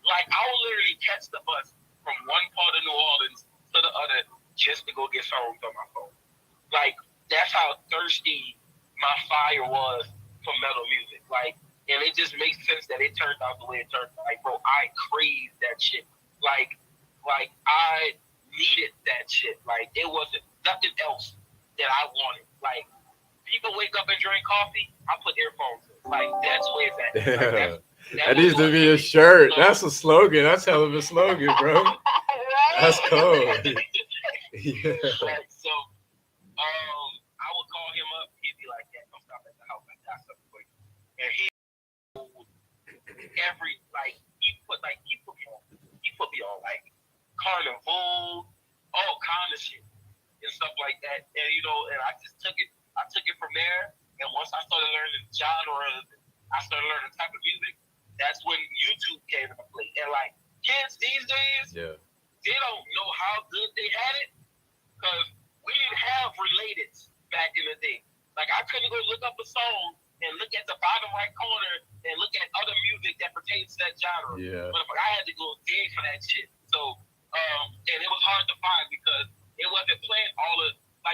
Like I would literally catch the bus from one part of New Orleans to the other just to go get songs on my phone. Like that's how thirsty my fire was for metal music. Like, and it just makes sense that it turned out the way it turned out. Like, bro, I craved that shit. Like I needed that shit. Like, it wasn't nothing else that I wanted. Like, people wake up and drink coffee, I put earphones in. Like, that's where it's at. Like, that needs to be a shirt. That's a slogan. That's hell of a slogan, bro. That's cool. Yeah. Right, so, I would call him up. He'd be like, "Yeah, come stop at the house. I got something for you." And he put me on like Carnival, all kind of shit and stuff like that. And and I just took it. I took it from there. And once I started learning genres, I started learning the type of music. That's when YouTube came into play. And like kids these days, they don't know how good they had it because we didn't have related back in the day. Like I couldn't go look up a song and look at the bottom right corner and look at other music that pertains to that genre. Yeah. But I had to go dig for that shit. So, and it was hard to find because it wasn't playing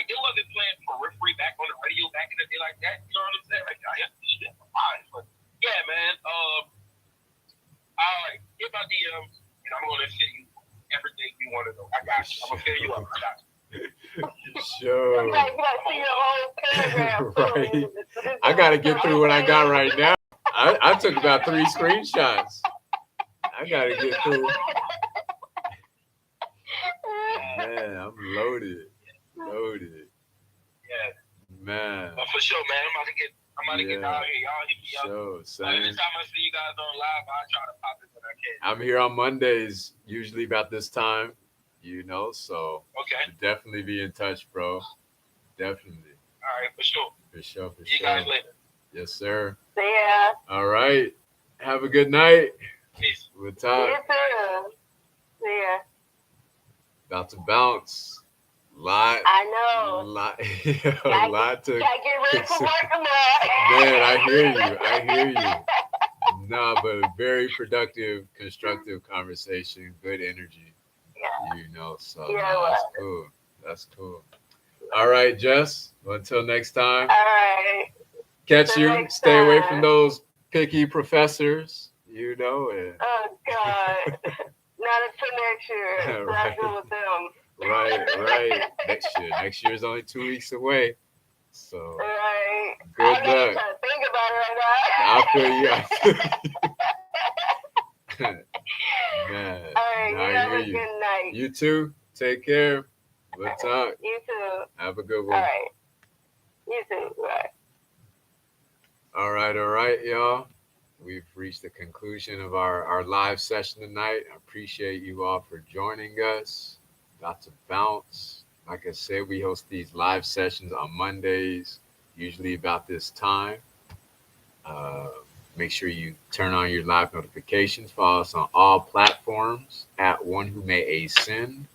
it wasn't playing periphery back on the radio back in the day like that. You know what I'm saying? Like I have to do that for mine. But yeah, man. All right, hit my DMs and I'm gonna send you everything you want to know. I got you. I'm gonna fill you up. I got you. Sure. You gotta see the whole paragraph. Right. I gotta get through what I got right now. I took about 3 screenshots. I gotta get through. Man, I'm loaded. Yeah. Man. But for sure, man. I'm about to get out here. Y'all hit me up. Sure, same. Anytime I see you guys on live, I'll try to pop in when I can. I'm here on Mondays, usually about this time, so Okay. definitely be in touch, bro. Definitely. All right, for sure. For sure. See you guys later. Yes, sir. Yeah. All right. Have a good night. Peace. We'll talk. You too. Yeah. About to bounce. Lot. I know. A lot to. Gotta get ready for work tomorrow. Man, I hear you. Nah, but a very productive, constructive conversation, good energy. Yeah. So Yeah, that's cool. All right, Jess. Until next time. All right. Catch Till you. next Stay away time. from those picky professors, and Oh God. Not until next year. Right. Right. With them. right. Next year is only 2 weeks away. So Right. good I'm not luck. trying to think about it right now. I feel you. Man. All right. You I have hear a you. good night. You too. Take care. We'll talk. You too. Have a good All one. right. You too. Bye. All right, y'all. We've reached the conclusion of our live session tonight. I appreciate you all for joining us. About to bounce. Like I said, we host these live sessions on Mondays, usually about this time. Make sure you turn on your live notifications. Follow us on all platforms at One Who May Ascend.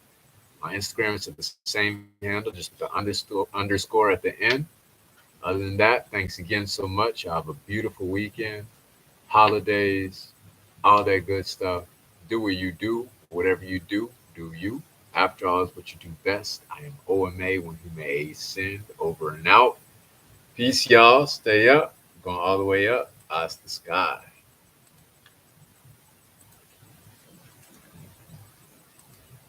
On Instagram, it's at the same handle, just with the underscore at the end. Other than that, thanks again so much. Y'all have a beautiful weekend, holidays, all that good stuff. Do what you do. Whatever you do, do you. After all is what you do best. I am OMA, One Who May Ascend. Over and out. Peace, y'all. Stay up. Going all the way up. Us the sky.